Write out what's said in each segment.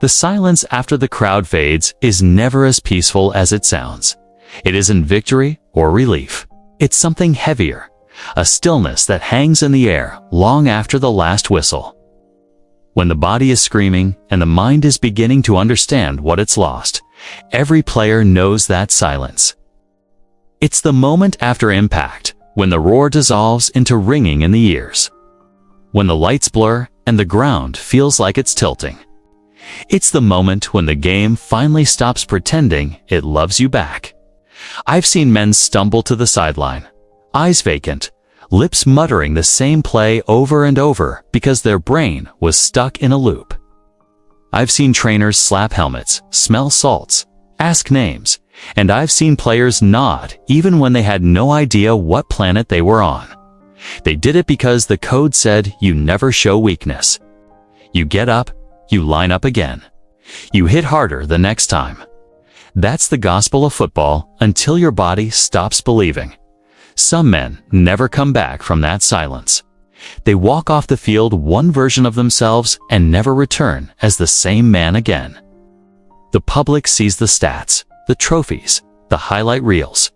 The silence after the crowd fades is never as peaceful as it sounds. It isn't victory or relief. It's something heavier, a stillness that hangs in the air long after the last whistle. When the body is screaming and the mind is beginning to understand what it's lost, every player knows that silence. It's the moment after impact, when the roar dissolves into ringing in the ears. When the lights blur and the ground feels like it's tilting. It's the moment when the game finally stops pretending it loves you back. I've seen men stumble to the sideline, eyes vacant, lips muttering the same play over and over because their brain was stuck in a loop. I've seen trainers slap helmets, smell salts, ask names, and I've seen players nod even when they had no idea what planet they were on. They did it because the code said you never show weakness. You get up, you line up again. You hit harder the next time. That's the gospel of football until your body stops believing. Some men never come back from that silence. They walk off the field one version of themselves and never return as the same man again. The public sees the stats, the trophies, the highlight reels.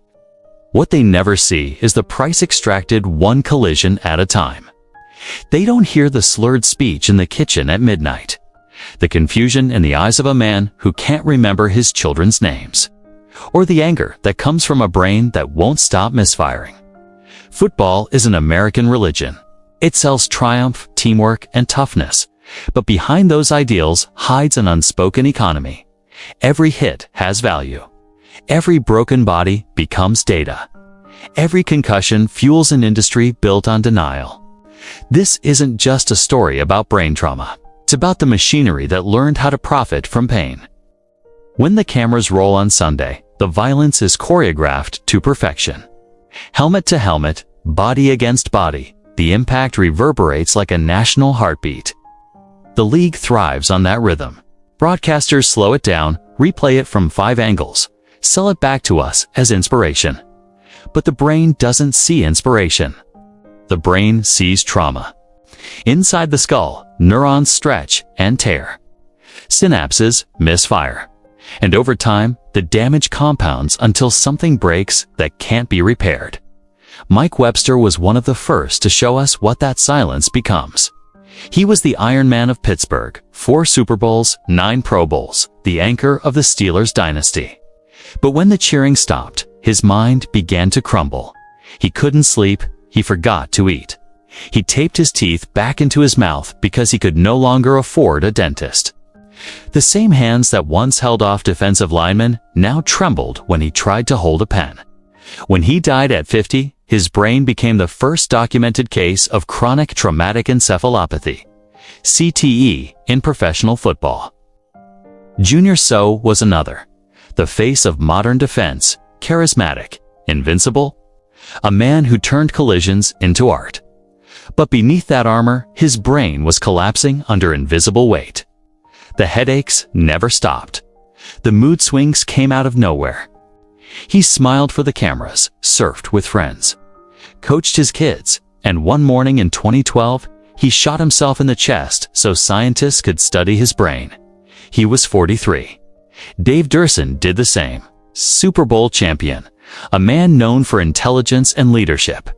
What they never see is the price extracted one collision at a time. They don't hear the slurred speech in the kitchen at midnight, the confusion in the eyes of a man who can't remember his children's names, or the anger that comes from a brain that won't stop misfiring. Football is an American religion. It sells triumph, teamwork, and toughness, but behind those ideals hides an unspoken economy. Every hit has value. Every broken body becomes data. Every concussion fuels an industry built on denial. This isn't just a story about brain trauma. It's about the machinery that learned how to profit from pain. When the cameras roll on Sunday, the violence is choreographed to perfection. Helmet to helmet, body against body, the impact reverberates like a national heartbeat. The league thrives on that rhythm. Broadcasters slow it down, replay it from 5 angles, sell it back to us as inspiration. But the brain doesn't see inspiration. The brain sees trauma. Inside the skull, neurons stretch and tear. Synapses misfire. And over time, the damage compounds until something breaks that can't be repaired. Mike Webster was one of the first to show us what that silence becomes. He was the Iron Man of Pittsburgh, 4 Super Bowls, 9 Pro Bowls, the anchor of the Steelers dynasty. But when the cheering stopped, his mind began to crumble. He couldn't sleep, he forgot to eat. He taped his teeth back into his mouth because he could no longer afford a dentist. The same hands that once held off defensive linemen now trembled when he tried to hold a pen. When he died at 50, his brain became the first documented case of chronic traumatic encephalopathy, CTE, in professional football. Junior Seau was another, the face of modern defense, charismatic, invincible, a man who turned collisions into art. But beneath that armor, his brain was collapsing under invisible weight. The headaches never stopped. The mood swings came out of nowhere. He smiled for the cameras, surfed with friends, coached his kids, and one morning in 2012, he shot himself in the chest so scientists could study his brain. He was 43. Dave Duerson did the same. Super Bowl champion, a man known for intelligence and leadership.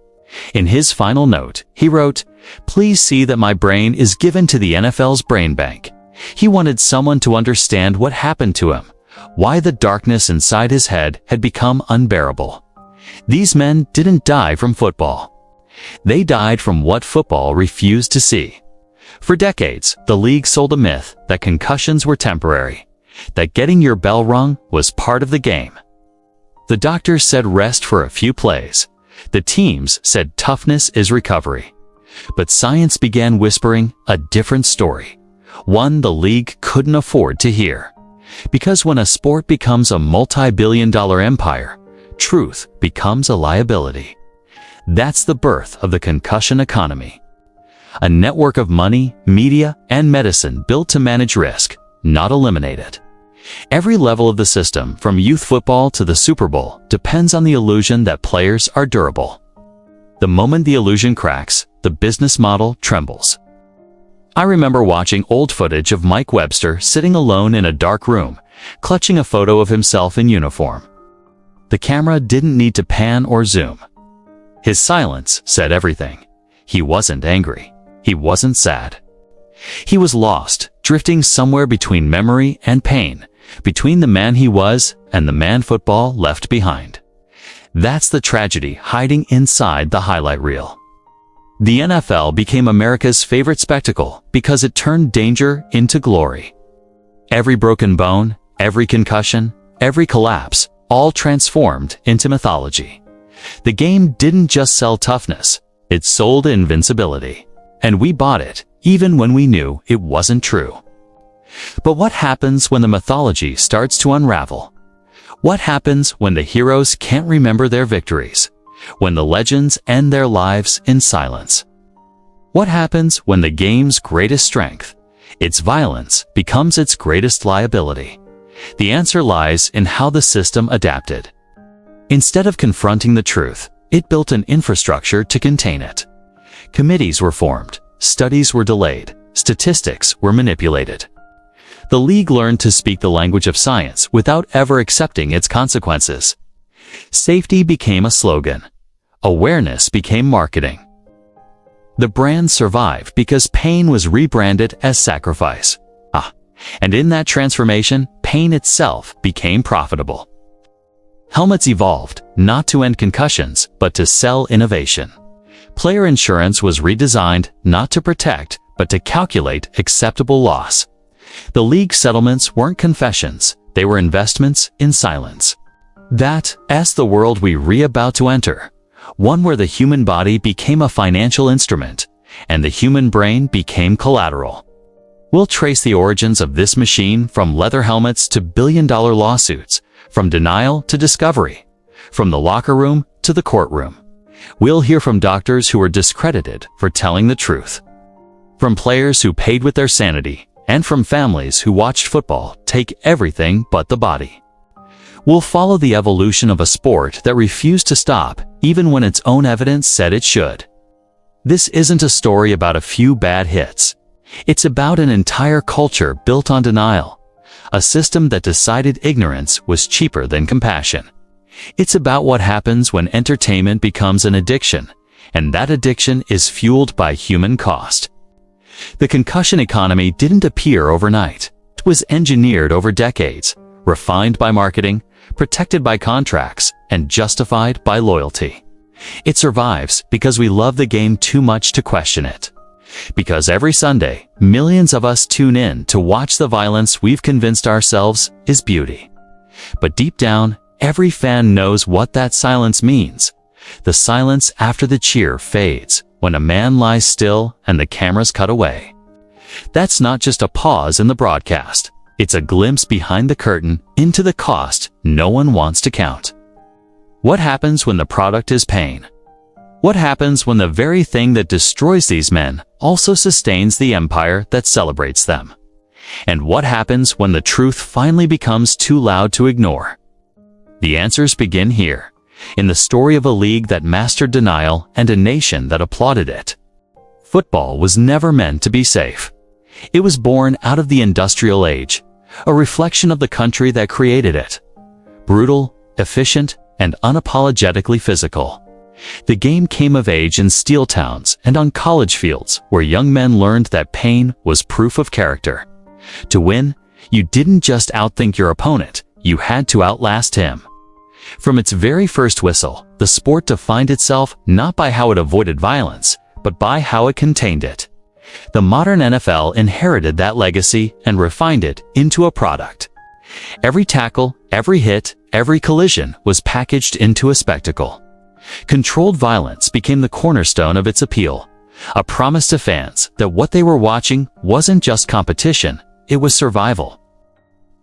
In his final note, he wrote, "Please see that my brain is given to the NFL's brain bank." He wanted someone to understand what happened to him, why the darkness inside his head had become unbearable. These men didn't die from football. They died from what football refused to see. For decades, the league sold a myth that concussions were temporary, that getting your bell rung was part of the game. The doctors said rest for a few plays. The teams said toughness is recovery. But science began whispering a different story, one the league couldn't afford to hear. Because when a sport becomes a multi-billion-dollar empire, truth becomes a liability. That's the birth of the concussion economy. A network of money, media, and medicine built to manage risk, not eliminate it. Every level of the system, from youth football to the Super Bowl, depends on the illusion that players are durable. The moment the illusion cracks, the business model trembles. I remember watching old footage of Mike Webster sitting alone in a dark room, clutching a photo of himself in uniform. The camera didn't need to pan or zoom. His silence said everything. He wasn't angry. He wasn't sad. He was lost, drifting somewhere between memory and pain, between the man he was and the man football left behind. That's the tragedy hiding inside the highlight reel. The NFL became America's favorite spectacle because it turned danger into glory. Every broken bone, every concussion, every collapse, all transformed into mythology. The game didn't just sell toughness, it sold invincibility. And we bought it, even when we knew it wasn't true. But what happens when the mythology starts to unravel? What happens when the heroes can't remember their victories? When the legends end their lives in silence? What happens when the game's greatest strength, its violence, becomes its greatest liability? The answer lies in how the system adapted. Instead of confronting the truth, it built an infrastructure to contain it. Committees were formed, studies were delayed, statistics were manipulated. The league learned to speak the language of science without ever accepting its consequences. Safety became a slogan. Awareness became marketing. The brand survived because pain was rebranded as sacrifice. And in that transformation, pain itself became profitable. Helmets evolved, not to end concussions, but to sell innovation. Player insurance was redesigned, not to protect, but to calculate acceptable loss. The league settlements weren't confessions, they were investments in silence. That's the world we're about to enter, one where the human body became a financial instrument, and the human brain became collateral. We'll trace the origins of this machine from leather helmets to billion-dollar lawsuits, from denial to discovery, from the locker room to the courtroom. We'll hear from doctors who were discredited for telling the truth, from players who paid with their sanity, and from families who watched football take everything but the body. We'll follow the evolution of a sport that refused to stop, even when its own evidence said it should. This isn't a story about a few bad hits. It's about an entire culture built on denial, a system that decided ignorance was cheaper than compassion. It's about what happens when entertainment becomes an addiction, and that addiction is fueled by human cost. The concussion economy didn't appear overnight. It was engineered over decades, refined by marketing, protected by contracts, and justified by loyalty. It survives because we love the game too much to question it. Because every Sunday, millions of us tune in to watch the violence we've convinced ourselves is beauty. But deep down, every fan knows what that silence means. The silence after the cheer fades, when a man lies still and the cameras cut away. That's not just a pause in the broadcast. It's a glimpse behind the curtain into the cost no one wants to count. What happens when the product is pain? What happens when the very thing that destroys these men also sustains the empire that celebrates them? And what happens when the truth finally becomes too loud to ignore? The answers begin here, in the story of a league that mastered denial and a nation that applauded it. Football was never meant to be safe. It was born out of the industrial age, a reflection of the country that created it. Brutal, efficient, and unapologetically physical. The game came of age in steel towns and on college fields where young men learned that pain was proof of character. To win, you didn't just outthink your opponent, you had to outlast him. From its very first whistle, the sport defined itself not by how it avoided violence, but by how it contained it. The modern NFL inherited that legacy and refined it into a product. Every tackle, every hit, every collision was packaged into a spectacle. Controlled violence became the cornerstone of its appeal, a promise to fans that what they were watching wasn't just competition, it was survival.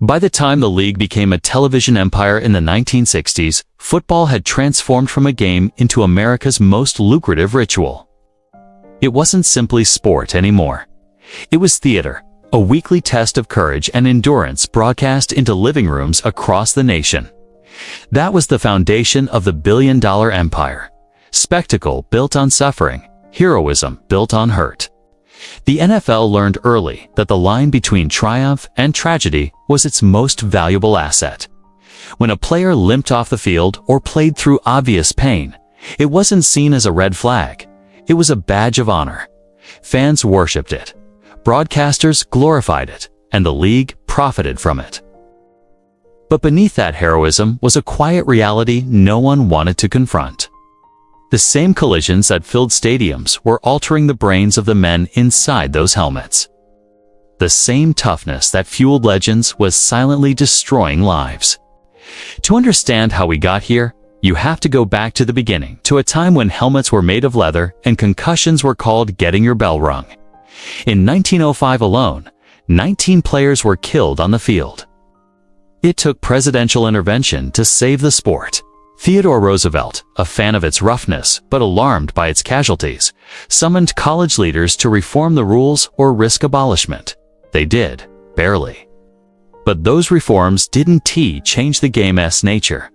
By the time the league became a television empire in the 1960s, football had transformed from a game into America's most lucrative ritual. It wasn't simply sport anymore. It was theater, a weekly test of courage and endurance broadcast into living rooms across the nation. That was the foundation of the billion-dollar empire. Spectacle built on suffering, heroism built on hurt. The NFL learned early that the line between triumph and tragedy was its most valuable asset. When a player limped off the field or played through obvious pain, it wasn't seen as a red flag. It was a badge of honor. Fans worshipped it. Broadcasters glorified it, and the league profited from it. But beneath that heroism was a quiet reality no one wanted to confront. The same collisions that filled stadiums were altering the brains of the men inside those helmets. The same toughness that fueled legends was silently destroying lives. To understand how we got here, you have to go back to the beginning, to a time when helmets were made of leather and concussions were called getting your bell rung. In 1905 alone, 19 players were killed on the field. It took presidential intervention to save the sport. Theodore Roosevelt, a fan of its roughness but alarmed by its casualties, summoned college leaders to reform the rules or risk abolishment. They did, barely. But those reforms didn't change the game's nature.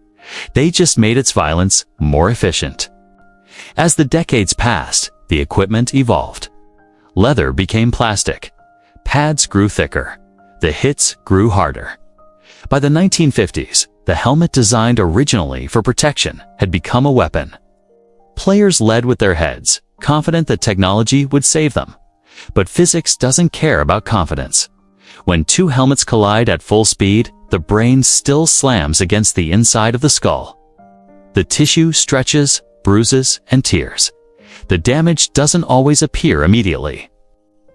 They just made its violence more efficient. As the decades passed, the equipment evolved. Leather became plastic. Pads grew thicker. The hits grew harder. By the 1950s, the helmet designed originally for protection had become a weapon. Players led with their heads, confident that technology would save them. But physics doesn't care about confidence. When two helmets collide at full speed, the brain still slams against the inside of the skull. The tissue stretches, bruises, and tears. The damage doesn't always appear immediately.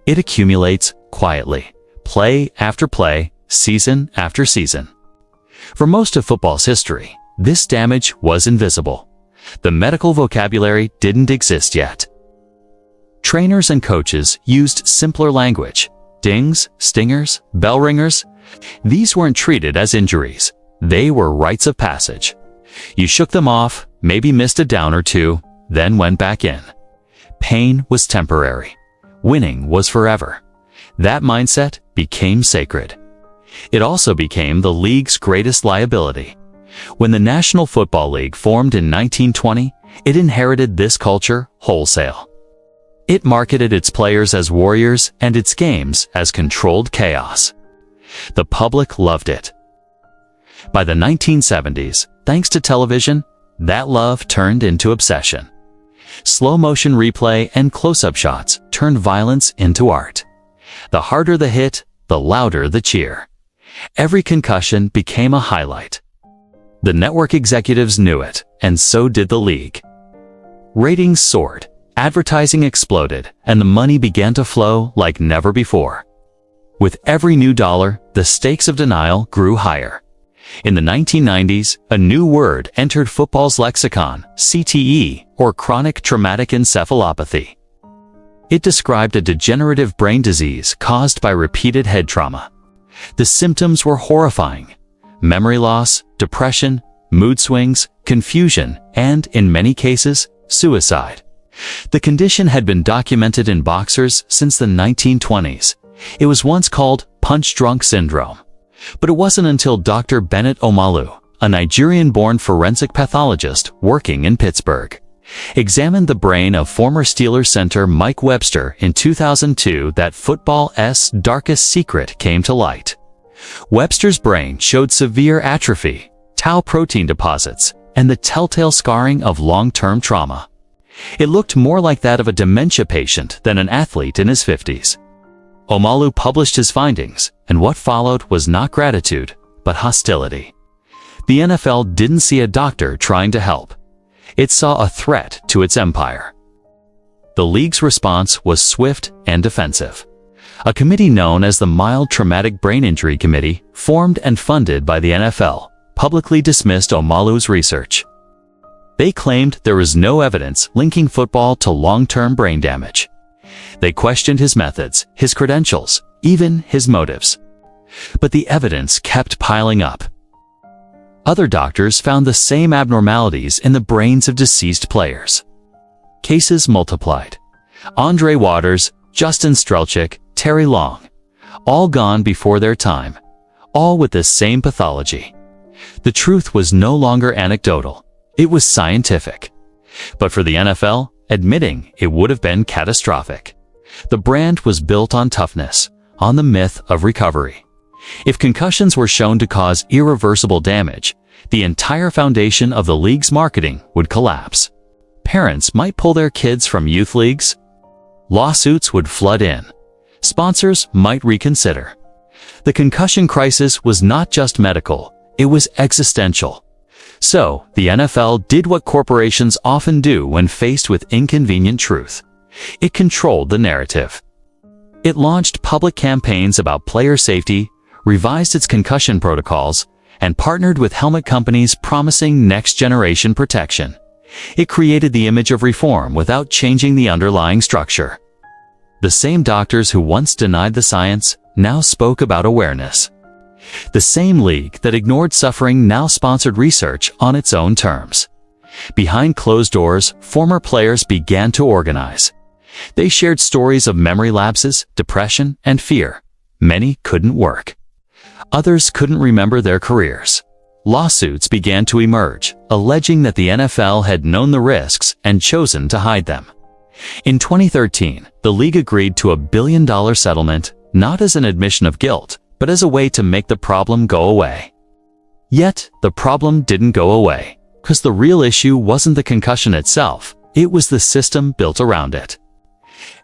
It accumulates quietly, play after play, season after season. For most of football's history, this damage was invisible. The medical vocabulary didn't exist yet. Trainers and coaches used simpler language. Dings, stingers, bell ringers. These weren't treated as injuries. They were rites of passage. You shook them off, maybe missed a down or two, then went back in. Pain was temporary. Winning was forever. That mindset became sacred. It also became the league's greatest liability. When the National Football League formed in 1920, it inherited this culture wholesale. It marketed its players as warriors and its games as controlled chaos. The public loved it. By the 1970s, thanks to television, that love turned into obsession. Slow-motion replay and close-up shots turned violence into art. The harder the hit, the louder the cheer. Every concussion became a highlight. The network executives knew it, and so did the league. Ratings soared, advertising exploded, and the money began to flow like never before. With every new dollar, the stakes of denial grew higher. In the 1990s, a new word entered football's lexicon, CTE, or chronic traumatic encephalopathy. It described a degenerative brain disease caused by repeated head trauma. The symptoms were horrifying: memory loss, depression, mood swings, confusion, and, in many cases, suicide. The condition had been documented in boxers since the 1920s. It was once called punch-drunk syndrome. But it wasn't until Dr. Bennet Omalu, a Nigerian-born forensic pathologist working in Pittsburgh, examined the brain of former Steelers center Mike Webster in 2002 that football's darkest secret came to light. Webster's brain showed severe atrophy, tau protein deposits, and the telltale scarring of long-term trauma. It looked more like that of a dementia patient than an athlete in his 50s. Omalu published his findings, and what followed was not gratitude, but hostility. The NFL didn't see a doctor trying to help. It saw a threat to its empire. The league's response was swift and defensive. A committee known as the Mild Traumatic Brain Injury Committee, formed and funded by the NFL, publicly dismissed Omalu's research. They claimed there was no evidence linking football to long-term brain damage. They questioned his methods, his credentials, even his motives. But the evidence kept piling up. Other doctors found the same abnormalities in the brains of deceased players. Cases multiplied. Andre Waters, Justin Strelczyk, Terry Long, all gone before their time, all with the same pathology. The truth was no longer anecdotal. It was scientific. But for the NFL, admitting it would have been catastrophic. The brand was built on toughness, on the myth of recovery. If concussions were shown to cause irreversible damage, the entire foundation of the league's marketing would collapse. Parents might pull their kids from youth leagues. Lawsuits would flood in. Sponsors might reconsider. The concussion crisis was not just medical, it was existential. So, the NFL did what corporations often do when faced with inconvenient truth. It controlled the narrative. It launched public campaigns about player safety, revised its concussion protocols, and partnered with helmet companies promising next-generation protection. It created the image of reform without changing the underlying structure. The same doctors who once denied the science now spoke about awareness. The same league that ignored suffering now sponsored research on its own terms. Behind closed doors, former players began to organize. They shared stories of memory lapses, depression, and fear. Many couldn't work. Others couldn't remember their careers. Lawsuits began to emerge, alleging that the NFL had known the risks and chosen to hide them. In 2013, the league agreed to a $1 billion settlement, not as an admission of guilt, but as a way to make the problem go away. Yet, the problem didn't go away, because the real issue wasn't the concussion itself, it was the system built around it.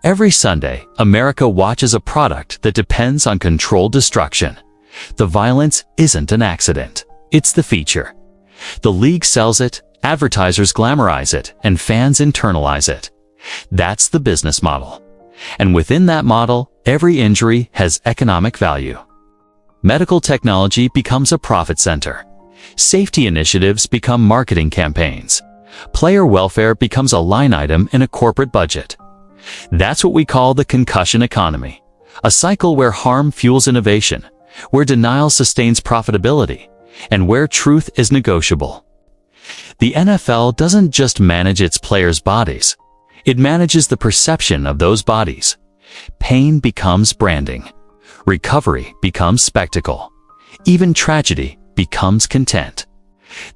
Every Sunday, America watches a product that depends on controlled destruction. The violence isn't an accident, it's the feature. The league sells it, advertisers glamorize it, and fans internalize it. That's the business model. And within that model, every injury has economic value. Medical technology becomes a profit center. Safety initiatives become marketing campaigns. Player welfare becomes a line item in a corporate budget. That's what we call the concussion economy, a cycle where harm fuels innovation, where denial sustains profitability, and where truth is negotiable. The NFL doesn't just manage its players' bodies, it manages the perception of those bodies. Pain becomes branding. Recovery becomes spectacle. Even tragedy becomes content.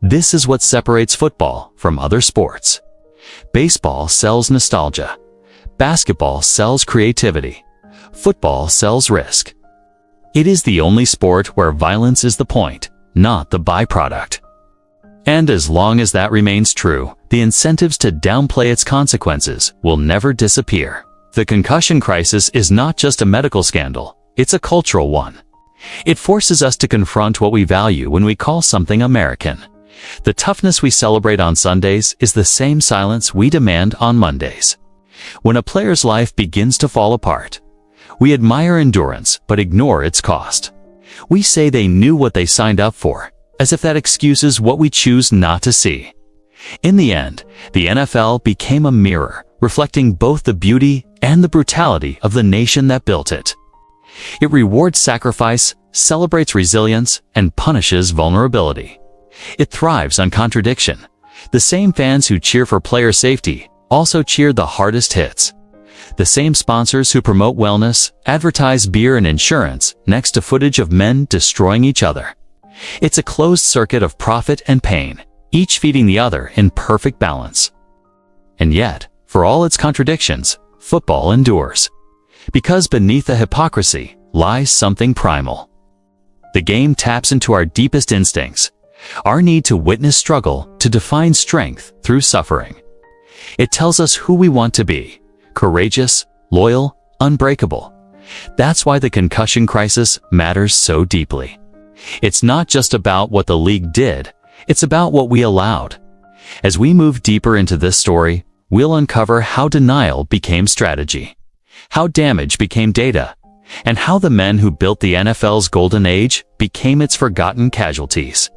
This is what separates football from other sports. Baseball sells nostalgia. Basketball sells creativity. Football sells risk. It is the only sport where violence is the point, not the byproduct. And as long as that remains true, the incentives to downplay its consequences will never disappear. The concussion crisis is not just a medical scandal, it's a cultural one. It forces us to confront what we value when we call something American. The toughness we celebrate on Sundays is the same silence we demand on Mondays. When a player's life begins to fall apart, we admire endurance but ignore its cost. We say they knew what they signed up for, as if that excuses what we choose not to see. In the end, the NFL became a mirror, reflecting both the beauty and the brutality of the nation that built it. It rewards sacrifice, celebrates resilience, and punishes vulnerability. It thrives on contradiction. The same fans who cheer for player safety also cheer the hardest hits. The same sponsors who promote wellness advertise beer and insurance next to footage of men destroying each other. It's a closed circuit of profit and pain, each feeding the other in perfect balance. And yet, for all its contradictions, football endures. Because beneath the hypocrisy lies something primal. The game taps into our deepest instincts, our need to witness struggle, to define strength through suffering. It tells us who we want to be, courageous, loyal, unbreakable. That's why the concussion crisis matters so deeply. It's not just about what the league did, it's about what we allowed. As we move deeper into this story, we'll uncover how denial became strategy, how damage became data, and how the men who built the NFL's golden age became its forgotten casualties.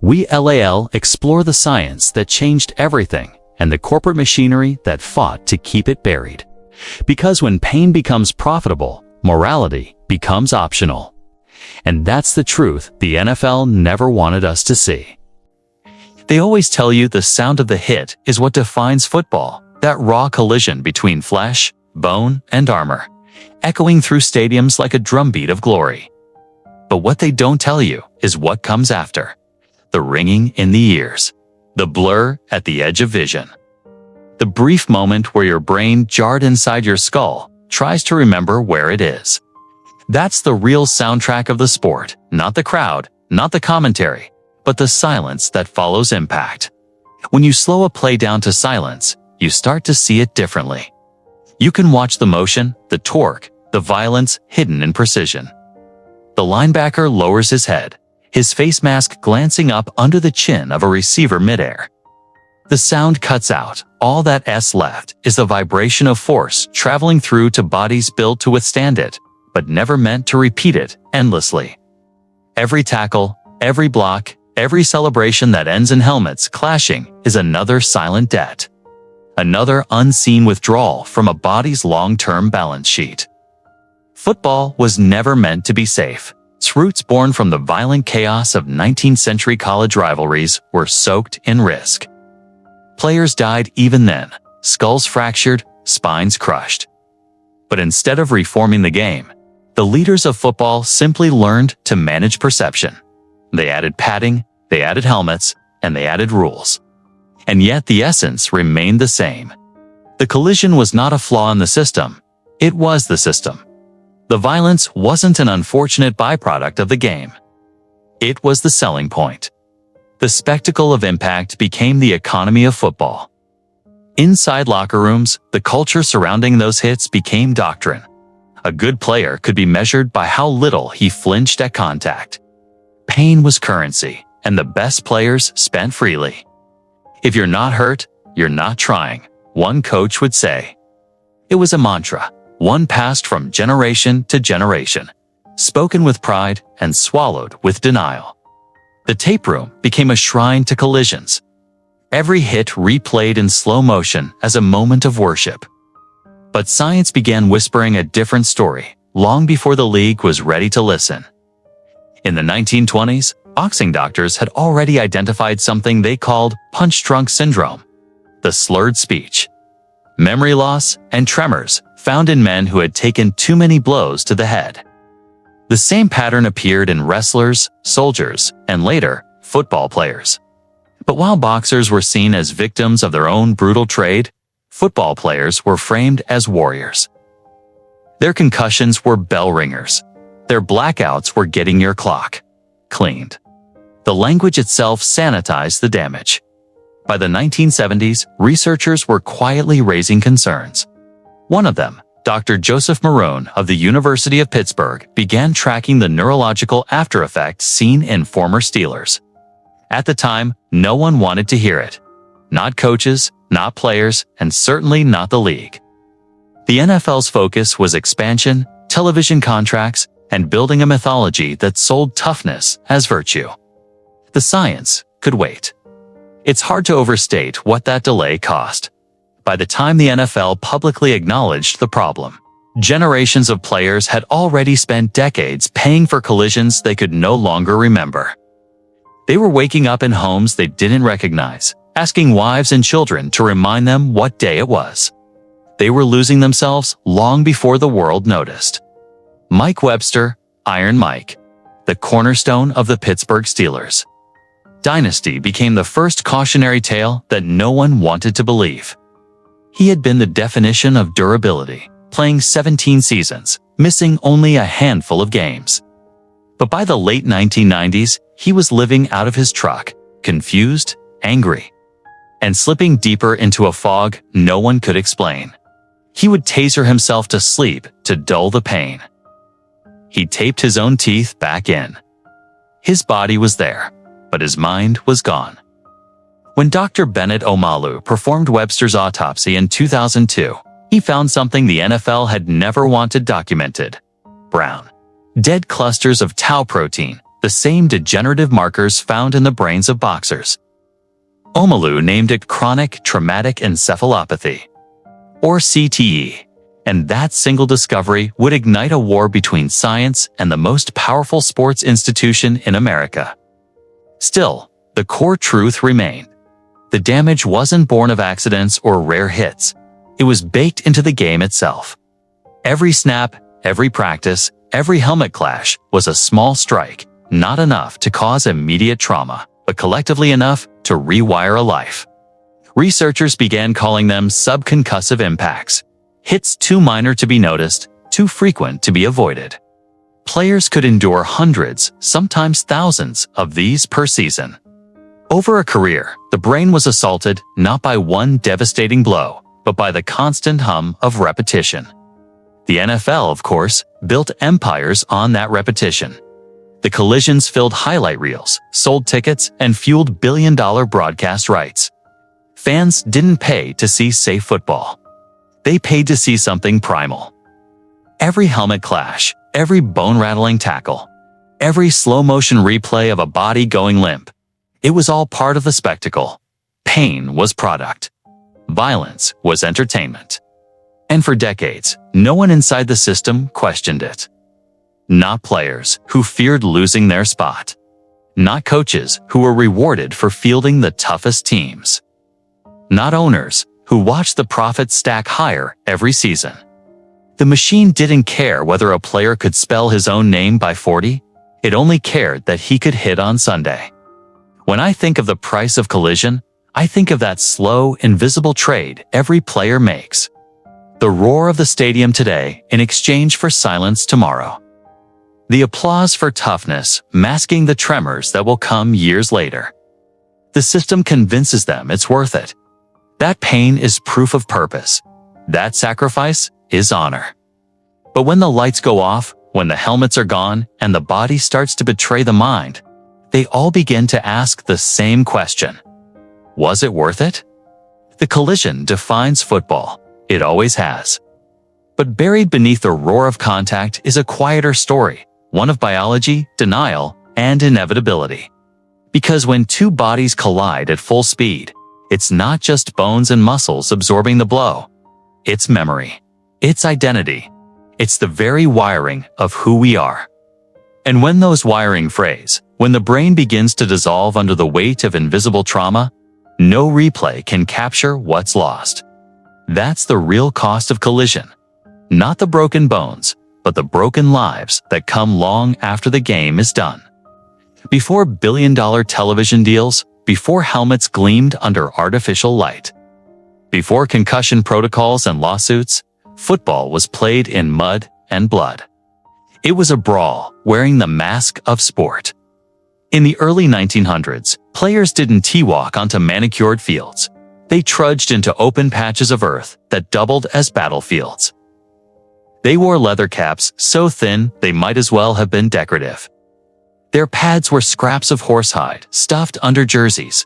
We'll explore the science that changed everything and the corporate machinery that fought to keep it buried. Because when pain becomes profitable, morality becomes optional. And that's the truth the NFL never wanted us to see. They always tell you the sound of the hit is what defines football, that raw collision between flesh, bone, and armor, echoing through stadiums like a drumbeat of glory. But what they don't tell you is what comes after. The ringing in the ears. The blur at the edge of vision. The brief moment where your brain jarred inside your skull tries to remember where it is. That's the real soundtrack of the sport, not the crowd, not the commentary, but the silence that follows impact. When you slow a play down to silence, you start to see it differently. You can watch the motion, the torque, the violence hidden in precision. The linebacker lowers his head, his face mask glancing up under the chin of a receiver midair. The sound cuts out. All that's left is the vibration of force traveling through to bodies built to withstand it, but never meant to repeat it endlessly. Every tackle, every block, every celebration that ends in helmets clashing is another silent debt. Another unseen withdrawal from a body's long-term balance sheet. Football was never meant to be safe. Its roots, born from the violent chaos of 19th century college rivalries, were soaked in risk. Players died even then, skulls fractured, spines crushed. But instead of reforming the game, the leaders of football simply learned to manage perception. They added padding, they added helmets, and they added rules. And yet the essence remained the same. The collision was not a flaw in the system, it was the system. The violence wasn't an unfortunate byproduct of the game. It was the selling point. The spectacle of impact became the economy of football. Inside locker rooms, the culture surrounding those hits became doctrine. A good player could be measured by how little he flinched at contact. Pain was currency, and the best players spent freely. If you're not hurt, you're not trying, one coach would say. It was a mantra, one passed from generation to generation, spoken with pride and swallowed with denial. The tape room became a shrine to collisions. Every hit replayed in slow motion as a moment of worship. But science began whispering a different story, long before the league was ready to listen. In the 1920s, boxing doctors had already identified something they called punch-drunk syndrome, the slurred speech, memory loss, and tremors found in men who had taken too many blows to the head. The same pattern appeared in wrestlers, soldiers, and later, football players. But while boxers were seen as victims of their own brutal trade, football players were framed as warriors. Their concussions were bell ringers. Their blackouts were getting your clock cleaned. The language itself sanitized the damage. By the 1970s, researchers were quietly raising concerns. One of them, Dr. Joseph Maroon of the University of Pittsburgh, began tracking the neurological aftereffects seen in former Steelers. At the time, no one wanted to hear it. Not coaches, not players, and certainly not the league. The NFL's focus was expansion, television contracts, and building a mythology that sold toughness as virtue. The science could wait. It's hard to overstate what that delay cost. By the time the NFL publicly acknowledged the problem, generations of players had already spent decades paying for collisions they could no longer remember. They were waking up in homes they didn't recognize, asking wives and children to remind them what day it was. They were losing themselves long before the world noticed. Mike Webster, Iron Mike, the cornerstone of the Pittsburgh Steelers dynasty, became the first cautionary tale that no one wanted to believe. He had been the definition of durability, playing 17 seasons, missing only a handful of games. But by the late 1990s, he was living out of his truck, confused, angry, and slipping deeper into a fog no one could explain. He would taser himself to sleep to dull the pain. He taped his own teeth back in. His body was there, but his mind was gone. When Dr. Bennet Omalu performed Webster's autopsy in 2002, he found something the NFL had never wanted documented: brown, dead clusters of tau protein, the same degenerative markers found in the brains of boxers. Omalu named it chronic traumatic encephalopathy, or CTE, and that single discovery would ignite a war between science and the most powerful sports institution in America. Still, the core truth remained. The damage wasn't born of accidents or rare hits. It was baked into the game itself. Every snap, every practice, every helmet clash was a small strike, not enough to cause immediate trauma, but collectively enough to rewire a life. Researchers began calling them subconcussive impacts. hits too minor to be noticed, too frequent to be avoided. Players could endure hundreds, sometimes thousands, of these per season. Over a career, the brain was assaulted not by one devastating blow, but by the constant hum of repetition. The NFL, of course, built empires on that repetition. The collisions filled highlight reels, sold tickets, and fueled billion-dollar broadcast rights. Fans didn't pay to see safe football. They paid to see something primal. Every helmet clash, every bone-rattling tackle, every slow-motion replay of a body going limp, it was all part of the spectacle. Pain was product. Violence was entertainment. And for decades, no one inside the system questioned it. Not players who feared losing their spot. Not coaches who were rewarded for fielding the toughest teams. Not owners who watched the profits stack higher every season. The machine didn't care whether a player could spell his own name by 40. It only cared that he could hit on Sunday. When I think of the price of collision, I think of that slow, invisible trade every player makes. The roar of the stadium today in exchange for silence tomorrow. The applause for toughness masking the tremors that will come years later. The system convinces them it's worth it. That pain is proof of purpose. That sacrifice is honor. But when the lights go off, when the helmets are gone, and the body starts to betray the mind, they all begin to ask the same question. Was it worth it? The collision defines football. It always has. But buried beneath the roar of contact is a quieter story, one of biology, denial, and inevitability. Because when two bodies collide at full speed, it's not just bones and muscles absorbing the blow. It's memory. It's identity. It's the very wiring of who we are. And when those wiring frays, when the brain begins to dissolve under the weight of invisible trauma, no replay can capture what's lost. That's the real cost of collision. Not the broken bones, but the broken lives that come long after the game is done. Before billion-dollar television deals, before helmets gleamed under artificial light, before concussion protocols and lawsuits, football was played in mud and blood. It was a brawl wearing the mask of sport. In the early 1900s, players didn't tee-walk onto manicured fields. They trudged into open patches of earth that doubled as battlefields. They wore leather caps so thin they might as well have been decorative. Their pads were scraps of horsehide stuffed under jerseys,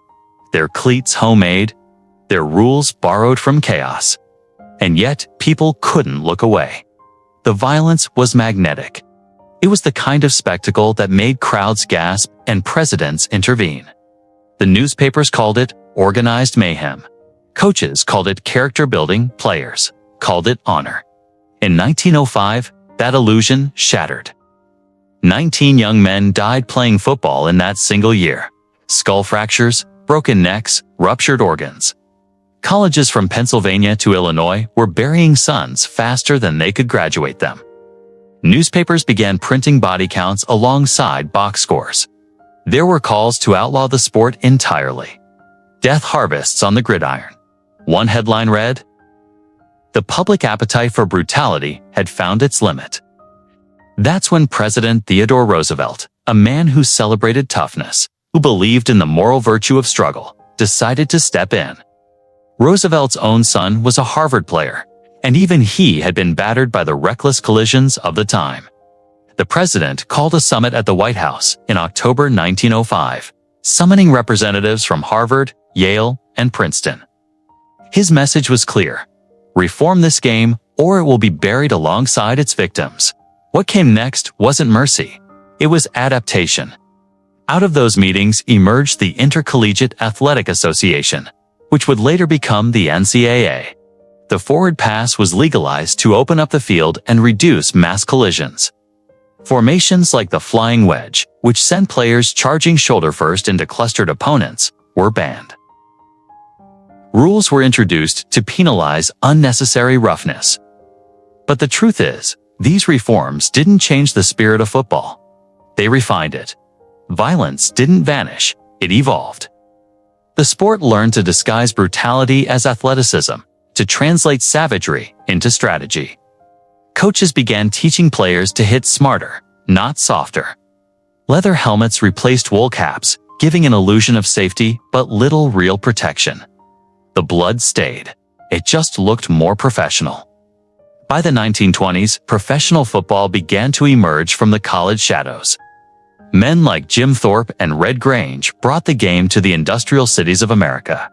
their cleats homemade, their rules borrowed from chaos. And yet, people couldn't look away. The violence was magnetic. It was the kind of spectacle that made crowds gasp and presidents intervene. The newspapers called it organized mayhem. Coaches called it character building, players called it honor. In 1905, that illusion shattered. 19 young men died playing football in that single year. Skull fractures, broken necks, ruptured organs. Colleges from Pennsylvania to Illinois were burying sons faster than they could graduate them. Newspapers began printing body counts alongside box scores. There were calls to outlaw the sport entirely. Death harvests on the gridiron. One headline read, "The public appetite for brutality had found its limit." That's when President Theodore Roosevelt, a man who celebrated toughness, who believed in the moral virtue of struggle, decided to step in. Roosevelt's own son was a Harvard player, and even he had been battered by the reckless collisions of the time. The president called a summit at the White House in October 1905, summoning representatives from Harvard, Yale, and Princeton. His message was clear: reform this game, or it will be buried alongside its victims. What came next wasn't mercy. It was adaptation. Out of those meetings emerged the Intercollegiate Athletic Association, which would later become the NCAA. The forward pass was legalized to open up the field and reduce mass collisions. Formations like the flying wedge, which sent players charging shoulder first into clustered opponents, were banned. Rules were introduced to penalize unnecessary roughness. But the truth is, these reforms didn't change the spirit of football. They refined it. Violence didn't vanish, it evolved. The sport learned to disguise brutality as athleticism, to translate savagery into strategy. Coaches began teaching players to hit smarter, not softer. Leather helmets replaced wool caps, giving an illusion of safety but little real protection. The blood stayed. It just looked more professional. By the 1920s, professional football began to emerge from the college shadows. Men like Jim Thorpe and Red Grange brought the game to the industrial cities of America,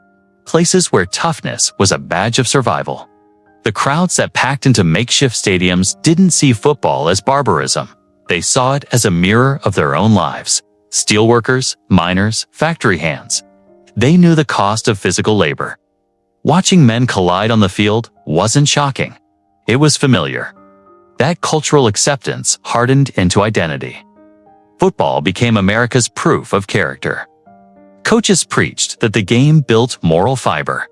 places where toughness was a badge of survival. The crowds that packed into makeshift stadiums didn't see football as barbarism. They saw it as a mirror of their own lives. Steelworkers, miners, factory hands. They knew the cost of physical labor. Watching men collide on the field wasn't shocking. It was familiar. That cultural acceptance hardened into identity. Football became America's proof of character. Coaches preached that the game built moral fiber.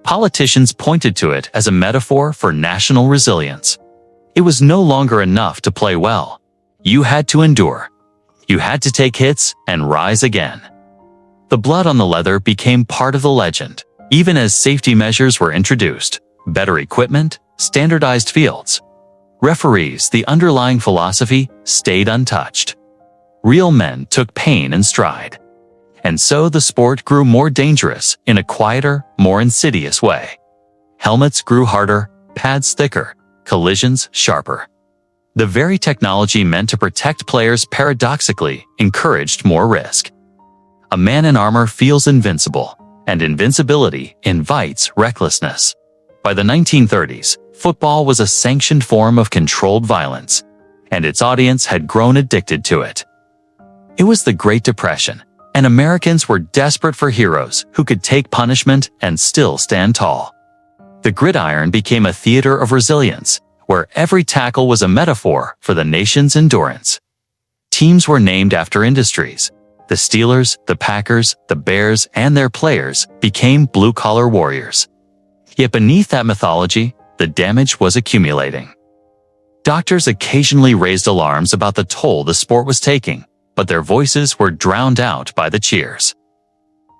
Politicians pointed to it as a metaphor for national resilience. It was no longer enough to play well. You had to endure. You had to take hits and rise again. The blood on the leather became part of the legend, even as safety measures were introduced, better equipment, standardized fields. Referees, the underlying philosophy, stayed untouched. Real men took pain in stride. And so the sport grew more dangerous in a quieter, more insidious way. Helmets grew harder, pads thicker, collisions sharper. The very technology meant to protect players paradoxically encouraged more risk. A man in armor feels invincible, and invincibility invites recklessness. By the 1930s, football was a sanctioned form of controlled violence, and its audience had grown addicted to it. It was the Great Depression, and Americans were desperate for heroes who could take punishment and still stand tall. The gridiron became a theater of resilience, where every tackle was a metaphor for the nation's endurance. Teams were named after industries. The Steelers, the Packers, the Bears, and their players became blue-collar warriors. Yet beneath that mythology, the damage was accumulating. Doctors occasionally raised alarms about the toll the sport was taking, but their voices were drowned out by the cheers.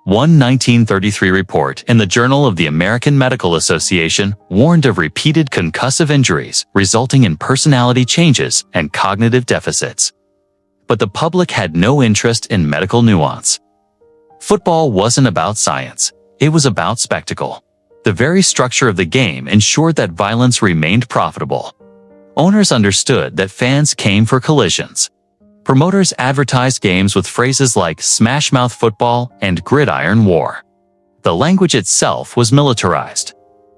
One 1933 report in the Journal of the American Medical Association warned of repeated concussive injuries resulting in personality changes and cognitive deficits. But the public had no interest in medical nuance. Football wasn't about science, it was about spectacle. The very structure of the game ensured that violence remained profitable. Owners understood that fans came for collisions. Promoters advertised games with phrases like smash-mouth football and gridiron war. The language itself was militarized.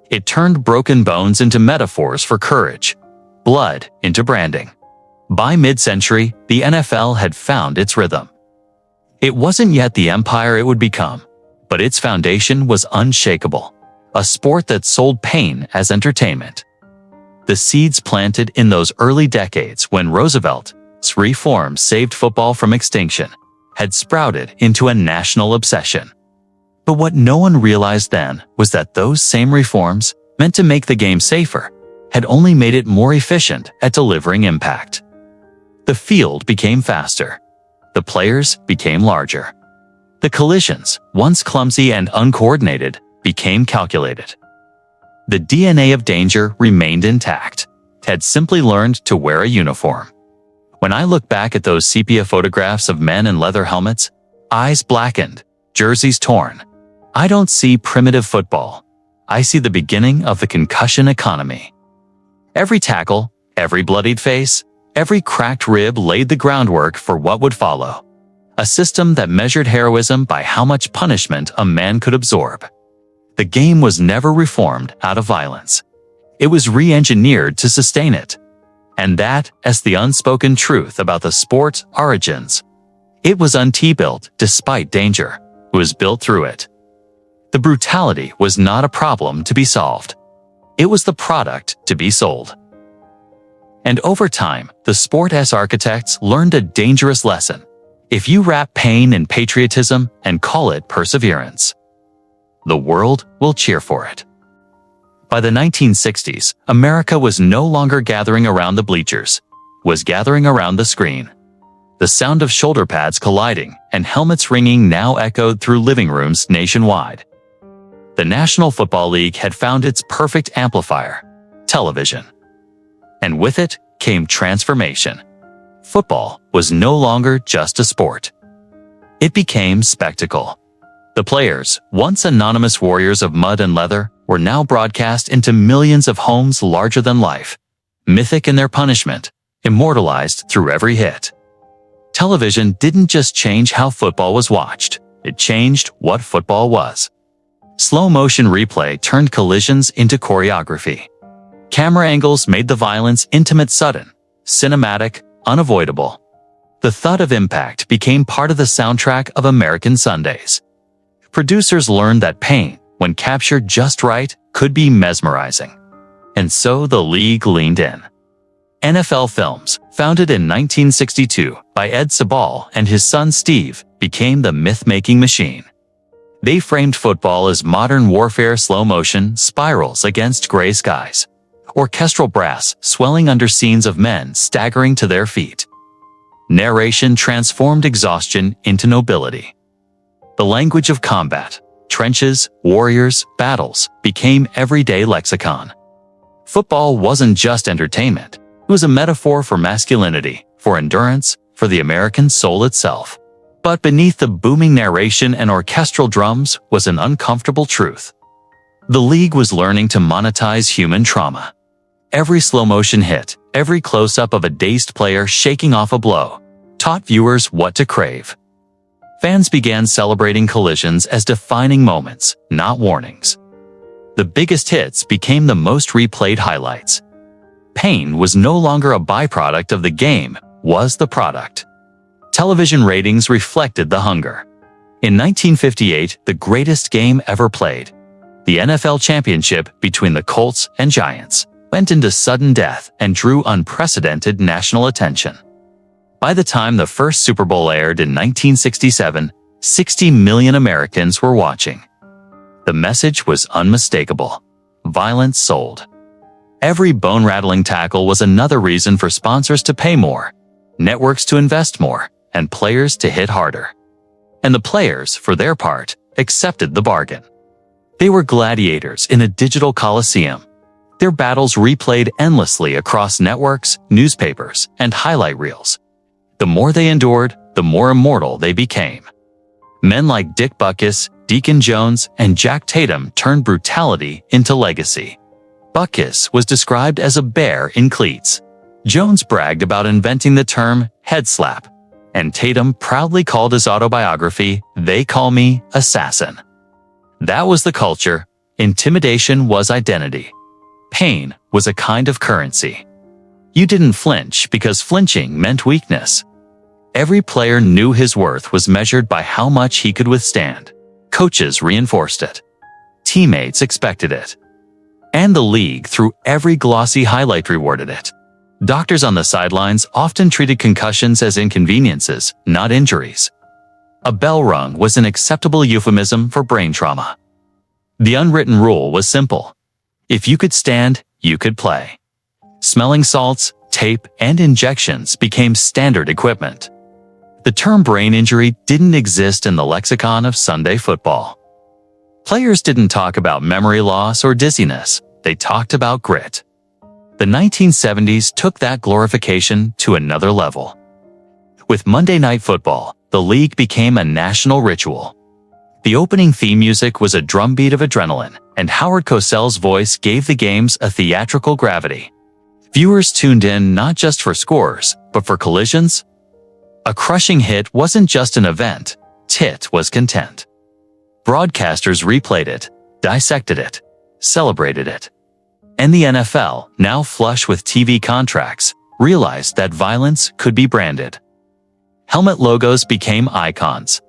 It turned broken bones into metaphors for courage, blood into branding. By mid-century, the NFL had found its rhythm. It wasn't yet the empire it would become, but its foundation was unshakable. A sport that sold pain as entertainment. The seeds planted in those early decades when Roosevelt's reforms saved football from extinction had sprouted into a national obsession. But what no one realized then was that those same reforms, meant to make the game safer, had only made it more efficient at delivering impact. The field became faster. The players became larger. The collisions, once clumsy and uncoordinated, became calculated. The DNA of danger remained intact. It had simply learned to wear a uniform. When I look back at those sepia photographs of men in leather helmets, eyes blackened, jerseys torn, I don't see primitive football. I see the beginning of the concussion economy. Every tackle, every bloodied face, every cracked rib laid the groundwork for what would follow. A system that measured heroism by how much punishment a man could absorb. The game was never reformed out of violence. It was re-engineered to sustain it. And that, as the unspoken truth about the sport's origins. It was unbuilt despite danger. It was built through it. The brutality was not a problem to be solved. It was the product to be sold. And over time, the sport's architects learned a dangerous lesson. If you wrap pain in patriotism and call it perseverance, the world will cheer for it. By the 1960s, America was no longer gathering around the bleachers, was gathering around the screen. The sound of shoulder pads colliding and helmets ringing now echoed through living rooms nationwide. The National Football League had found its perfect amplifier: television. And with it came transformation. Football was no longer just a sport. It became spectacle. The players, once anonymous warriors of mud and leather, were now broadcast into millions of homes larger than life, mythic in their punishment, immortalized through every hit. Television didn't just change how football was watched, it changed what football was. Slow-motion replay turned collisions into choreography. Camera angles made the violence intimate, sudden, cinematic, unavoidable. The thud of impact became part of the soundtrack of American Sundays. Producers learned that pain, when captured just right, could be mesmerizing. And so the league leaned in. NFL Films, founded in 1962 by Ed Sabal and his son Steve, became the myth-making machine. They framed football as modern warfare, slow motion, spirals against gray skies, orchestral brass swelling under scenes of men staggering to their feet. Narration transformed exhaustion into nobility. The language of combat, trenches, warriors, battles, became everyday lexicon. Football wasn't just entertainment. It was a metaphor for masculinity, for endurance, for the American soul itself. But beneath the booming narration and orchestral drums was an uncomfortable truth. The league was learning to monetize human trauma. Every slow-motion hit, every close-up of a dazed player shaking off a blow, taught viewers what to crave. Fans began celebrating collisions as defining moments, not warnings. The biggest hits became the most replayed highlights. Pain was no longer a byproduct of the game, was the product. Television ratings reflected the hunger. In 1958, the greatest game ever played, the NFL championship between the Colts and Giants, went into sudden death and drew unprecedented national attention. By the time the first Super Bowl aired in 1967, 60 million Americans were watching. The message was unmistakable. Violence sold. Every bone-rattling tackle was another reason for sponsors to pay more, networks to invest more, and players to hit harder. And the players, for their part, accepted the bargain. They were gladiators in a digital coliseum. Their battles replayed endlessly across networks, newspapers, and highlight reels. The more they endured, the more immortal they became. Men like Dick Butkus, Deacon Jones, and Jack Tatum turned brutality into legacy. Butkus was described as a bear in cleats. Jones bragged about inventing the term head slap, and Tatum proudly called his autobiography, "They Call Me Assassin." That was the culture. Intimidation was identity. Pain was a kind of currency. You didn't flinch because flinching meant weakness. Every player knew his worth was measured by how much he could withstand. Coaches reinforced it. Teammates expected it. And the league, through every glossy highlight, rewarded it. Doctors on the sidelines often treated concussions as inconveniences, not injuries. A bell rung was an acceptable euphemism for brain trauma. The unwritten rule was simple. If you could stand, you could play. Smelling salts, tape, and injections became standard equipment. The term brain injury didn't exist in the lexicon of Sunday football. Players didn't talk about memory loss or dizziness, they talked about grit. The 1970s took that glorification to another level. With Monday Night Football, the league became a national ritual. The opening theme music was a drumbeat of adrenaline, and Howard Cosell's voice gave the games a theatrical gravity. Viewers tuned in not just for scores, but for collisions. A crushing hit wasn't just an event, tit was content. Broadcasters replayed it, dissected it, celebrated it. And the NFL, now flush with TV contracts, realized that violence could be branded. Helmet logos became icons.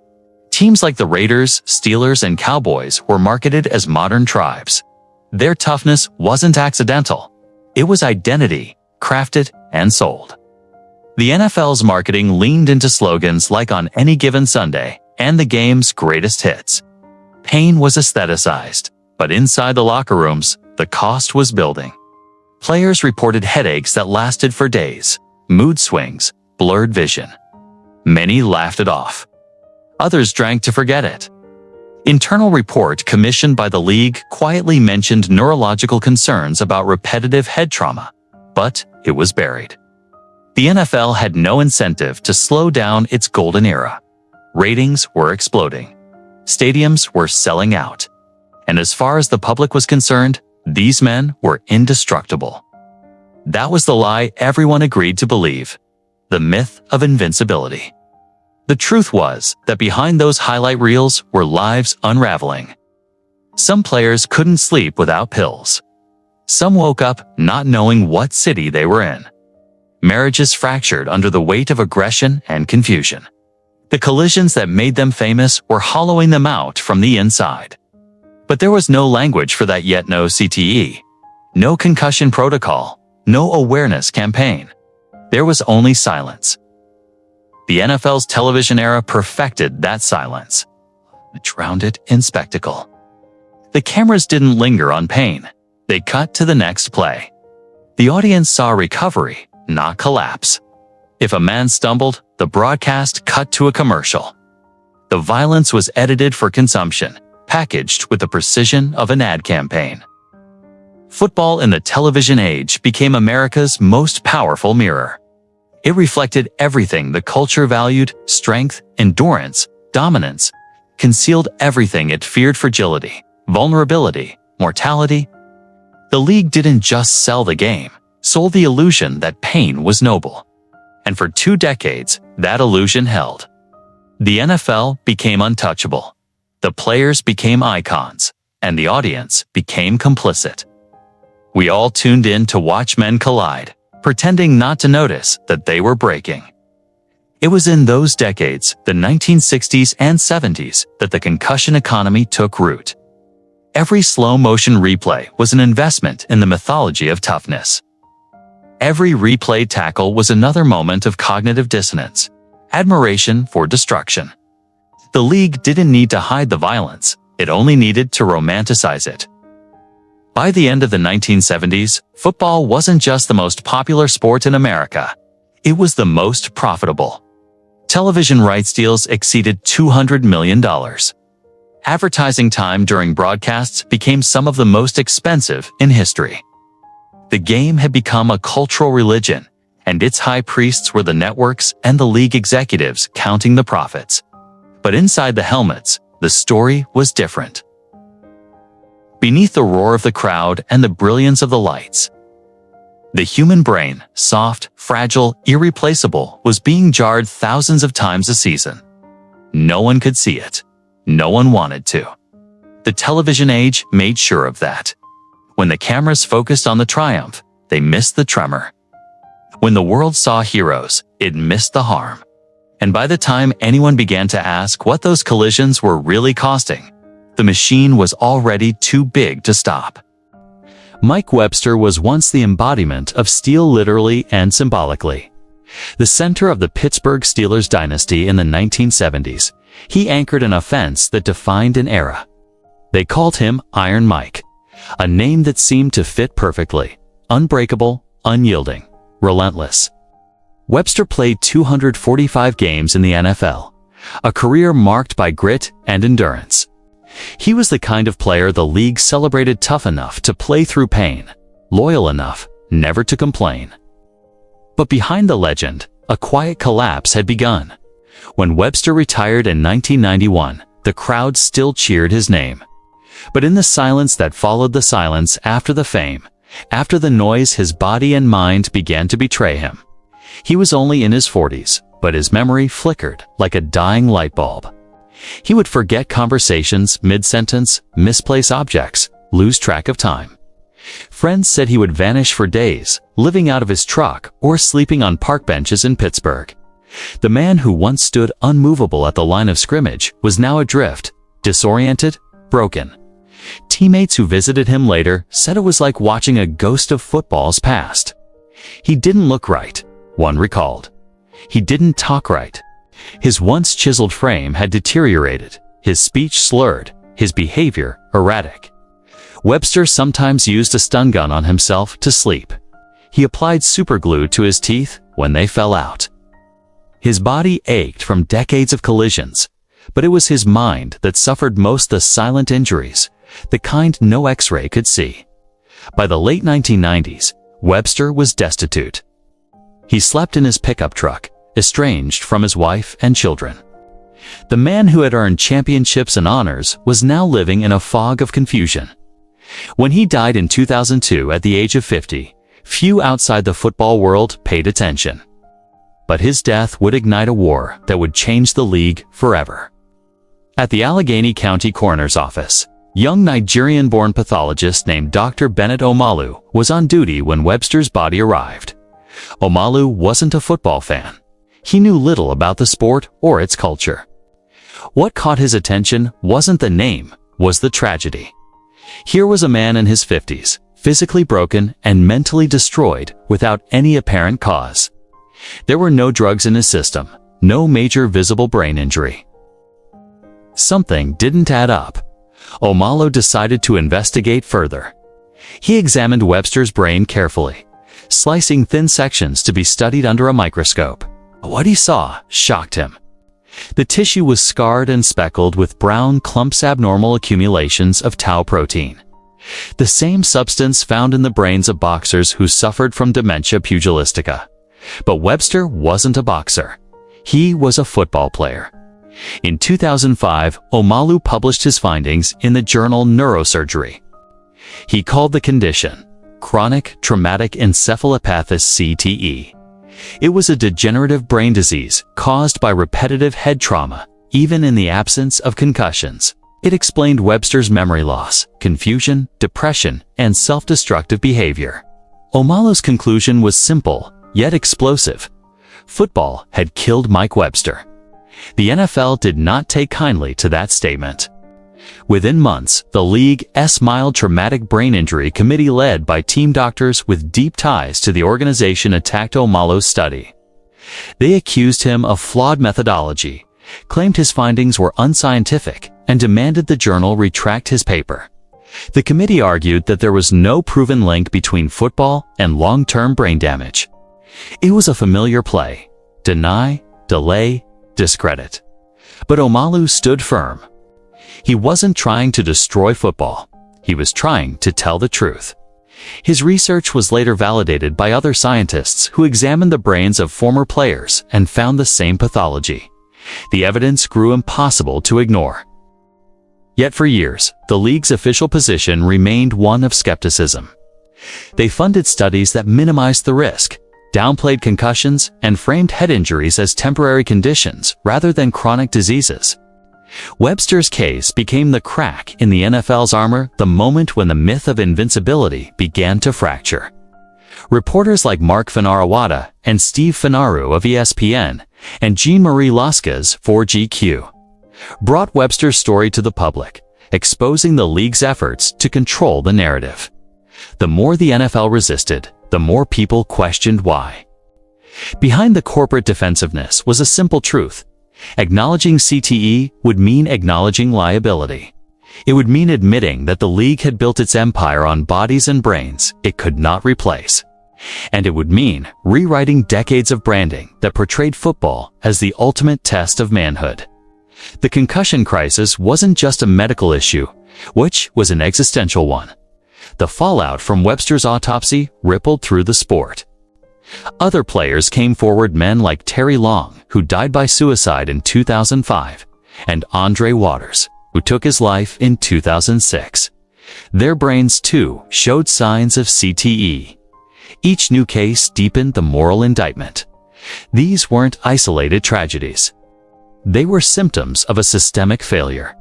Teams like the Raiders, Steelers, and Cowboys were marketed as modern tribes. Their toughness wasn't accidental. It was identity, crafted, and sold. The NFL's marketing leaned into slogans like "On Any Given Sunday" and the game's greatest hits. Pain was aestheticized, but inside the locker rooms, the cost was building. Players reported headaches that lasted for days, mood swings, blurred vision. Many laughed it off. Others drank to forget it. Internal report commissioned by the league quietly mentioned neurological concerns about repetitive head trauma, but it was buried. The NFL had no incentive to slow down its golden era. Ratings were exploding. Stadiums were selling out. And as far as the public was concerned, these men were indestructible. That was the lie everyone agreed to believe. The myth of invincibility. The truth was that behind those highlight reels were lives unraveling. Some players couldn't sleep without pills. Some woke up not knowing what city they were in. Marriages fractured under the weight of aggression and confusion. The collisions that made them famous were hollowing them out from the inside. But there was no language for that, yet no CTE. No concussion protocol. No awareness campaign. There was only silence. The NFL's television era perfected that silence. It drowned it in spectacle. The cameras didn't linger on pain. They cut to the next play. The audience saw recovery, not collapse. If a man stumbled, the broadcast cut to a commercial. The violence was edited for consumption, packaged with the precision of an ad campaign. Football in the television age became America's most powerful mirror. It reflected everything the culture valued: strength, endurance, dominance, concealed everything it feared: fragility, vulnerability, mortality. The league didn't just sell the game, sold the illusion that pain was noble. And for 2 decades, that illusion held. The NFL became untouchable. The players became icons, and the audience became complicit. We all tuned in to watch men collide, pretending not to notice that they were breaking. It was in those decades, the 1960s and 70s, that the concussion economy took root. Every slow-motion replay was an investment in the mythology of toughness. Every replayed tackle was another moment of cognitive dissonance, admiration for destruction. The league didn't need to hide the violence, it only needed to romanticize it. By the end of the 1970s, football wasn't just the most popular sport in America. It was the most profitable. Television rights deals exceeded $200 million. Advertising time during broadcasts became some of the most expensive in history. The game had become a cultural religion, and its high priests were the networks and the league executives counting the profits. But inside the helmets, the story was different. Beneath the roar of the crowd and the brilliance of the lights, the human brain, soft, fragile, irreplaceable, was being jarred thousands of times a season. No one could see it. No one wanted to. The television age made sure of that. When the cameras focused on the triumph, they missed the tremor. When the world saw heroes, it missed the harm. And by the time anyone began to ask what those collisions were really costing, the machine was already too big to stop. Mike Webster was once the embodiment of steel, literally and symbolically. The center of the Pittsburgh Steelers dynasty in the 1970s, he anchored an offense that defined an era. They called him Iron Mike, a name that seemed to fit perfectly: unbreakable, unyielding, relentless. Webster played 245 games in the NFL, a career marked by grit and endurance. He was the kind of player the league celebrated: tough enough to play through pain, loyal enough never to complain. But behind the legend, a quiet collapse had begun. When Webster retired in 1991, the crowd still cheered his name. But in the silence that followed the silence after the fame, after the noise, his body and mind began to betray him. He was only in his 40s, but his memory flickered like a dying light bulb. He would forget conversations mid-sentence, misplace objects, lose track of time. Friends said he would vanish for days, living out of his truck or sleeping on park benches in Pittsburgh. The man who once stood unmovable at the line of scrimmage was now adrift, disoriented, broken. Teammates who visited him later said it was like watching a ghost of football's past. He didn't look right, one recalled. He didn't talk right. His once chiseled frame had deteriorated, his speech slurred, his behavior erratic. Webster sometimes used a stun gun on himself to sleep. He applied superglue to his teeth when they fell out. His body ached from decades of collisions, but it was his mind that suffered most the silent injuries, the kind no X-ray could see. By the late 1990s, Webster was destitute. He slept in his pickup truck, estranged from his wife and children. The man who had earned championships and honors was now living in a fog of confusion. When he died in 2002 at the age of 50, few outside the football world paid attention. But his death would ignite a war that would change the league forever. At the Allegheny County Coroner's Office, young Nigerian-born pathologist named Dr. Bennet Omalu was on duty when Webster's body arrived. Omalu wasn't a football fan. He knew little about the sport or its culture. What caught his attention wasn't the name, was the tragedy. Here was a man in his 50s, physically broken and mentally destroyed without any apparent cause. There were no drugs in his system, no major visible brain injury. Something didn't add up. Omalu decided to investigate further. He examined Webster's brain carefully, slicing thin sections to be studied under a microscope. What he saw shocked him. The tissue was scarred and speckled with brown clumps, abnormal accumulations of tau protein, the same substance found in the brains of boxers who suffered from dementia pugilistica. But Webster wasn't a boxer. He was a football player. In 2005, Omalu published his findings in the journal Neurosurgery. He called the condition chronic traumatic encephalopathy (CTE). It was a degenerative brain disease caused by repetitive head trauma, even in the absence of concussions. It explained Webster's memory loss, confusion, depression, and self-destructive behavior. Omalu's conclusion was simple, yet explosive. Football had killed Mike Webster. The NFL did not take kindly to that statement. Within months, the league's mild traumatic brain injury committee, led by team doctors with deep ties to the organization, attacked Omalu's study. They accused him of flawed methodology, claimed his findings were unscientific, and demanded the journal retract his paper. The committee argued that there was no proven link between football and long-term brain damage. It was a familiar play: deny, delay, discredit. But Omalu stood firm. He wasn't trying to destroy football. He was trying to tell the truth. His research was later validated by other scientists who examined the brains of former players and found the same pathology. The evidence grew impossible to ignore. Yet for years, the league's official position remained one of skepticism. They funded studies that minimized the risk, downplayed concussions, and framed head injuries as temporary conditions rather than chronic diseases. Webster's case became the crack in the NFL's armor the moment when the myth of invincibility began to fracture. Reporters like Mark Finarawada and Steve Finaru of ESPN and Jean-Marie Lasquez for GQ brought Webster's story to the public, exposing the league's efforts to control the narrative. The more the NFL resisted, the more people questioned why. Behind the corporate defensiveness was a simple truth. Acknowledging CTE would mean acknowledging liability. It would mean admitting that the league had built its empire on bodies and brains it could not replace. And it would mean rewriting decades of branding that portrayed football as the ultimate test of manhood. The concussion crisis wasn't just a medical issue, which was an existential one. The fallout from Webster's autopsy rippled through the sport. Other players came forward, men like Terry Long, who died by suicide in 2005, and Andre Waters, who took his life in 2006. Their brains, too, showed signs of CTE. Each new case deepened the moral indictment. These weren't isolated tragedies. They were symptoms of a systemic failure.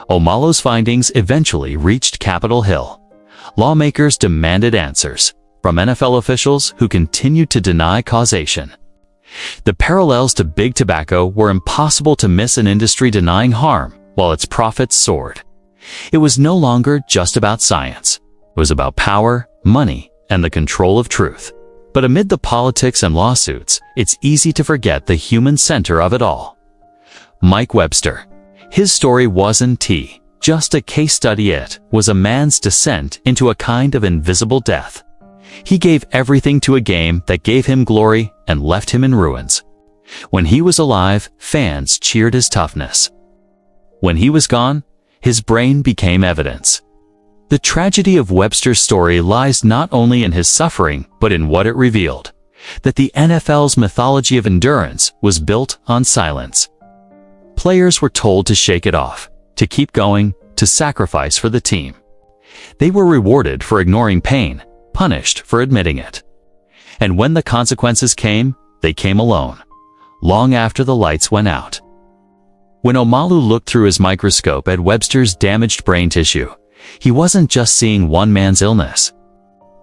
Omalu's findings eventually reached Capitol Hill. Lawmakers demanded answers from NFL officials who continued to deny causation. The parallels to big tobacco were impossible to miss, an industry denying harm while its profits soared. It was no longer just about science. It was about power, money, and the control of truth. But amid the politics and lawsuits, it's easy to forget the human center of it all. Mike Webster. His story wasn't just a case study. It was a man's descent into a kind of invisible death. He gave everything to a game that gave him glory and left him in ruins. When he was alive, fans cheered his toughness. When he was gone, his brain became evidence. The tragedy of Webster's story lies not only in his suffering, but in what it revealed: that the NFL's mythology of endurance was built on silence. Players were told to shake it off, to keep going, to sacrifice for the team. They were rewarded for ignoring pain, punished for admitting it. And when the consequences came, they came alone, long after the lights went out. When Omalu looked through his microscope at Webster's damaged brain tissue, he wasn't just seeing one man's illness.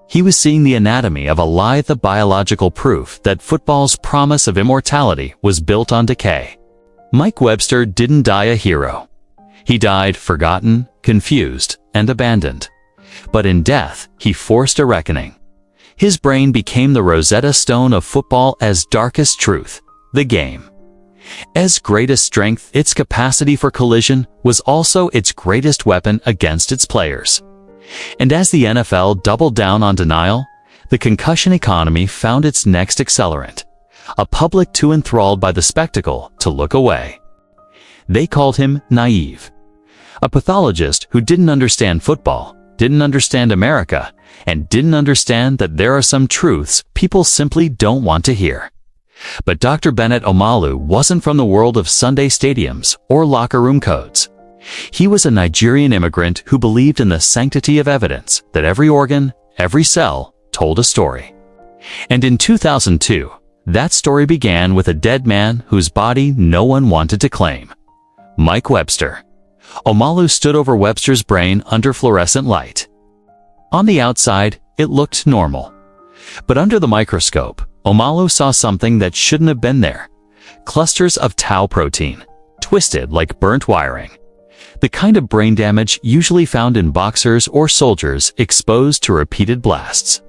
He was seeing the anatomy of a lithe biological proof that football's promise of immortality was built on decay. Mike Webster didn't die a hero. He died forgotten, confused, and abandoned. But in death, he forced a reckoning. His brain became the Rosetta Stone of football as darkest truth, the game. As greatest strength, its capacity for collision was also its greatest weapon against its players. And as the NFL doubled down on denial, the concussion economy found its next accelerant, a public too enthralled by the spectacle to look away. They called him naive, a pathologist who didn't understand football, didn't understand America, and didn't understand that there are some truths people simply don't want to hear. But Dr. Bennet Omalu wasn't from the world of Sunday stadiums or locker room codes. He was a Nigerian immigrant who believed in the sanctity of evidence, that every organ, every cell, told a story. And in 2002, that story began with a dead man whose body no one wanted to claim: Mike Webster. Omalu stood over Webster's brain under fluorescent light. On the outside, it looked normal. But under the microscope, Omalu saw something that shouldn't have been there: clusters of tau protein, twisted like burnt wiring. The kind of brain damage usually found in boxers or soldiers exposed to repeated blasts.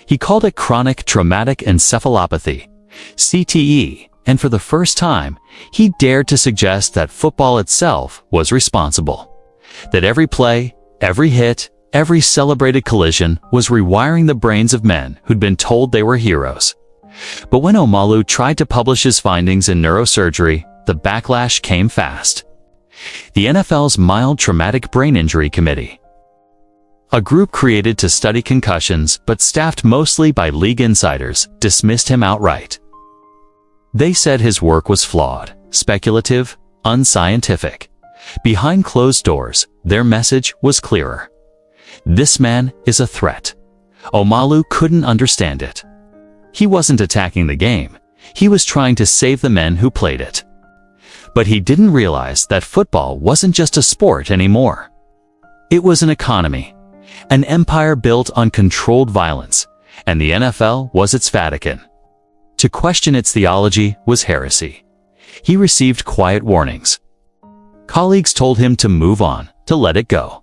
He called it chronic traumatic encephalopathy, CTE, and for the first time, he dared to suggest that football itself was responsible. That every play, every hit, every celebrated collision was rewiring the brains of men who'd been told they were heroes. But when Omalu tried to publish his findings in neurosurgery, the backlash came fast. The NFL's Mild Traumatic Brain Injury Committee, a group created to study concussions but staffed mostly by league insiders, dismissed him outright. They said his work was flawed, speculative, unscientific. Behind closed doors, their message was clearer: this man is a threat. Omalu couldn't understand it. He wasn't attacking the game. He was trying to save the men who played it. But he didn't realize that football wasn't just a sport anymore. It was an economy, an empire built on controlled violence, and the NFL was its Vatican. To question its theology was heresy. He received quiet warnings. Colleagues told him to move on, to let it go.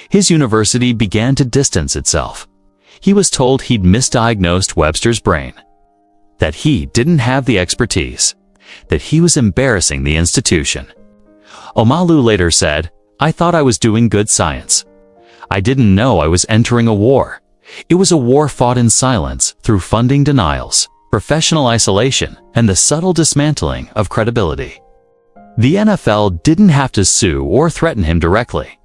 His university began to distance itself. He was told he'd misdiagnosed Webster's brain, that he didn't have the expertise, that he was embarrassing the institution. Omalu later said, "I thought I was doing good science. I didn't know I was entering a war. It was a war fought in silence through funding denials, professional isolation, and the subtle dismantling of credibility." The NFL didn't have to sue or threaten him directly.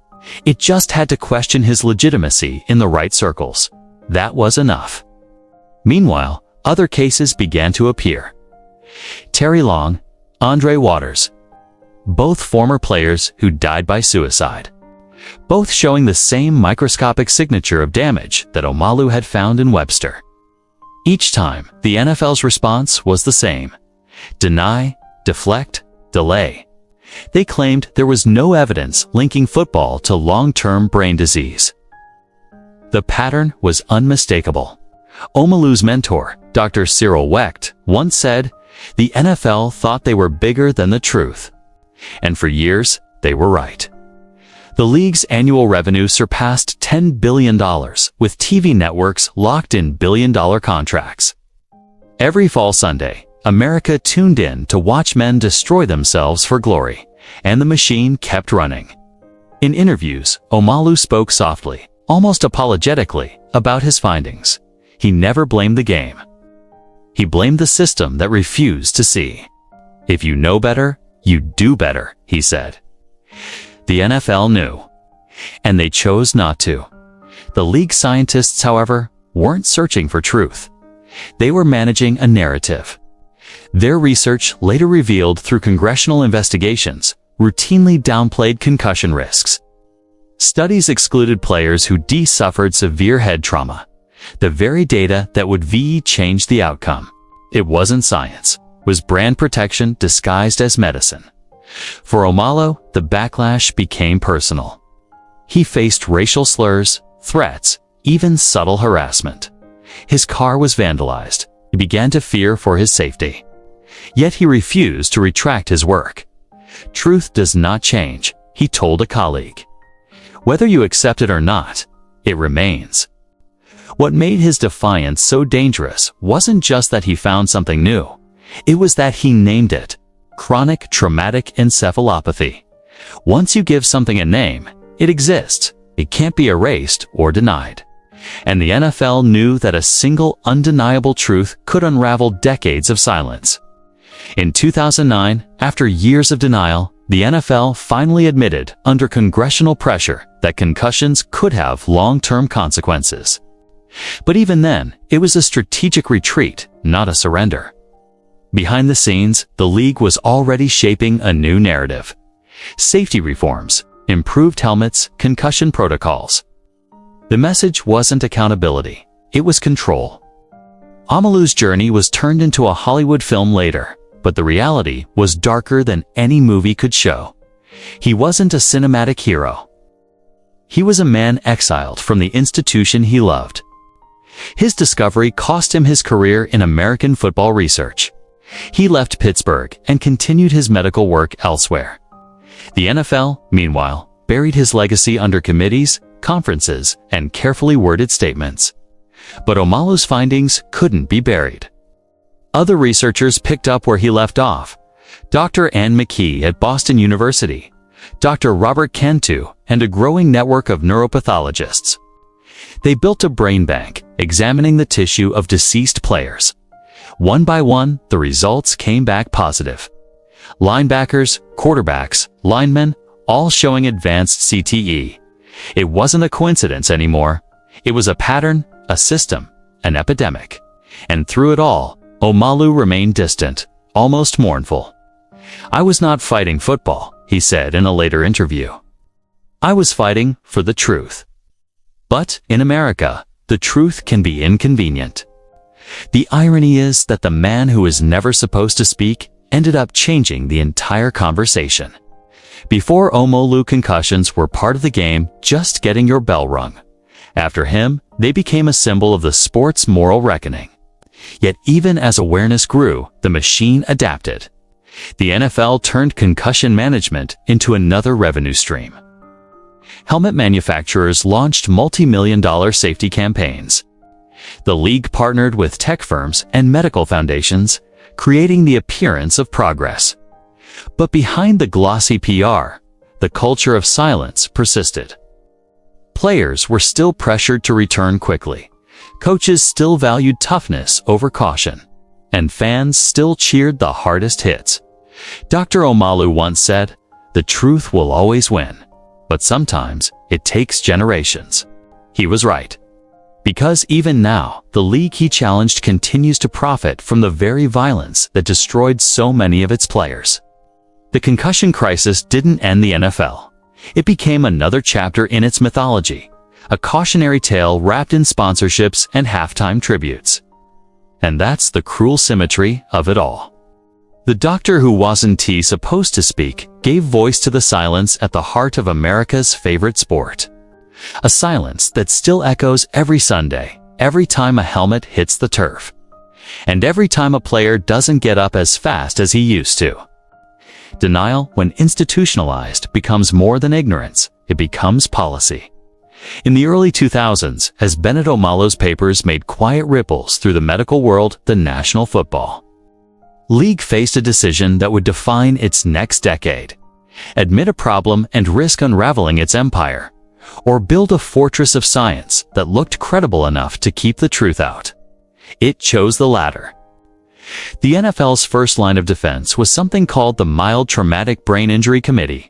It just had to question his legitimacy in the right circles. That was enough. Meanwhile, other cases began to appear. Terry Long, Andre Waters, both former players who died by suicide, both showing the same microscopic signature of damage that Omalu had found in Webster. Each time, the NFL's response was the same: deny, deflect, delay. They claimed there was no evidence linking football to long-term brain disease. The pattern was unmistakable. Omalu's mentor, Dr. Cyril Wecht, once said, "The NFL thought they were bigger than the truth." And for years, they were right. The league's annual revenue surpassed $10 billion, with TV networks locked in billion-dollar contracts. Every fall Sunday, America tuned in to watch men destroy themselves for glory, and the machine kept running. In interviews, Omalu spoke softly, almost apologetically, about his findings. He never blamed the game. He blamed the system that refused to see. "If you know better, you do better," he said. The NFL knew, and they chose not to. The league scientists, however, weren't searching for truth. They were managing a narrative. Their research, later revealed through congressional investigations, routinely downplayed concussion risks. Studies excluded players who suffered severe head trauma, the very data that would change the outcome. It wasn't science, it was brand protection disguised as medicine. For Omalu, the backlash became personal. He faced racial slurs, threats, even subtle harassment. His car was vandalized. He began to fear for his safety. Yet he refused to retract his work. "Truth does not change," he told a colleague. "Whether you accept it or not, it remains." What made his defiance so dangerous wasn't just that he found something new. It was that he named it: chronic traumatic encephalopathy. Once you give something a name, it exists. It can't be erased or denied. And the NFL knew that a single undeniable truth could unravel decades of silence. In 2009, after years of denial, the NFL finally admitted, under congressional pressure, that concussions could have long-term consequences. But even then, it was a strategic retreat, not a surrender. Behind the scenes, the league was already shaping a new narrative. Safety reforms, improved helmets, concussion protocols. The message wasn't accountability, it was control. Omalu's journey was turned into a Hollywood film later, but the reality was darker than any movie could show. He wasn't a cinematic hero. He was a man exiled from the institution he loved. His discovery cost him his career in American football research. He left Pittsburgh and continued his medical work elsewhere. The NFL, meanwhile, buried his legacy under committees, conferences, and carefully worded statements. But Omalu's findings couldn't be buried. Other researchers picked up where he left off. Dr. Ann McKee at Boston University, Dr. Robert Cantu, and a growing network of neuropathologists. They built a brain bank, examining the tissue of deceased players. One by one, the results came back positive. Linebackers, quarterbacks, linemen, all showing advanced CTE. It wasn't a coincidence anymore. It was a pattern, a system, an epidemic. And through it all, Omalu remained distant, almost mournful. "I was not fighting football," he said in a later interview. "I was fighting for the truth." But in America, the truth can be inconvenient. The irony is that the man who was never supposed to speak ended up changing the entire conversation. Before Omalu, concussions were part of the game, just getting your bell rung. After him, they became a symbol of the sport's moral reckoning. Yet even as awareness grew, the machine adapted. The NFL turned concussion management into another revenue stream. Helmet manufacturers launched multi-million-dollar safety campaigns. The league partnered with tech firms and medical foundations, creating the appearance of progress. But behind the glossy PR, the culture of silence persisted. Players were still pressured to return quickly. Coaches still valued toughness over caution. And fans still cheered the hardest hits. Dr. Omalu once said, "The truth will always win. But sometimes it takes generations." He was right. Because even now, the league he challenged continues to profit from the very violence that destroyed so many of its players. The concussion crisis didn't end the NFL. It became another chapter in its mythology, a cautionary tale wrapped in sponsorships and halftime tributes. And that's the cruel symmetry of it all. The doctor who wasn't supposed to speak gave voice to the silence at the heart of America's favorite sport. A silence that still echoes every Sunday, every time a helmet hits the turf. And every time a player doesn't get up as fast as he used to. Denial, when institutionalized, becomes more than ignorance. It becomes policy. In the early 2000s, as Bennet Omalu's papers made quiet ripples through the medical world, the National Football League faced a decision that would define its next decade. Admit a problem and risk unraveling its empire, or build a fortress of science that looked credible enough to keep the truth out. It chose the latter. The NFL's first line of defense was something called the Mild Traumatic Brain Injury Committee.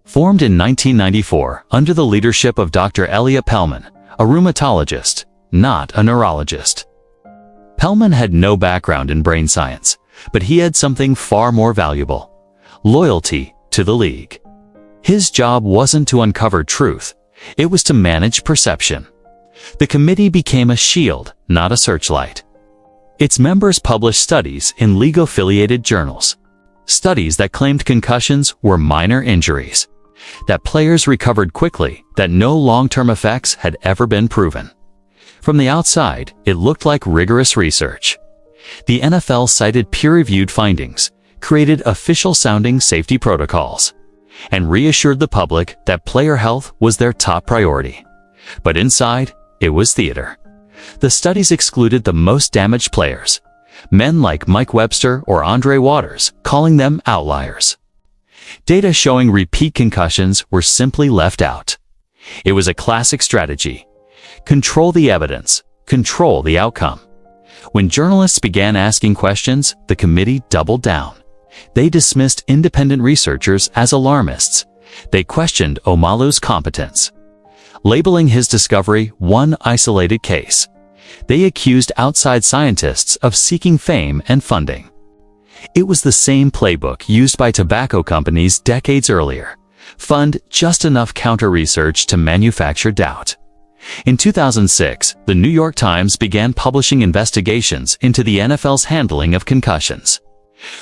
Formed in 1994 under the leadership of Dr. Elliot Pellman, a rheumatologist, not a neurologist. Pellman had no background in brain science, but he had something far more valuable: loyalty to the league. His job wasn't to uncover truth, it was to manage perception. The committee became a shield, not a searchlight. Its members published studies in league-affiliated journals. Studies that claimed concussions were minor injuries, that players recovered quickly, that no long-term effects had ever been proven. From the outside, it looked like rigorous research. The NFL cited peer-reviewed findings, created official-sounding safety protocols, and reassured the public that player health was their top priority. But inside, it was theater. The studies excluded the most damaged players, men like Mike Webster or Andre Waters, calling them outliers. Data showing repeat concussions were simply left out. It was a classic strategy. Control the evidence, control the outcome. When journalists began asking questions, the committee doubled down. They dismissed independent researchers as alarmists. They questioned Omalu's competence, labeling his discovery one isolated case. They accused outside scientists of seeking fame and funding. It was the same playbook used by tobacco companies decades earlier. Fund just enough counter-research to manufacture doubt. In 2006, the New York Times began publishing investigations into the NFL's handling of concussions.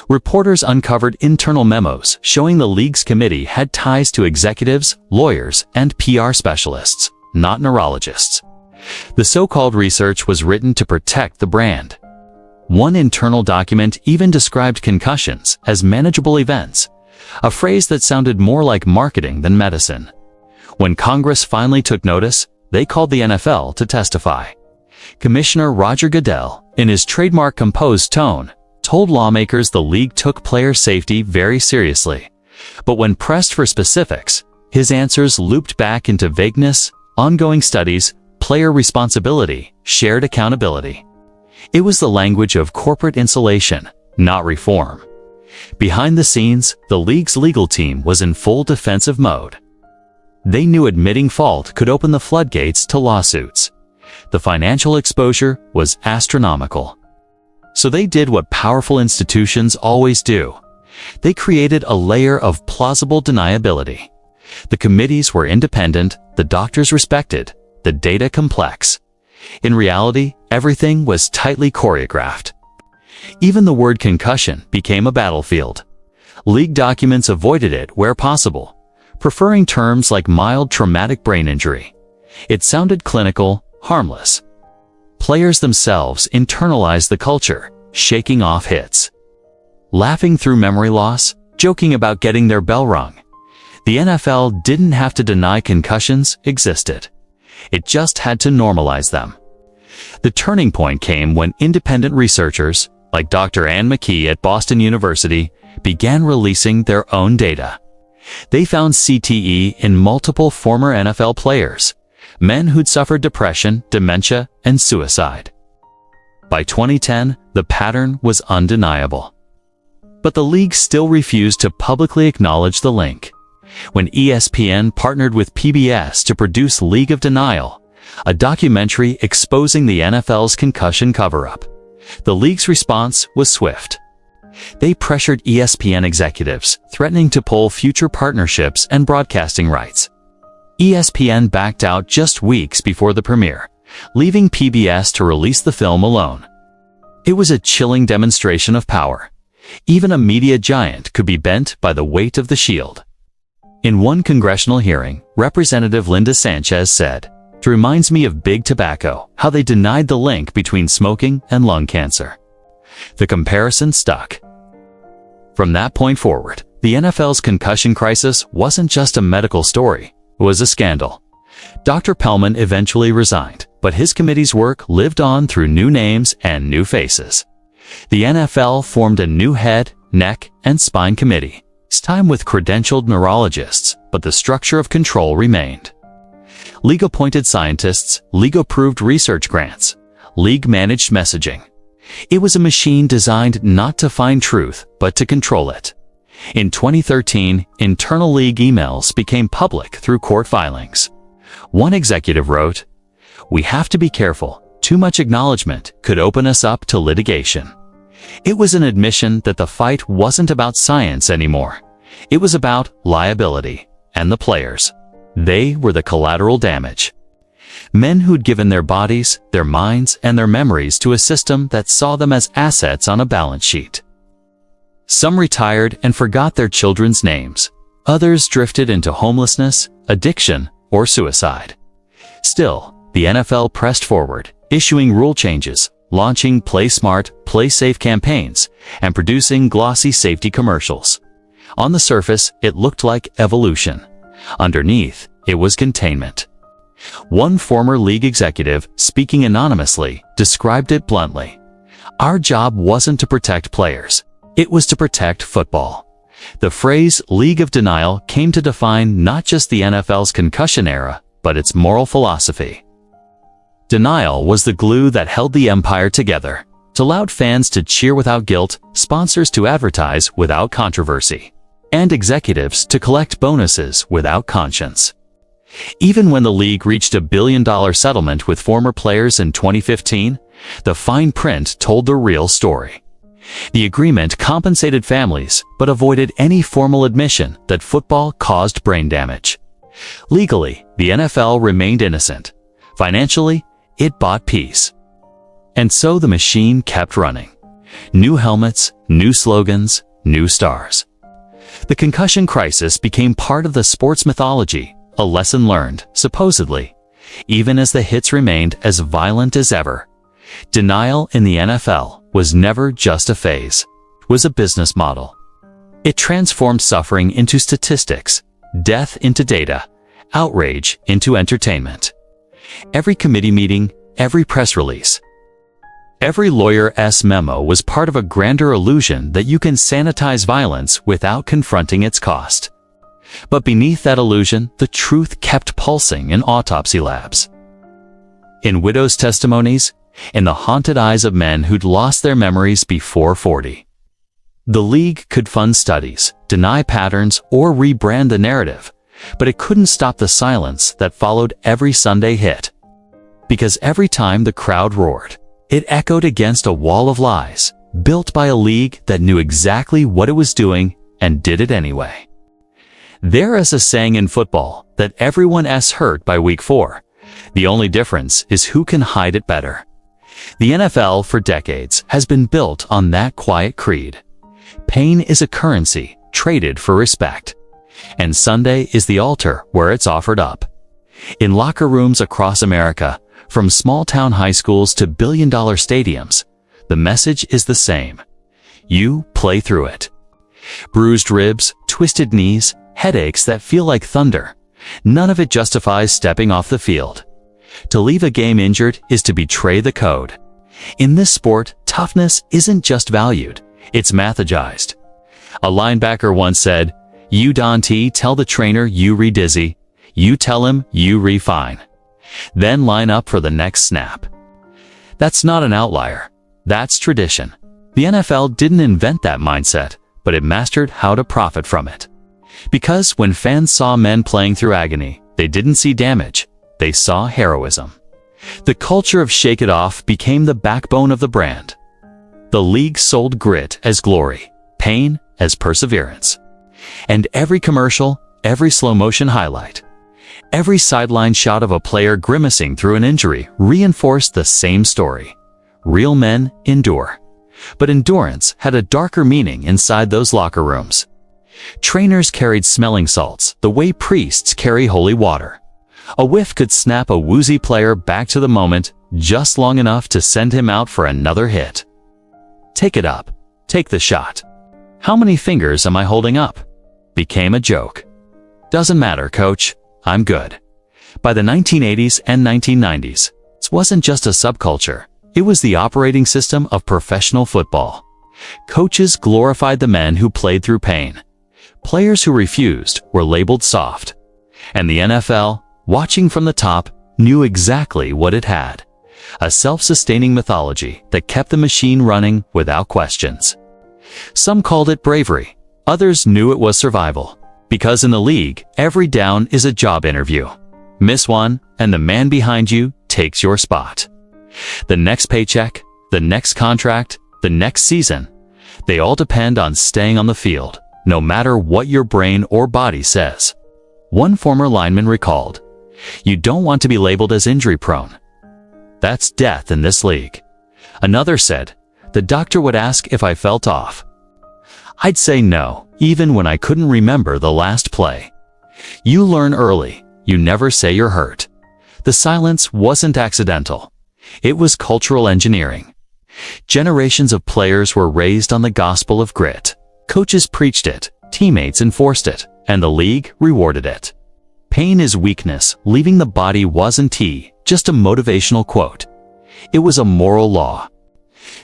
Reporters uncovered internal memos showing the league's committee had ties to executives, lawyers, and PR specialists, not neurologists. The so-called research was written to protect the brand. One internal document even described concussions as manageable events, a phrase that sounded more like marketing than medicine. When Congress finally took notice, they called the NFL to testify. Commissioner Roger Goodell, in his trademark composed tone, told lawmakers the league took player safety very seriously. But when pressed for specifics, his answers looped back into vagueness, ongoing studies, player responsibility, shared accountability. It was the language of corporate insulation, not reform. Behind the scenes, the league's legal team was in full defensive mode. They knew admitting fault could open the floodgates to lawsuits. The financial exposure was astronomical. So they did what powerful institutions always do. They created a layer of plausible deniability. The committees were independent, the doctors respected, the data complex. In reality, everything was tightly choreographed. Even the word concussion became a battlefield. League documents avoided it where possible, preferring terms like mild traumatic brain injury. It sounded clinical, harmless. Players themselves internalized the culture, shaking off hits, laughing through memory loss, joking about getting their bell rung. The NFL didn't have to deny concussions existed. It just had to normalize them. The turning point came when independent researchers, like Dr. Ann McKee at Boston University, began releasing their own data. They found CTE in multiple former NFL players, men who'd suffered depression, dementia, and suicide. By 2010, the pattern was undeniable. But the league still refused to publicly acknowledge the link. When ESPN partnered with PBS to produce League of Denial, a documentary exposing the NFL's concussion cover-up, the league's response was swift. They pressured ESPN executives, threatening to pull future partnerships and broadcasting rights. ESPN backed out just weeks before the premiere, leaving PBS to release the film alone. It was a chilling demonstration of power. Even a media giant could be bent by the weight of the shield. In one congressional hearing, Representative Linda Sanchez said, "It reminds me of big tobacco, how they denied the link between smoking and lung cancer." The comparison stuck. From that point forward, the NFL's concussion crisis wasn't just a medical story, it was a scandal. Dr. Pellman eventually resigned, but his committee's work lived on through new names and new faces. The NFL formed a new head, neck, and spine committee, this time with credentialed neurologists, but the structure of control remained. League-appointed scientists, league-approved research grants, league-managed messaging. It was a machine designed not to find truth, but to control it. In 2013, internal league emails became public through court filings. One executive wrote, "We have to be careful. Too much acknowledgement could open us up to litigation." It was an admission that the fight wasn't about science anymore. It was about liability and the players. They were the collateral damage. Men who'd given their bodies, their minds, and their memories to a system that saw them as assets on a balance sheet. Some retired and forgot their children's names. Others drifted into homelessness, addiction, or suicide. Still, the NFL pressed forward, issuing rule changes, launching Play Smart, Play Safe campaigns, and producing glossy safety commercials. On the surface, it looked like evolution. Underneath, it was containment. One former league executive, speaking anonymously, described it bluntly. "Our job wasn't to protect players. It was to protect football." The phrase League of Denial came to define not just the NFL's concussion era, but its moral philosophy. Denial was the glue that held the empire together. It allowed fans to cheer without guilt, sponsors to advertise without controversy, and executives to collect bonuses without conscience. Even when the league reached a billion-dollar settlement with former players in 2015, the fine print told the real story. The agreement compensated families, but avoided any formal admission that football caused brain damage. Legally, the NFL remained innocent. Financially, it bought peace. And so the machine kept running. New helmets, new slogans, new stars. The concussion crisis became part of the sports mythology, a lesson learned, supposedly, even as the hits remained as violent as ever. Denial in the NFL was never just a phase. It was a business model. It transformed suffering into statistics, death into data, outrage into entertainment. Every committee meeting, every press release, every lawyer's memo was part of a grander illusion that you can sanitize violence without confronting its cost. But beneath that illusion, the truth kept pulsing in autopsy labs, in widows' testimonies, in the haunted eyes of men who'd lost their memories before 40. The league could fund studies, deny patterns, or rebrand the narrative, but it couldn't stop the silence that followed every Sunday hit. Because every time the crowd roared, it echoed against a wall of lies, built by a league that knew exactly what it was doing and did it anyway. There is a saying in football that everyone's hurt by week 4. The only difference is who can hide it better. The NFL for decades has been built on that quiet creed. Pain is a currency traded for respect. And Sunday is the altar where it's offered up. In locker rooms across America, from small-town high schools to billion-dollar stadiums, the message is the same. You play through it. Bruised ribs, twisted knees, headaches that feel like thunder. None of it justifies stepping off the field. To leave a game injured is to betray the code. In this sport, toughness isn't just valued, it's mathagized. A linebacker once said, "You Dante tell the trainer you re-dizzy, you tell him you re-fine. Then line up for the next snap." That's not an outlier. That's tradition. The NFL didn't invent that mindset, but it mastered how to profit from it. Because when fans saw men playing through agony, they didn't see damage. They saw heroism. The culture of shake it off became the backbone of the brand. The league sold grit as glory, pain as perseverance. And every commercial, every slow-motion highlight, every sideline shot of a player grimacing through an injury reinforced the same story. Real men endure. But endurance had a darker meaning inside those locker rooms. Trainers carried smelling salts the way priests carry holy water. A whiff could snap a woozy player back to the moment just long enough to send him out for another hit. Take it up. Take the shot. How many fingers am I holding up? Became a joke. Doesn't matter, coach. I'm good. By the 1980s and 1990s, this wasn't just a subculture. It was the operating system of professional football. Coaches glorified the men who played through pain. Players who refused were labeled soft. And the NFL, watching from the top, knew exactly what it had. A self-sustaining mythology that kept the machine running without questions. Some called it bravery. Others knew it was survival, because in the league, every down is a job interview. Miss one, and the man behind you takes your spot. The next paycheck, the next contract, the next season, they all depend on staying on the field, no matter what your brain or body says. One former lineman recalled, "You don't want to be labeled as injury-prone. That's death in this league." Another said, "The doctor would ask if I felt off. I'd say no, even when I couldn't remember the last play." You learn early, you never say you're hurt. The silence wasn't accidental. It was cultural engineering. Generations of players were raised on the gospel of grit. Coaches preached it, teammates enforced it, and the league rewarded it. Pain is weakness, leaving the body wasn't just a motivational quote. It was a moral law.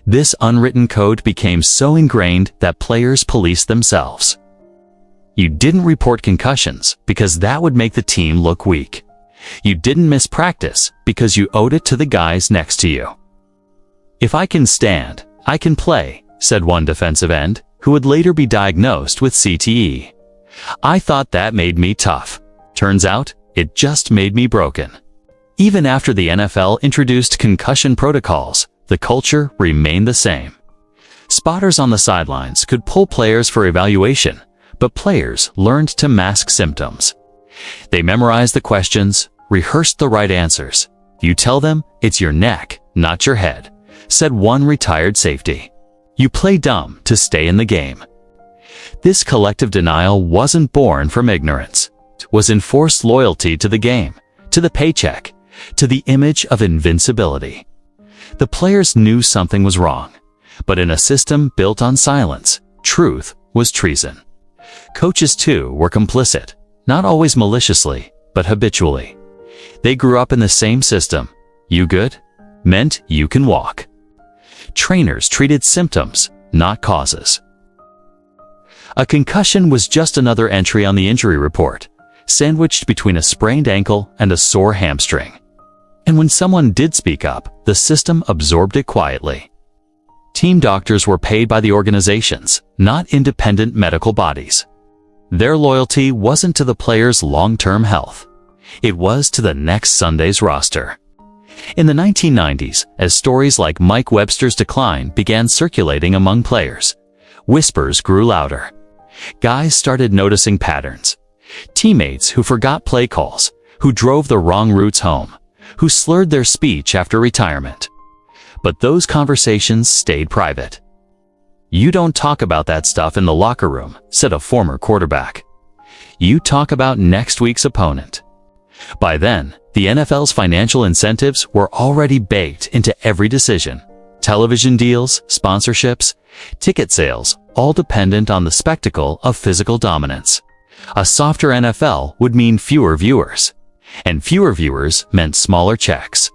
This unwritten code became so ingrained that players policed themselves. You didn't report concussions because that would make the team look weak. You didn't miss practice because you owed it to the guys next to you. "If I can stand, I can play," said one defensive end, who would later be diagnosed with CTE. "I thought that made me tough. Turns out, it just made me broken." Even after the NFL introduced concussion protocols, the culture remained the same. Spotters on the sidelines could pull players for evaluation, but players learned to mask symptoms. They memorized the questions, rehearsed the right answers. "You tell them it's your neck, not your head," said one retired safety. "You play dumb to stay in the game." This collective denial wasn't born from ignorance. It was enforced loyalty to the game, to the paycheck, to the image of invincibility. The players knew something was wrong, but in a system built on silence, truth was treason. Coaches, too, were complicit, not always maliciously, but habitually. They grew up in the same system. "You good?" meant you can walk. Trainers treated symptoms, not causes. A concussion was just another entry on the injury report, sandwiched between a sprained ankle and a sore hamstring. And when someone did speak up, the system absorbed it quietly. Team doctors were paid by the organizations, not independent medical bodies. Their loyalty wasn't to the players' long-term health. It was to the next Sunday's roster. In the 1990s, as stories like Mike Webster's decline began circulating among players, whispers grew louder. Guys started noticing patterns. Teammates who forgot play calls, who drove the wrong routes home, who slurred their speech after retirement. But those conversations stayed private. "You don't talk about that stuff in the locker room," said a former quarterback. "You talk about next week's opponent." By then, the NFL's financial incentives were already baked into every decision. Television deals, sponsorships, ticket sales, all dependent on the spectacle of physical dominance. A softer NFL would mean fewer viewers, and fewer viewers meant smaller checks.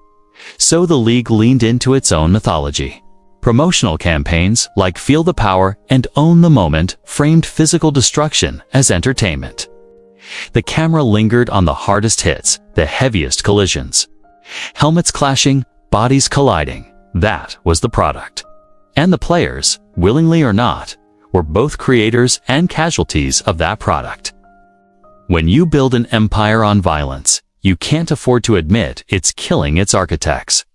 So the league leaned into its own mythology. Promotional campaigns like Feel the Power and Own the Moment framed physical destruction as entertainment. The camera lingered on the hardest hits, the heaviest collisions. Helmets clashing, bodies colliding, that was the product. And the players, willingly or not, were both creators and casualties of that product. When you build an empire on violence, you can't afford to admit it's killing its architects.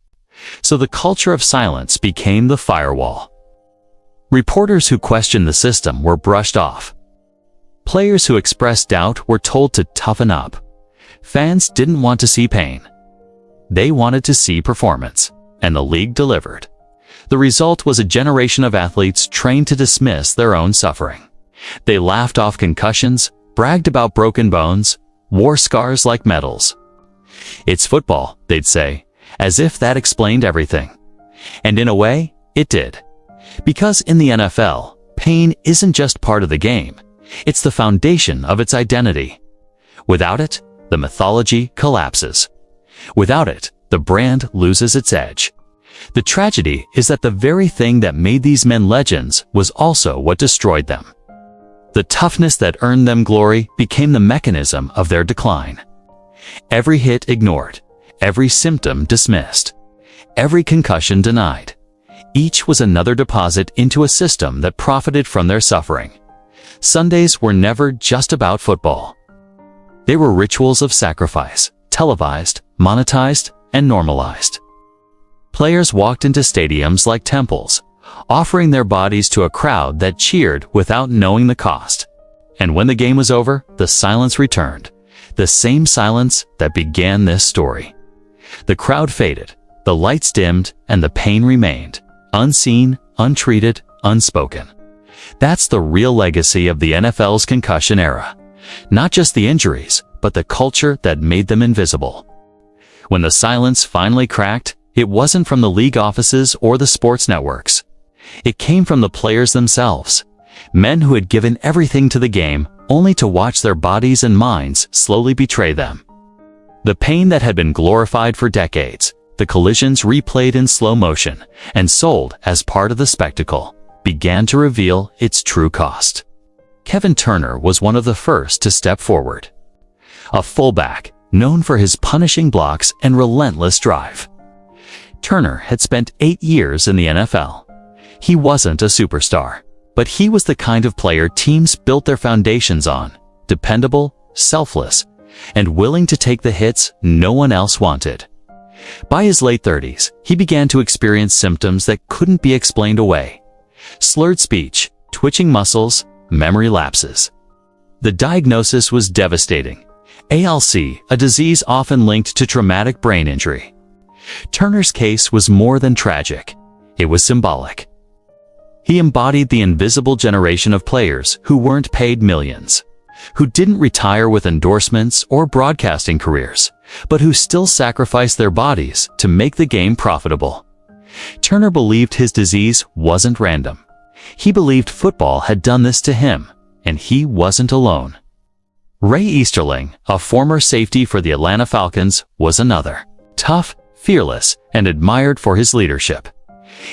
So the culture of silence became the firewall. Reporters who questioned the system were brushed off. Players who expressed doubt were told to toughen up. Fans didn't want to see pain. They wanted to see performance, and the league delivered. The result was a generation of athletes trained to dismiss their own suffering. They laughed off concussions, bragged about broken bones, wore scars like medals. "It's football," they'd say, as if that explained everything. And in a way, it did. Because in the NFL, pain isn't just part of the game. It's the foundation of its identity. Without it, the mythology collapses. Without it, the brand loses its edge. The tragedy is that the very thing that made these men legends was also what destroyed them. The toughness that earned them glory became the mechanism of their decline. Every hit ignored, every symptom dismissed, every concussion denied. Each was another deposit into a system that profited from their suffering. Sundays were never just about football. They were rituals of sacrifice, televised, monetized, and normalized. Players walked into stadiums like temples, offering their bodies to a crowd that cheered without knowing the cost. And when the game was over, the silence returned, the same silence that began this story. The crowd faded, the lights dimmed, and the pain remained, unseen, untreated, unspoken. That's the real legacy of the NFL's concussion era. Not just the injuries, but the culture that made them invisible. When the silence finally cracked, it wasn't from the league offices or the sports networks. It came from the players themselves, men who had given everything to the game only to watch their bodies and minds slowly betray them. The pain that had been glorified for decades, the collisions replayed in slow motion and sold as part of the spectacle, began to reveal its true cost. Kevin Turner was one of the first to step forward. A fullback, known for his punishing blocks and relentless drive. Turner had spent 8 years in the NFL. He wasn't a superstar, but he was the kind of player teams built their foundations on, dependable, selfless, and willing to take the hits no one else wanted. By his late 30s, he began to experience symptoms that couldn't be explained away. Slurred speech, twitching muscles, memory lapses. The diagnosis was devastating. ALC, a disease often linked to traumatic brain injury. Turner's case was more than tragic. It was symbolic. He embodied the invisible generation of players who weren't paid millions, who didn't retire with endorsements or broadcasting careers, but who still sacrificed their bodies to make the game profitable. Turner believed his disease wasn't random. He believed football had done this to him, and he wasn't alone. Ray Easterling, a former safety for the Atlanta Falcons, was another. Tough, fearless, and admired for his leadership.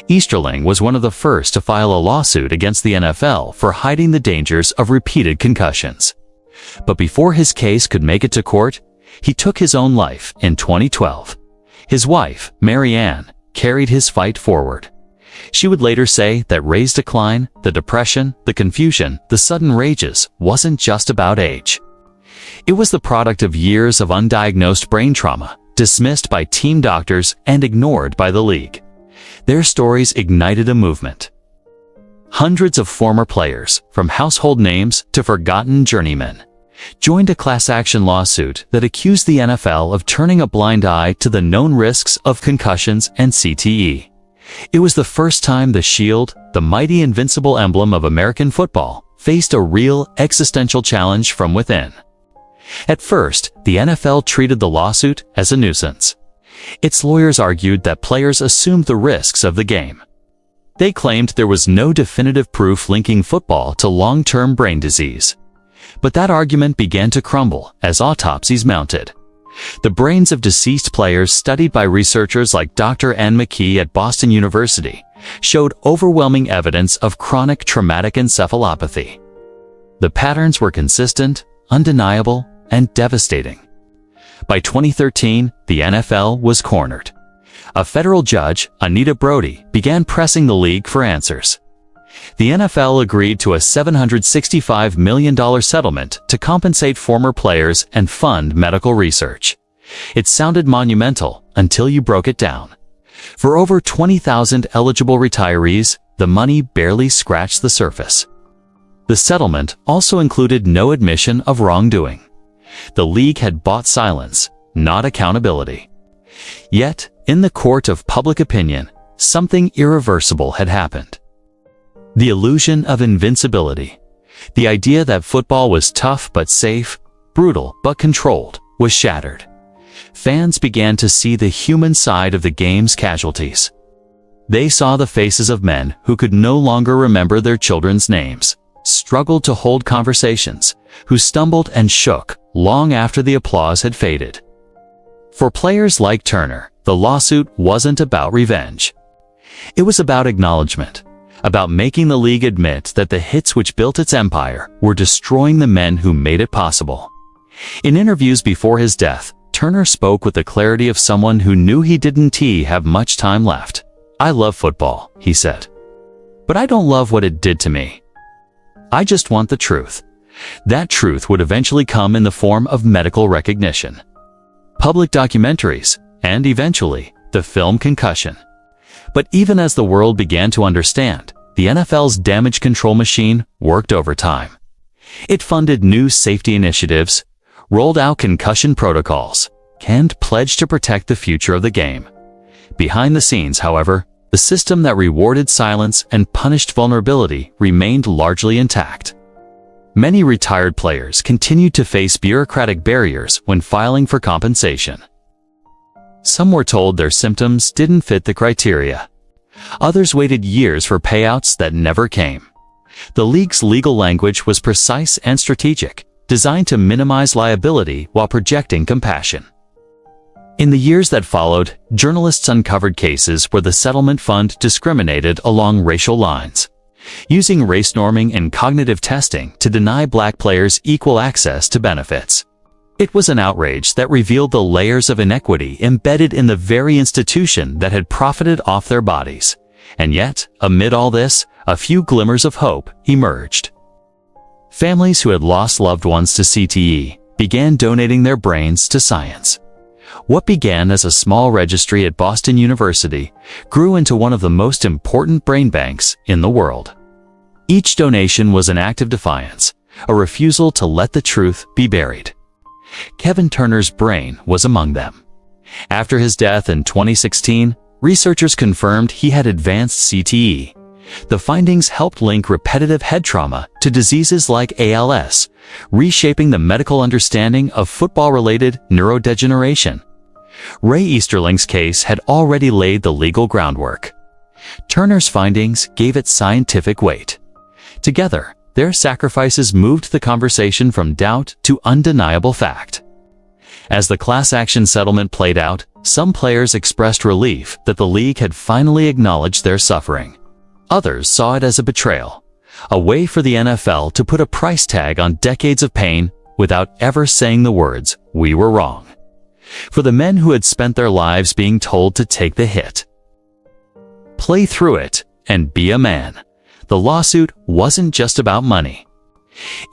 Easterling was one of the first to file a lawsuit against the NFL for hiding the dangers of repeated concussions. But before his case could make it to court, he took his own life in 2012. His wife, Mary Ann, carried his fight forward. She would later say that Ray's decline, the depression, the confusion, the sudden rages, wasn't just about age. It was the product of years of undiagnosed brain trauma, dismissed by team doctors and ignored by the league. Their stories ignited a movement. Hundreds of former players, from household names to forgotten journeymen, joined a class action lawsuit that accused the NFL of turning a blind eye to the known risks of concussions and CTE. It was the first time the Shield, the mighty invincible emblem of American football, faced a real existential challenge from within. At first, the NFL treated the lawsuit as a nuisance. Its lawyers argued that players assumed the risks of the game. They claimed there was no definitive proof linking football to long-term brain disease. But that argument began to crumble as autopsies mounted. The brains of deceased players studied by researchers like Dr. Ann McKee at Boston University showed overwhelming evidence of chronic traumatic encephalopathy. The patterns were consistent, undeniable, and devastating. By 2013, the NFL was cornered. A federal judge, Anita Brody, began pressing the league for answers. The NFL agreed to a $765 million settlement to compensate former players and fund medical research. It sounded monumental until you broke it down. For over 20,000 eligible retirees, the money barely scratched the surface. The settlement also included no admission of wrongdoing. The league had bought silence, not accountability. Yet, in the court of public opinion, something irreversible had happened. The illusion of invincibility, the idea that football was tough but safe, brutal but controlled, was shattered. Fans began to see the human side of the game's casualties. They saw the faces of men who could no longer remember their children's names, struggled to hold conversations, who stumbled and shook long after the applause had faded. For players like Turner, the lawsuit wasn't about revenge. It was about acknowledgement, about making the league admit that the hits which built its empire were destroying the men who made it possible. In interviews before his death, Turner spoke with the clarity of someone who knew he didn't have much time left. "I love football," he said, "but I don't love what it did to me." I just want the truth. That truth would eventually come in the form of medical recognition, public documentaries, and eventually, the film Concussion. But even as the world began to understand, the NFL's damage control machine worked overtime. It funded new safety initiatives, rolled out concussion protocols, and pledged to protect the future of the game. Behind the scenes, however, the system that rewarded silence and punished vulnerability remained largely intact. Many retired players continued to face bureaucratic barriers when filing for compensation. Some were told their symptoms didn't fit the criteria. Others waited years for payouts that never came. The league's legal language was precise and strategic, designed to minimize liability while projecting compassion. In the years that followed, journalists uncovered cases where the settlement fund discriminated along racial lines, using race norming and cognitive testing to deny black players equal access to benefits. It was an outrage that revealed the layers of inequity embedded in the very institution that had profited off their bodies. And yet, amid all this, a few glimmers of hope emerged. Families who had lost loved ones to CTE began donating their brains to science. What began as a small registry at Boston University grew into one of the most important brain banks in the world. Each donation was an act of defiance, a refusal to let the truth be buried. Kevin Turner's brain was among them. After his death in 2016, researchers confirmed he had advanced CTE. The findings helped link repetitive head trauma to diseases like ALS, reshaping the medical understanding of football-related neurodegeneration. Ray Easterling's case had already laid the legal groundwork. Turner's findings gave it scientific weight. Together, their sacrifices moved the conversation from doubt to undeniable fact. As the class action settlement played out, some players expressed relief that the league had finally acknowledged their suffering. Others saw it as a betrayal, a way for the NFL to put a price tag on decades of pain without ever saying the words, "We were wrong." For the men who had spent their lives being told to take the hit, play through it, and be a man, the lawsuit wasn't just about money.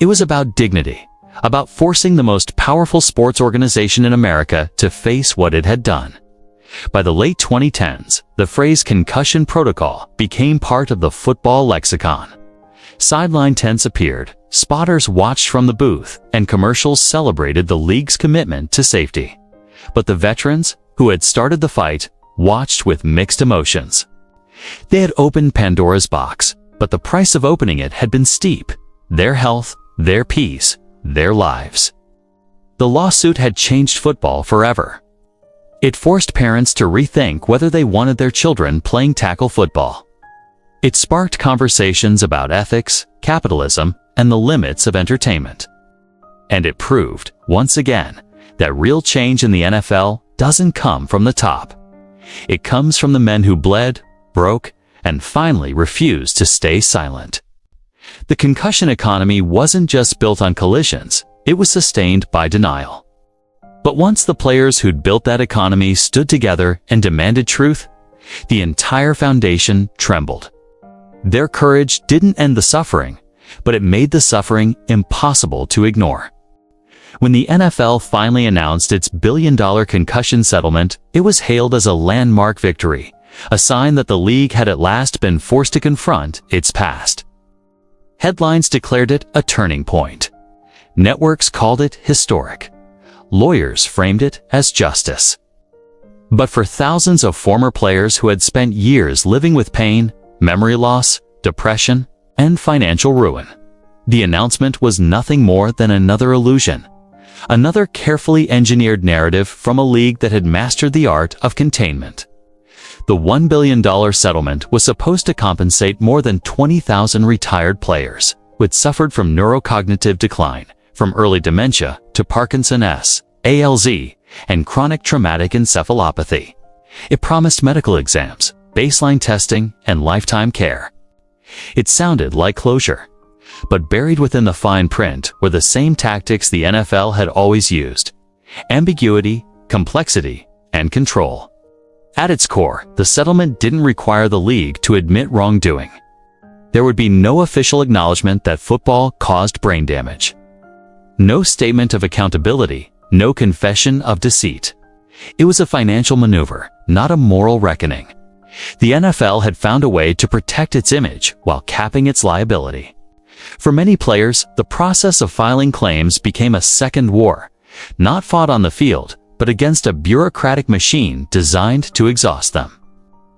It was about dignity, about forcing the most powerful sports organization in America to face what it had done. By the late 2010s, the phrase concussion protocol became part of the football lexicon. Sideline tents appeared, spotters watched from the booth, and commercials celebrated the league's commitment to safety. But the veterans, who had started the fight, watched with mixed emotions. They had opened Pandora's box, but the price of opening it had been steep: their health, their peace, their lives. The lawsuit had changed football forever. It forced parents to rethink whether they wanted their children playing tackle football. It sparked conversations about ethics, capitalism, and the limits of entertainment. And it proved, once again, that real change in the NFL doesn't come from the top. It comes from the men who bled, broke, and finally refused to stay silent. The concussion economy wasn't just built on collisions, it was sustained by denial. But once the players who'd built that economy stood together and demanded truth, the entire foundation trembled. Their courage didn't end the suffering, but it made the suffering impossible to ignore. When the NFL finally announced its billion-dollar concussion settlement, it was hailed as a landmark victory, a sign that the league had at last been forced to confront its past. Headlines declared it a turning point. Networks called it historic. Lawyers framed it as justice. But for thousands of former players who had spent years living with pain, memory loss, depression, and financial ruin, the announcement was nothing more than another illusion, another carefully engineered narrative from a league that had mastered the art of containment. The $1 billion settlement was supposed to compensate more than 20,000 retired players who had suffered from neurocognitive decline, from early dementia to Parkinson's, ALZ, and chronic traumatic encephalopathy. It promised medical exams, baseline testing, and lifetime care. It sounded like closure, but buried within the fine print were the same tactics the NFL had always used: ambiguity, complexity, and control. At its core, the settlement didn't require the league to admit wrongdoing. there would be no official acknowledgement that football caused brain damage. No statement of accountability, no confession of deceit. It was a financial maneuver, not a moral reckoning. The NFL had found a way to protect its image while capping its liability. For many players, the process of filing claims became a second war, not fought on the field, but against a bureaucratic machine designed to exhaust them.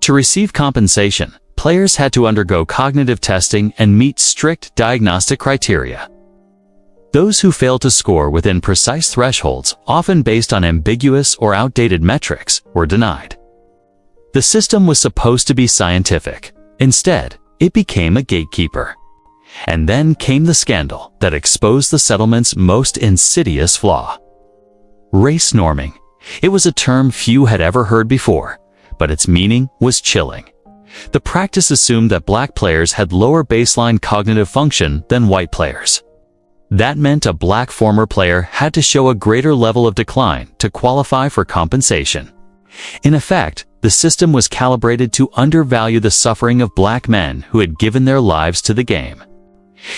To receive compensation, players had to undergo cognitive testing and meet strict diagnostic criteria. Those who failed to score within precise thresholds, often based on ambiguous or outdated metrics, were denied. The system was supposed to be scientific. Instead, it became a gatekeeper. And then came the scandal that exposed the settlement's most insidious flaw. Race norming. It was a term few had ever heard before, but its meaning was chilling. The practice assumed that black players had lower baseline cognitive function than white players. That meant a black former player had to show a greater level of decline to qualify for compensation. In effect, the system was calibrated to undervalue the suffering of black men who had given their lives to the game.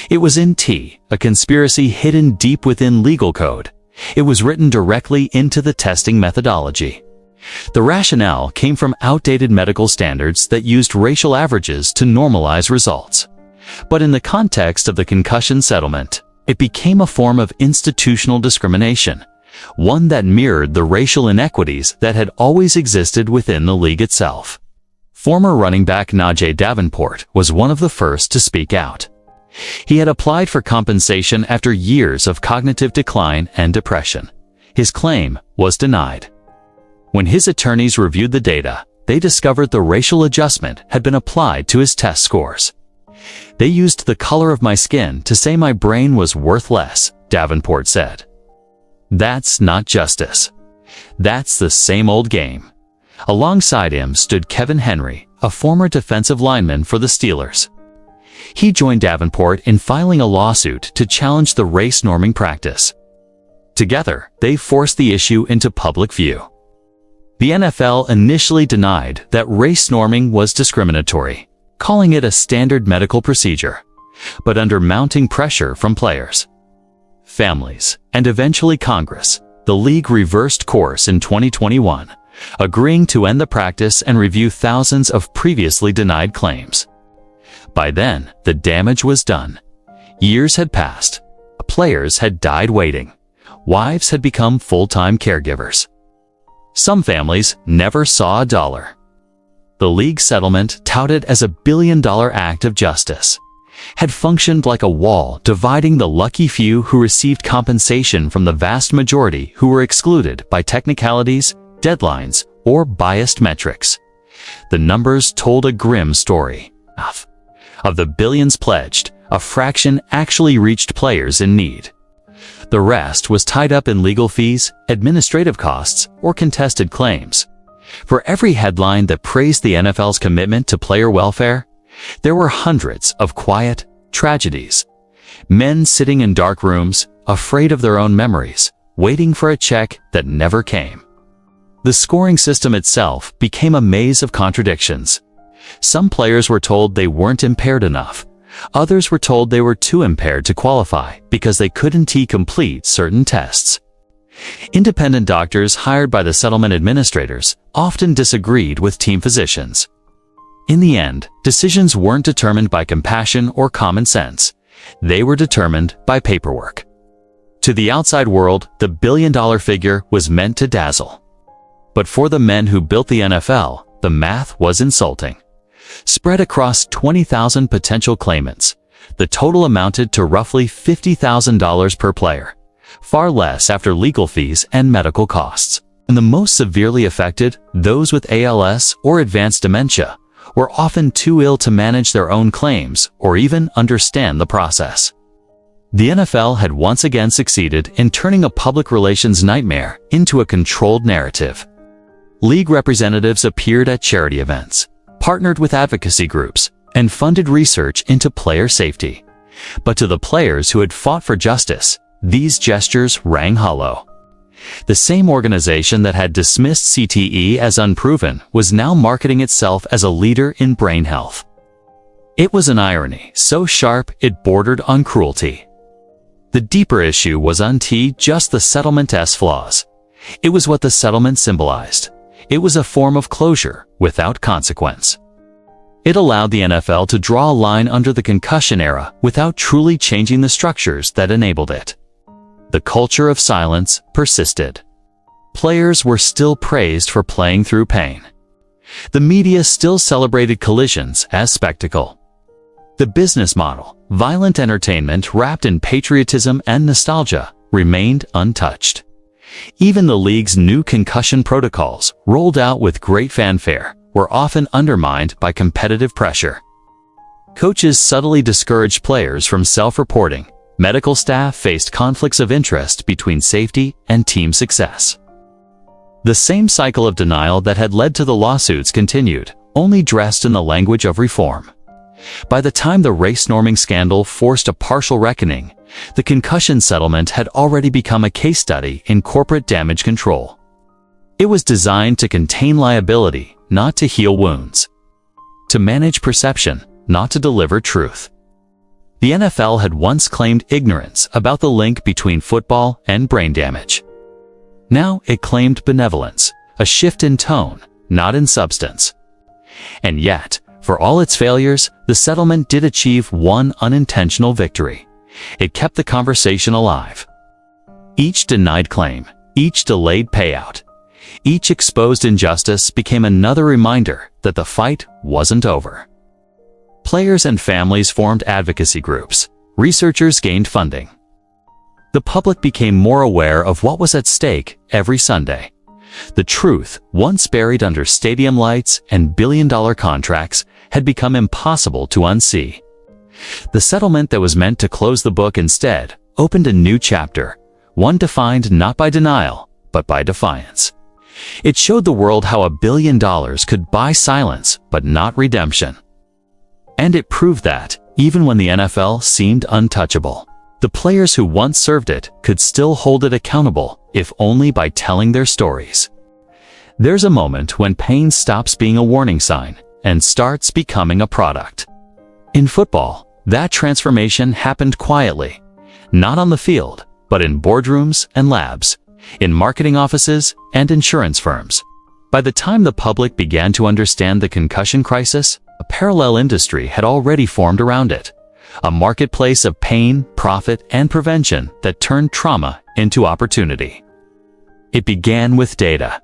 It was a conspiracy hidden deep within legal code. It was written directly into the testing methodology. The rationale came from outdated medical standards that used racial averages to normalize results. But in the context of the concussion settlement, it became a form of institutional discrimination, one that mirrored the racial inequities that had always existed within the league itself. Former running back Najee Davenport was one of the first to speak out. He had applied for compensation after years of cognitive decline and depression. His claim was denied. When his attorneys reviewed the data, they discovered the racial adjustment had been applied to his test scores. They used the color of my skin to say my brain was worth less, Davenport said. That's not justice. That's the same old game. Alongside him stood Kevin Henry, a former defensive lineman for the Steelers. He joined Davenport in filing a lawsuit to challenge the race norming practice. Together, they forced the issue into public view. The NFL initially denied that race norming was discriminatory, calling it a standard medical procedure. But under mounting pressure from players, families, and eventually Congress, the league reversed course in 2021, agreeing to end the practice and review thousands of previously denied claims. By then, the damage was done. Years had passed. Players had died waiting. Wives had become full-time caregivers. Some families never saw a dollar. The league settlement, touted as a billion-dollar act of justice, had functioned like a wall dividing the lucky few who received compensation from the vast majority who were excluded by technicalities, deadlines, or biased metrics. The numbers told a grim story. Of the billions pledged, a fraction actually reached players in need. The rest was tied up in legal fees, administrative costs, or contested claims. For every headline that praised the NFL's commitment to player welfare, there were hundreds of quiet tragedies. Men sitting in dark rooms, afraid of their own memories, waiting for a check that never came. The scoring system itself became a maze of contradictions. Some players were told they weren't impaired enough. Others were told they were too impaired to qualify because they couldn't complete certain tests. Independent doctors hired by the settlement administrators often disagreed with team physicians. In the end, decisions weren't determined by compassion or common sense. They were determined by paperwork. To the outside world, the billion-dollar figure was meant to dazzle. But for the men who built the NFL, the math was insulting. Spread across 20,000 potential claimants, the total amounted to roughly $50,000 per player, far less after legal fees and medical costs. And the most severely affected, those with ALS or advanced dementia, were often too ill to manage their own claims or even understand the process. The NFL had once again succeeded in turning a public relations nightmare into a controlled narrative. League representatives appeared at charity events, partnered with advocacy groups, and funded research into player safety. But to the players who had fought for justice, these gestures rang hollow. The same organization that had dismissed CTE as unproven was now marketing itself as a leader in brain health. It was an irony so sharp it bordered on cruelty. The deeper issue wasn't just the settlement's flaws. It was what the settlement symbolized. It was a form of closure without consequence. It allowed the NFL to draw a line under the concussion era without truly changing the structures that enabled it. The culture of silence persisted. Players were still praised for playing through pain. The media still celebrated collisions as spectacle. The business model, violent entertainment wrapped in patriotism and nostalgia, remained untouched. Even the league's new concussion protocols, rolled out with great fanfare, were often undermined by competitive pressure. Coaches subtly discouraged players from self-reporting. Medical staff faced conflicts of interest between safety and team success. The same cycle of denial that had led to the lawsuits continued, only dressed in the language of reform. By the time the race-norming scandal forced a partial reckoning, the concussion settlement had already become a case study in corporate damage control. It was designed to contain liability, not to heal wounds. To manage perception, not to deliver truth. The NFL had once claimed ignorance about the link between football and brain damage. Now it claimed benevolence, a shift in tone, not in substance. And yet, for all its failures, the settlement did achieve one unintentional victory. It kept the conversation alive. Each denied claim, each delayed payout, each exposed injustice became another reminder that the fight wasn't over. Players and families formed advocacy groups. Researchers gained funding. The public became more aware of what was at stake every Sunday. The truth, once buried under stadium lights and billion-dollar contracts, had become impossible to unsee. The settlement that was meant to close the book instead opened a new chapter, one defined not by denial, but by defiance. It showed the world how $1 billion could buy silence, but not redemption. And it proved that, even when the NFL seemed untouchable, the players who once served it could still hold it accountable, if only by telling their stories. There's a moment when pain stops being a warning sign and starts becoming a product. In football, that transformation happened quietly, not on the field, but in boardrooms and labs, in marketing offices and insurance firms. By the time the public began to understand the concussion crisis, a parallel industry had already formed around it. A marketplace of pain, profit, and prevention that turned trauma into opportunity. It began with data.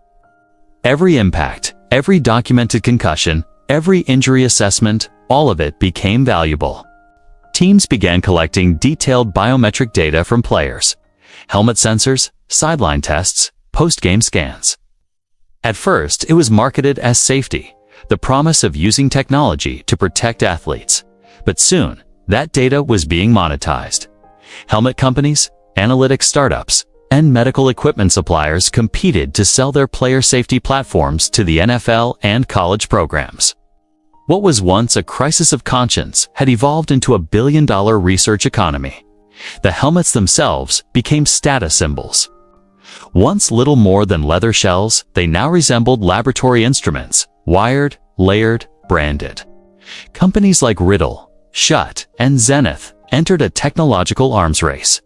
Every impact, every documented concussion, every injury assessment, all of it became valuable. Teams began collecting detailed biometric data from players, helmet sensors, sideline tests, post-game scans. At first, it was marketed as safety, the promise of using technology to protect athletes. But soon, that data was being monetized. Helmet companies, analytics startups, and medical equipment suppliers competed to sell their player safety platforms to the NFL and college programs. What was once a crisis of conscience had evolved into a billion-dollar research economy. The helmets themselves became status symbols. Once little more than leather shells, they now resembled laboratory instruments, wired, layered, branded. Companies like Riddle, Schutt, and Zenith entered a technological arms race,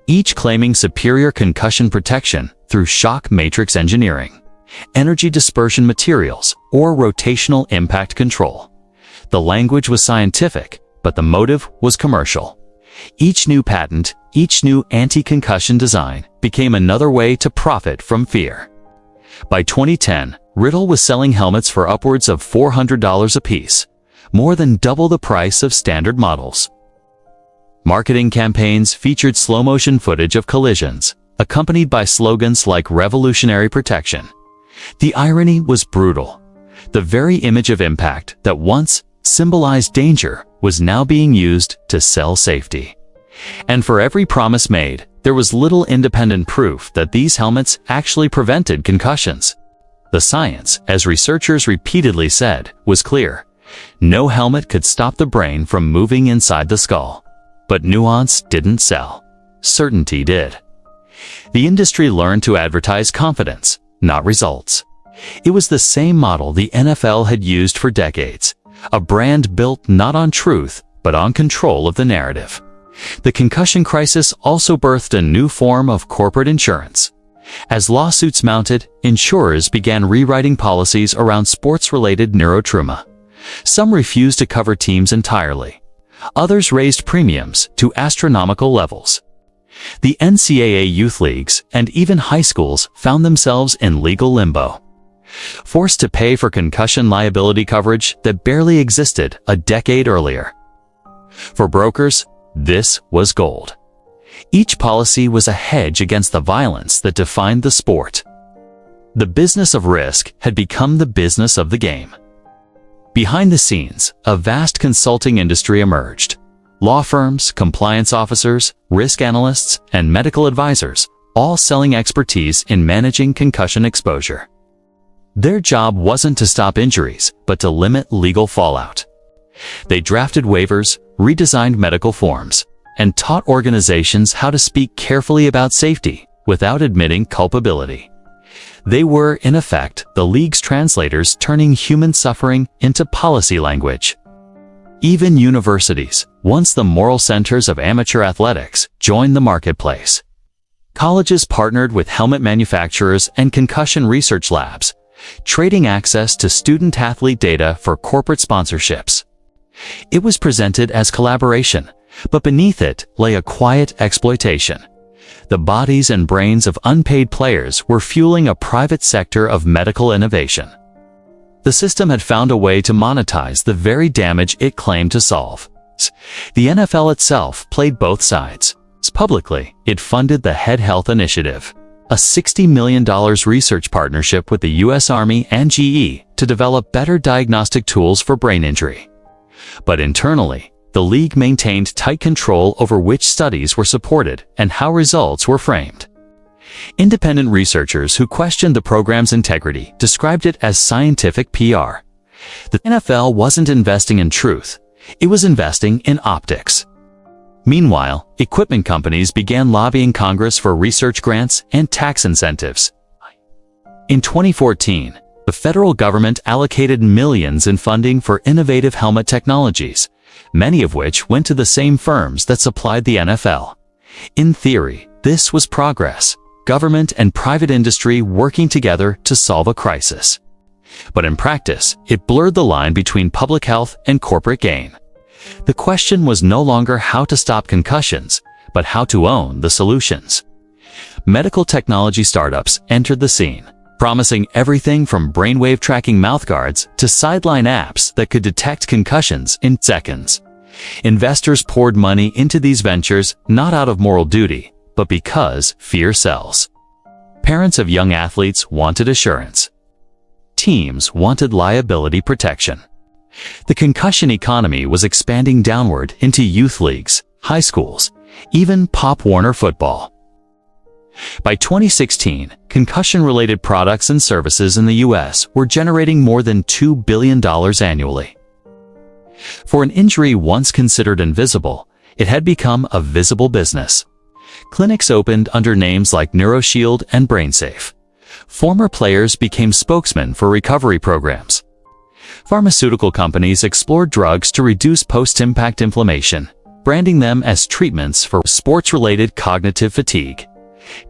each claiming superior concussion protection through shock matrix engineering, energy dispersion materials, or rotational impact control. The language was scientific, but the motive was commercial. Each new patent, each new anti-concussion design became another way to profit from fear. By 2010, Riddle was selling helmets for upwards of $400 apiece, more than double the price of standard models. Marketing campaigns featured slow-motion footage of collisions, accompanied by slogans like revolutionary protection. The irony was brutal. The very image of impact that once symbolized danger was now being used to sell safety. And for every promise made, there was little independent proof that these helmets actually prevented concussions. The science, as researchers repeatedly said, was clear. No helmet could stop the brain from moving inside the skull. But nuance didn't sell. Certainty did. The industry learned to advertise confidence, not results. It was the same model the NFL had used for decades. a brand built not on truth, but on control of the narrative. The concussion crisis also birthed a new form of corporate insurance. As lawsuits mounted, insurers began rewriting policies around sports-related neurotrauma. Some refused to cover teams entirely. Others raised premiums to astronomical levels. The NCAA youth leagues and even high schools found themselves in legal limbo, forced to pay for concussion liability coverage that barely existed a decade earlier. For brokers, this was gold. Each policy was a hedge against the violence that defined the sport. The business of risk had become the business of the game. Behind the scenes, a vast consulting industry emerged. Law firms, compliance officers, risk analysts, and medical advisors, all selling expertise in managing concussion exposure. Their job wasn't to stop injuries, but to limit legal fallout. They drafted waivers, redesigned medical forms, and taught organizations how to speak carefully about safety without admitting culpability. They were, in effect, the league's translators turning human suffering into policy language. Even universities, once the moral centers of amateur athletics, joined the marketplace. Colleges partnered with helmet manufacturers and concussion research labs, trading access to student-athlete data for corporate sponsorships. It was presented as collaboration, but beneath it lay a quiet exploitation. The bodies and brains of unpaid players were fueling a private sector of medical innovation. The system had found a way to monetize the very damage it claimed to solve. The NFL itself played both sides. Publicly, it funded the Head Health Initiative, a $60 million research partnership with the U.S. Army and GE to develop better diagnostic tools for brain injury. But internally, the league maintained tight control over which studies were supported and how results were framed. Independent researchers who questioned the program's integrity described it as scientific PR. The NFL wasn't investing in truth, it was investing in optics. Meanwhile, equipment companies began lobbying Congress for research grants and tax incentives. In 2014, the federal government allocated millions in funding for innovative helmet technologies, many of which went to the same firms that supplied the NFL. In theory, this was progress, government and private industry working together to solve a crisis. But in practice, it blurred the line between public health and corporate gain. The question was no longer how to stop concussions, but how to own the solutions. Medical technology startups entered the scene, promising everything from brainwave tracking mouthguards to sideline apps that could detect concussions in seconds. Investors poured money into these ventures not out of moral duty, but because fear sells. Parents of young athletes wanted assurance. Teams wanted liability protection. The concussion economy was expanding downward into youth leagues, high schools, even Pop Warner football. By 2016, concussion-related products and services in the U.S. were generating more than $2 billion annually. For an injury once considered invisible, it had become a visible business. Clinics opened under names like NeuroShield and BrainSafe. Former players became spokesmen for recovery programs. Pharmaceutical companies explored drugs to reduce post-impact inflammation, branding them as treatments for sports-related cognitive fatigue.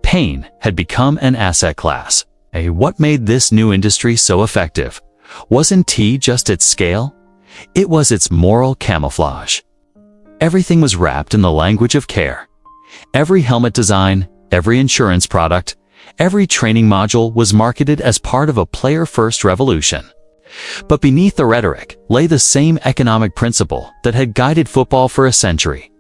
Pain had become an asset class. What made this new industry so effective? Wasn't T just its scale? It was its moral camouflage. Everything was wrapped in the language of care. Every helmet design, every insurance product, every training module was marketed as part of a player-first revolution. But beneath the rhetoric lay the same economic principle that had guided football for a century.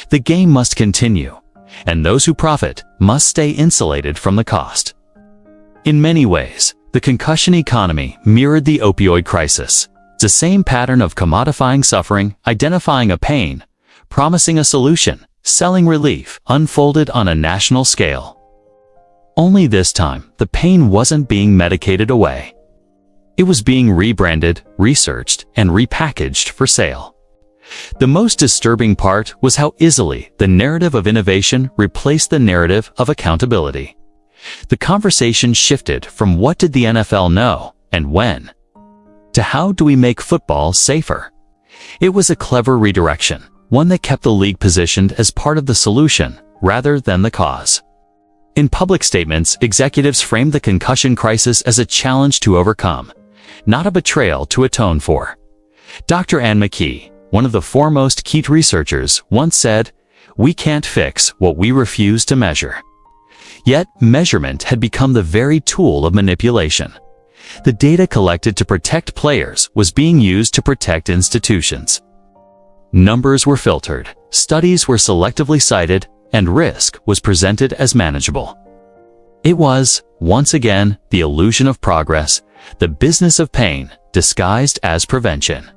The game must continue, and those who profit must stay insulated from the cost. In many ways, the concussion economy mirrored the opioid crisis. It's the same pattern of commodifying suffering, identifying a pain, promising a solution, selling relief, unfolded on a national scale. Only this time, the pain wasn't being medicated away. It was being rebranded, researched, and repackaged for sale. The most disturbing part was how easily the narrative of innovation replaced the narrative of accountability. The conversation shifted from what did the NFL know and when, to how do we make football safer. It was a clever redirection, one that kept the league positioned as part of the solution rather than the cause. In public statements, executives framed the concussion crisis as a challenge to overcome, not a betrayal to atone for. Dr. Anne McKee, one of the foremost KEAT researchers, once said, "We can't fix what we refuse to measure." Yet, measurement had become the very tool of manipulation. The data collected to protect players was being used to protect institutions. Numbers were filtered, studies were selectively cited, and risk was presented as manageable. It was, once again, the illusion of progress, the business of pain, disguised as prevention.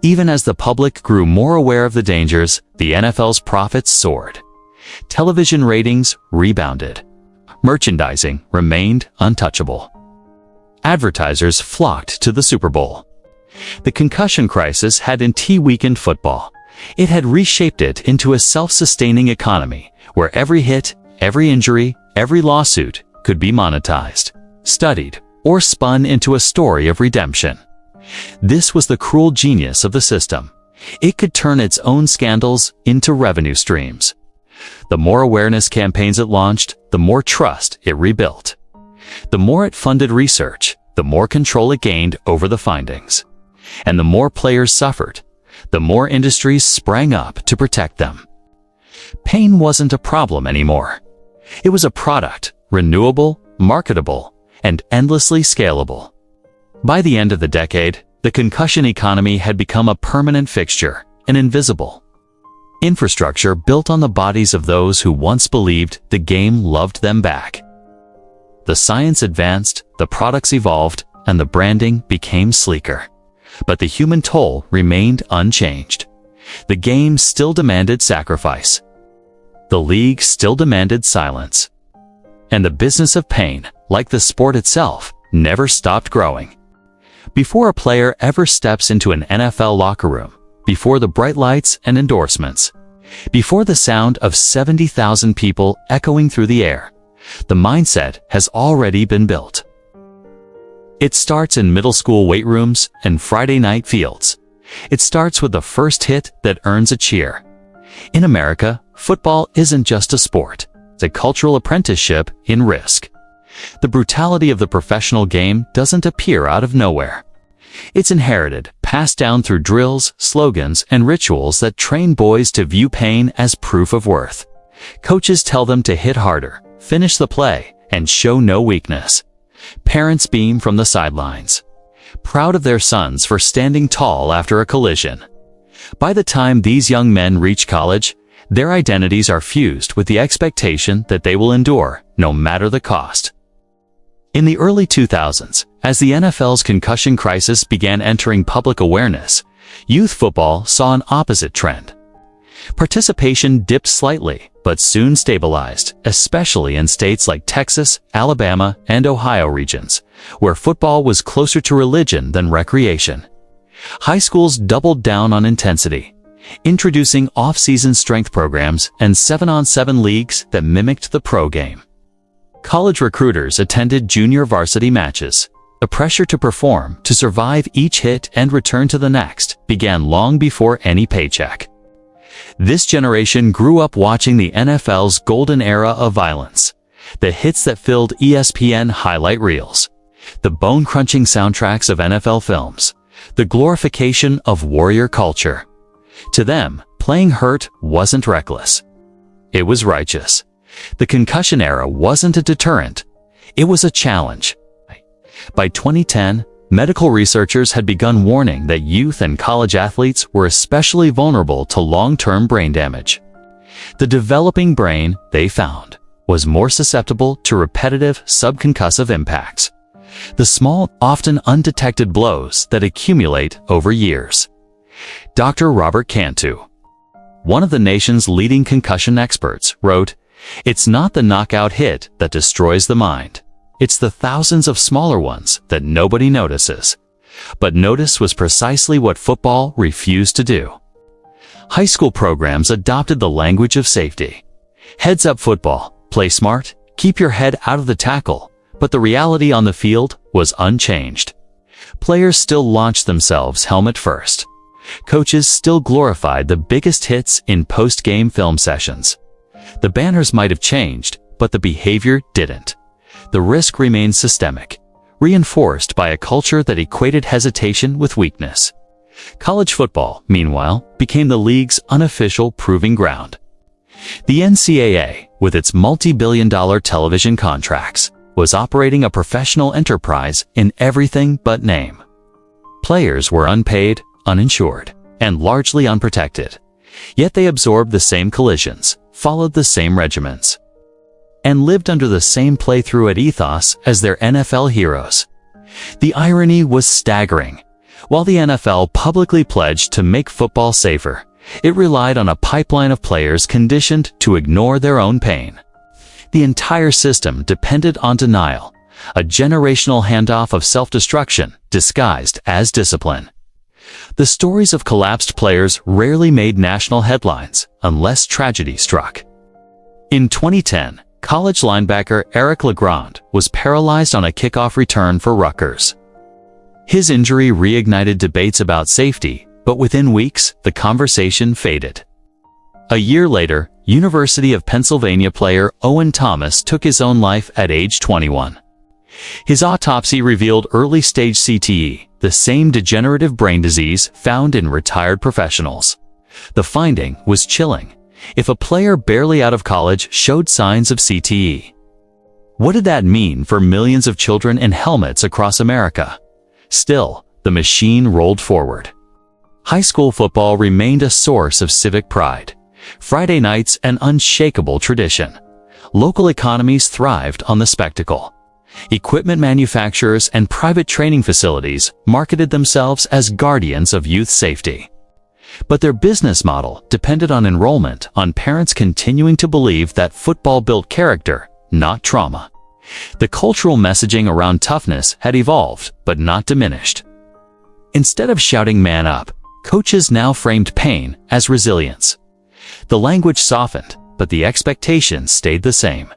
Even as the public grew more aware of the dangers, the NFL's profits soared. Television ratings rebounded. Merchandising remained untouchable. Advertisers flocked to the Super Bowl. The concussion crisis had weakened football. It had reshaped it into a self-sustaining economy where every hit, every injury, every lawsuit could be monetized, studied, or spun into a story of redemption. This was the cruel genius of the system. It could turn its own scandals into revenue streams. The more awareness campaigns it launched, the more trust it rebuilt. The more it funded research, the more control it gained over the findings. And the more players suffered, the more industries sprang up to protect them. Pain wasn't a problem anymore. It was a product, renewable, marketable, and endlessly scalable. By the end of the decade, the concussion economy had become a permanent fixture, an invisible infrastructure built on the bodies of those who once believed the game loved them back. The science advanced, the products evolved, and the branding became sleeker. But the human toll remained unchanged. The game still demanded sacrifice. The league still demanded silence. And the business of pain, like the sport itself, never stopped growing. Before a player ever steps into an NFL locker room, before the bright lights and endorsements, before the sound of 70,000 people echoing through the air, the mindset has already been built. It starts in middle school weight rooms and Friday night fields. It starts with the first hit that earns a cheer. In America, football isn't just a sport. It's a cultural apprenticeship in risk. The brutality of the professional game doesn't appear out of nowhere. It's inherited, passed down through drills, slogans, and rituals that train boys to view pain as proof of worth. Coaches tell them to hit harder, finish the play, and show no weakness. Parents beam from the sidelines, proud of their sons for standing tall after a collision. By the time these young men reach college, their identities are fused with the expectation that they will endure, no matter the cost. In the early 2000s, as the NFL's concussion crisis began entering public awareness, youth football saw an opposite trend. Participation dipped slightly, but soon stabilized, especially in states like Texas, Alabama, and Ohio regions, where football was closer to religion than recreation. High schools doubled down on intensity, introducing off-season strength programs and 7-on-7 leagues that mimicked the pro game. College recruiters attended junior varsity matches. The pressure to perform, to survive each hit and return to the next, began long before any paycheck. This generation grew up watching the NFL's golden era of violence, the hits that filled ESPN highlight reels, the bone-crunching soundtracks of NFL films, the glorification of warrior culture. To them, playing hurt wasn't reckless. It was righteous. The concussion era wasn't a deterrent. It was a challenge. By 2010, medical researchers had begun warning that youth and college athletes were especially vulnerable to long-term brain damage. The developing brain, they found, was more susceptible to repetitive subconcussive impacts, the small, often undetected blows that accumulate over years. Dr. Robert Cantu, one of the nation's leading concussion experts, wrote, "It's not the knockout hit that destroys the mind. It's the thousands of smaller ones that nobody notices." But notice was precisely what football refused to do. High school programs adopted the language of safety. Heads-up football, play smart, keep your head out of the tackle, but the reality on the field was unchanged. Players still launched themselves helmet first. Coaches still glorified the biggest hits in post-game film sessions. The banners might have changed, but the behavior didn't. The risk remained systemic, reinforced by a culture that equated hesitation with weakness. College football, meanwhile, became the league's unofficial proving ground. The NCAA, with its multi-billion-dollar television contracts, was operating a professional enterprise in everything but name. Players were unpaid, uninsured, and largely unprotected. Yet they absorbed the same collisions, followed the same regimens, and lived under the same play-through ethos as their NFL heroes. The irony was staggering. While the NFL publicly pledged to make football safer, it relied on a pipeline of players conditioned to ignore their own pain. The entire system depended on denial, a generational handoff of self-destruction disguised as discipline. The stories of collapsed players rarely made national headlines unless tragedy struck. In 2010, college linebacker Eric LeGrand was paralyzed on a kickoff return for Rutgers. His injury reignited debates about safety, but within weeks, the conversation faded. A year later, University of Pennsylvania player Owen Thomas took his own life at age 21. His autopsy revealed early-stage CTE, the same degenerative brain disease found in retired professionals. The finding was chilling. If a player barely out of college showed signs of CTE, what did that mean for millions of children in helmets across America? Still, the machine rolled forward. High school football remained a source of civic pride. Friday nights an unshakable tradition. Local economies thrived on the spectacle. Equipment manufacturers and private training facilities marketed themselves as guardians of youth safety. But their business model depended on enrollment, on parents continuing to believe that football built character, not trauma. The cultural messaging around toughness had evolved, but not diminished. Instead of shouting "man up," coaches now framed pain as resilience. The language softened, but the expectations stayed the same.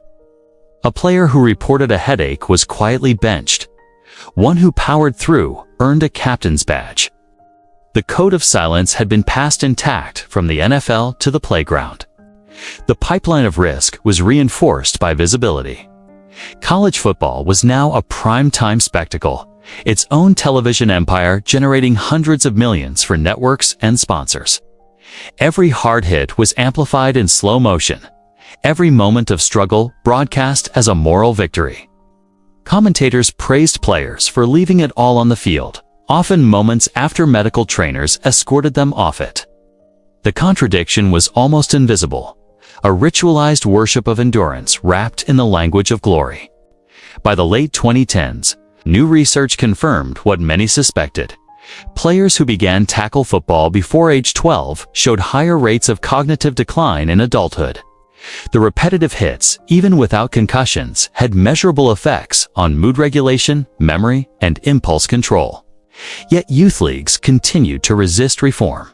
A player who reported a headache was quietly benched. One who powered through earned a captain's badge. The code of silence had been passed intact from the NFL to the playground. The pipeline of risk was reinforced by visibility. College football was now a prime-time spectacle, its own television empire generating hundreds of millions for networks and sponsors. Every hard hit was amplified in slow motion. Every moment of struggle broadcast as a moral victory. Commentators praised players for leaving it all on the field, often moments after medical trainers escorted them off it. The contradiction was almost invisible, a ritualized worship of endurance wrapped in the language of glory. By the late 2010s, new research confirmed what many suspected. Players who began tackle football before age 12 showed higher rates of cognitive decline in adulthood. The repetitive hits, even without concussions, had measurable effects on mood regulation, memory, and impulse control. Yet youth leagues continued to resist reform.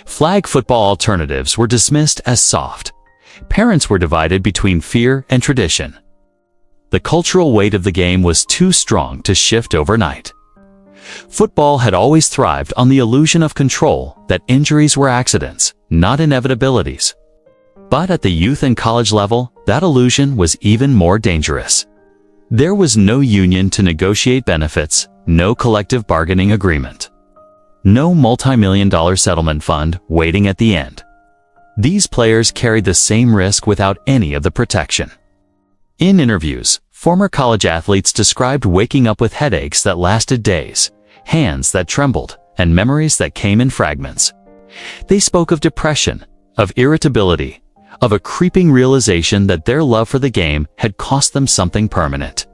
Flag football alternatives were dismissed as soft. Parents were divided between fear and tradition. The cultural weight of the game was too strong to shift overnight. Football had always thrived on the illusion of control, that injuries were accidents, not inevitabilities. But at the youth and college level, that illusion was even more dangerous. There was no union to negotiate benefits, no collective bargaining agreement, no multi-million-dollar settlement fund waiting at the end. These players carried the same risk without any of the protection. In interviews, former college athletes described waking up with headaches that lasted days, hands that trembled, and memories that came in fragments. They spoke of depression, of irritability, of a creeping realization that their love for the game had cost them something permanent.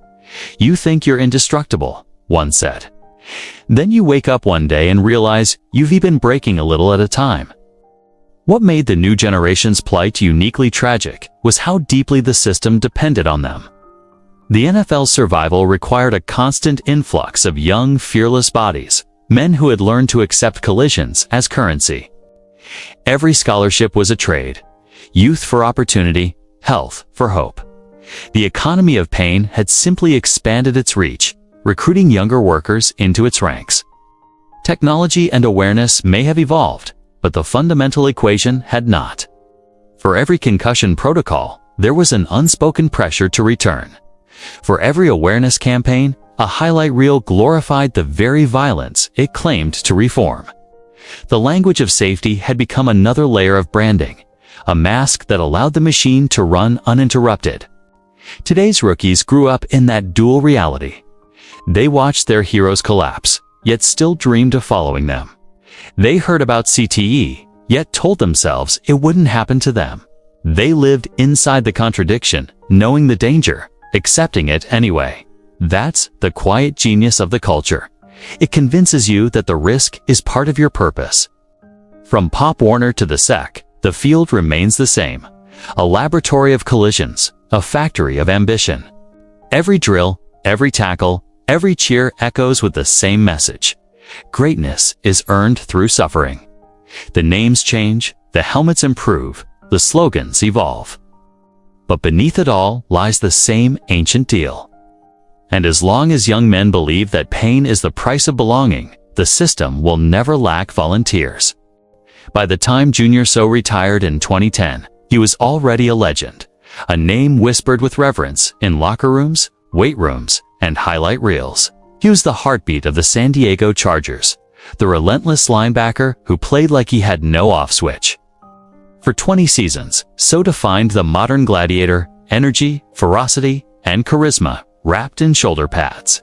"You think you're indestructible," one said. "Then you wake up one day and realize you've been breaking a little at a time." What made the new generation's plight uniquely tragic was how deeply the system depended on them. The NFL's survival required a constant influx of young, fearless bodies, men who had learned to accept collisions as currency. Every scholarship was a trade. Youth for opportunity, health for hope. The economy of pain had simply expanded its reach, recruiting younger workers into its ranks. Technology and awareness may have evolved, but the fundamental equation had not. For every concussion protocol, there was an unspoken pressure to return. For every awareness campaign, a highlight reel glorified the very violence it claimed to reform. The language of safety had become another layer of branding, a mask that allowed the machine to run uninterrupted. Today's rookies grew up in that dual reality. They watched their heroes collapse, yet still dreamed of following them. They heard about CTE, yet told themselves it wouldn't happen to them. They lived inside the contradiction, knowing the danger, accepting it anyway. That's the quiet genius of the culture. It convinces you that the risk is part of your purpose. From Pop Warner to the SEC, the field remains the same. A laboratory of collisions, a factory of ambition. Every drill, every tackle, every cheer echoes with the same message. Greatness is earned through suffering. The names change, the helmets improve, the slogans evolve. But beneath it all lies the same ancient deal. And as long as young men believe that pain is the price of belonging, the system will never lack volunteers. By the time Junior Seau retired in 2010, he was already a legend, a name whispered with reverence in locker rooms, weight rooms, and highlight reels. He was the heartbeat of the San Diego Chargers, the relentless linebacker who played like he had no off switch. For 20 seasons, Seau defined the modern gladiator, energy, ferocity, and charisma wrapped in shoulder pads.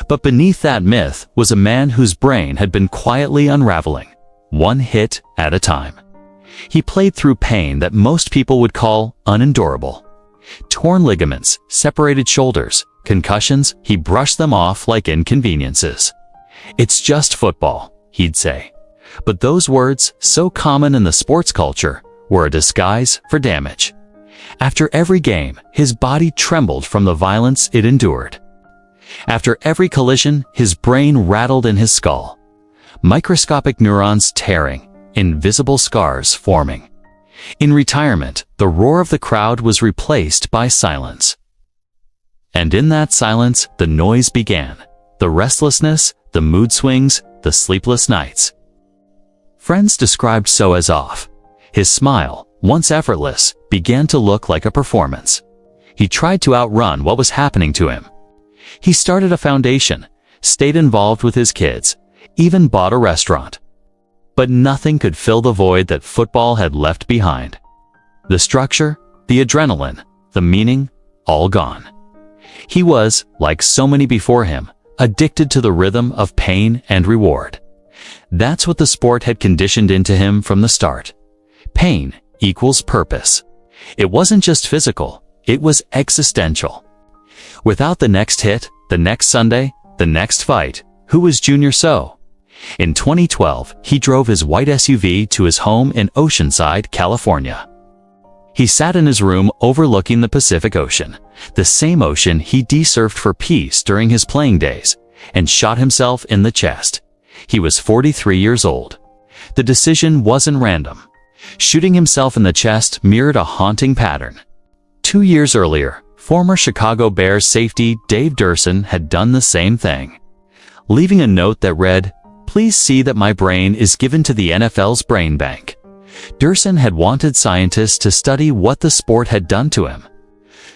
But beneath that myth was a man whose brain had been quietly unraveling, one hit at a time. He played through pain that most people would call unendurable. Torn ligaments, separated shoulders, concussions, he brushed them off like inconveniences. "It's just football," he'd say. But those words, so common in the sports culture, were a disguise for damage. After every game, his body trembled from the violence it endured. After every collision, his brain rattled in his skull. Microscopic neurons tearing, invisible scars forming. In retirement, the roar of the crowd was replaced by silence. And in that silence, the noise began. The restlessness, the mood swings, the sleepless nights. Friends described Seau as off. His smile, once effortless, began to look like a performance. He tried to outrun what was happening to him. He started a foundation, stayed involved with his kids, even bought a restaurant. But nothing could fill the void that football had left behind. The structure, the adrenaline, the meaning, all gone. He was, like so many before him, addicted to the rhythm of pain and reward. That's what the sport had conditioned into him from the start. Pain equals purpose. It wasn't just physical, it was existential. Without the next hit, the next Sunday, the next fight, who was Junior Seau? In 2012, he drove his white SUV to his home in Oceanside, California. He sat in his room overlooking the Pacific Ocean, the same ocean he desurfed for peace during his playing days, and shot himself in the chest. He was 43 years old. The decision wasn't random. Shooting himself in the chest mirrored a haunting pattern. 2 years earlier, former Chicago Bears safety Dave Duerson had done the same thing, leaving a note that read, "Please see that my brain is given to the NFL's brain bank." Duerson had wanted scientists to study what the sport had done to him.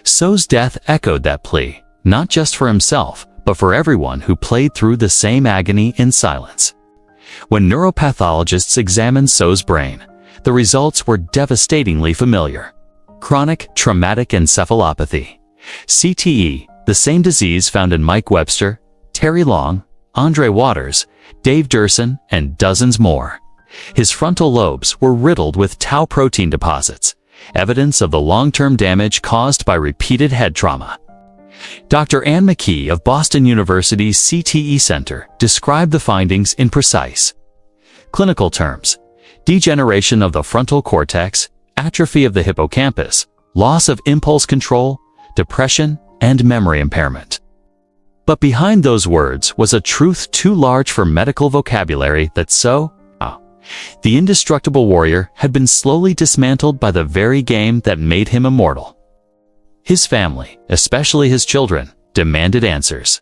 Seau's death echoed that plea, not just for himself, but for everyone who played through the same agony in silence. When neuropathologists examined Seau's brain, the results were devastatingly familiar. Chronic traumatic encephalopathy, CTE, the same disease found in Mike Webster, Terry Long, Andre Waters, Dave Duerson, and dozens more. His frontal lobes were riddled with tau protein deposits, evidence of the long-term damage caused by repeated head trauma. Dr. Ann McKee of Boston University's CTE Center described the findings in precise clinical terms: degeneration of the frontal cortex, atrophy of the hippocampus, loss of impulse control, depression, and memory impairment. But behind those words was a truth too large for medical vocabulary that Seau, the indestructible warrior, had been slowly dismantled by the very game that made him immortal. His family, especially his children, demanded answers.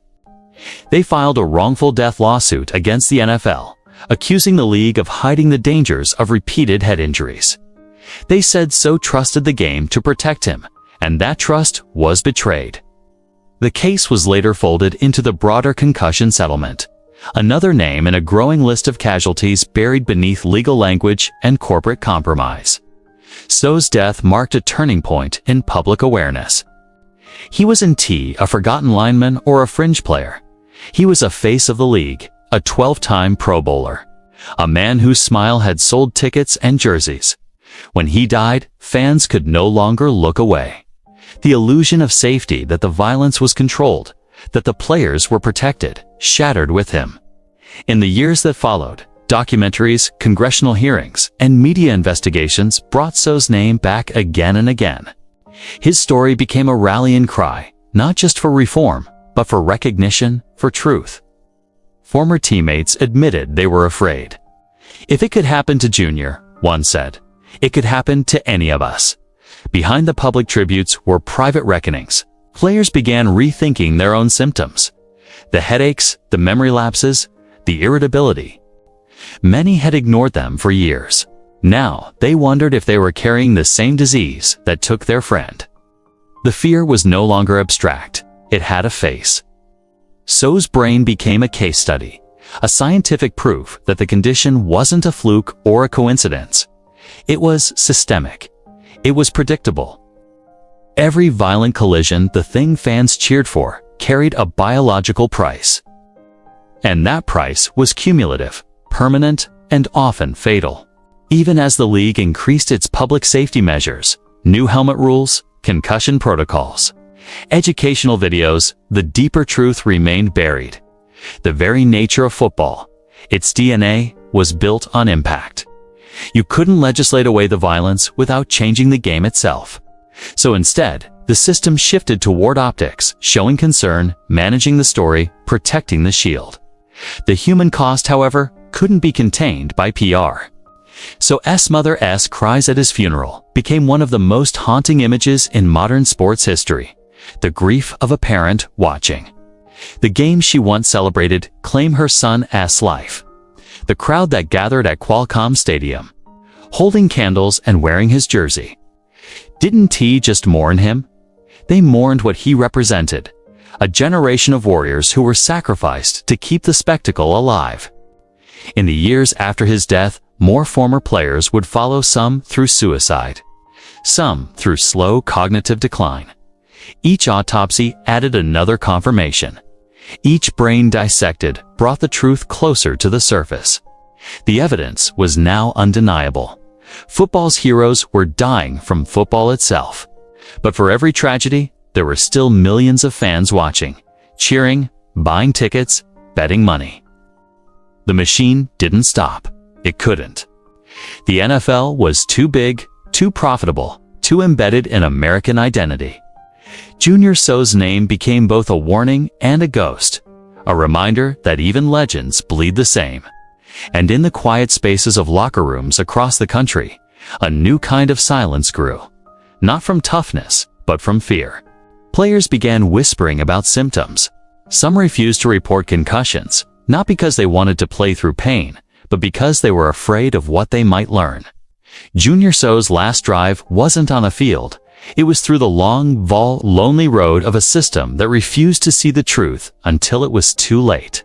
They filed a wrongful death lawsuit against the NFL, accusing the league of hiding the dangers of repeated head injuries. They said Seau trusted the game to protect him, and that trust was betrayed. The case was later folded into the broader concussion settlement, another name in a growing list of casualties buried beneath legal language and corporate compromise. Seau's death marked a turning point in public awareness. He wasn't a forgotten lineman or a fringe player. He was a face of the league, a 12-time Pro Bowler, a man whose smile had sold tickets and jerseys. When he died, fans could no longer look away. The illusion of safety, that the violence was controlled, that the players were protected, shattered with him. In the years that followed, documentaries, congressional hearings, and media investigations brought Seau's name back again and again. His story became a rallying cry, not just for reform, but for recognition, for truth. Former teammates admitted they were afraid. "If it could happen to Junior," one said, "it could happen to any of us." Behind the public tributes were private reckonings. Players began rethinking their own symptoms. The headaches, the memory lapses, the irritability. Many had ignored them for years. Now, they wondered if they were carrying the same disease that took their friend. The fear was no longer abstract. It had a face. Seau's brain became a case study, a scientific proof that the condition wasn't a fluke or a coincidence. It was systemic. It was predictable. Every violent collision, the thing fans cheered for, carried a biological price. And that price was cumulative, permanent, and often fatal. Even as the league increased its public safety measures, new helmet rules, concussion protocols, educational videos, the deeper truth remained buried. The very nature of football, its DNA, was built on impact. You couldn't legislate away the violence without changing the game itself. So instead, the system shifted toward optics, showing concern, managing the story, protecting the shield. The human cost, however, couldn't be contained by PR. So Seau's mother's cries at his funeral became one of the most haunting images in modern sports history. The grief of a parent watching the game she once celebrated claim her son's life. The crowd that gathered at Qualcomm Stadium, holding candles and wearing his jersey. Didn't he just mourn him? They mourned what he represented, a generation of warriors who were sacrificed to keep the spectacle alive. In the years after his death, more former players would follow, some through suicide, some through slow cognitive decline. Each autopsy added another confirmation. Each brain dissected brought the truth closer to the surface. The evidence was now undeniable. Football's heroes were dying from football itself. But for every tragedy, there were still millions of fans watching, cheering, buying tickets, betting money. The machine didn't stop. It couldn't. The NFL was too big, too profitable, too embedded in American identity. Junior Seau's name became both a warning and a ghost, a reminder that even legends bleed the same. And in the quiet spaces of locker rooms across the country, a new kind of silence grew. Not from toughness, but from fear. Players began whispering about symptoms. Some refused to report concussions, not because they wanted to play through pain, but because they were afraid of what they might learn. Junior Seau's last drive wasn't on a field. It was through the long, lonely road of a system that refused to see the truth until it was too late.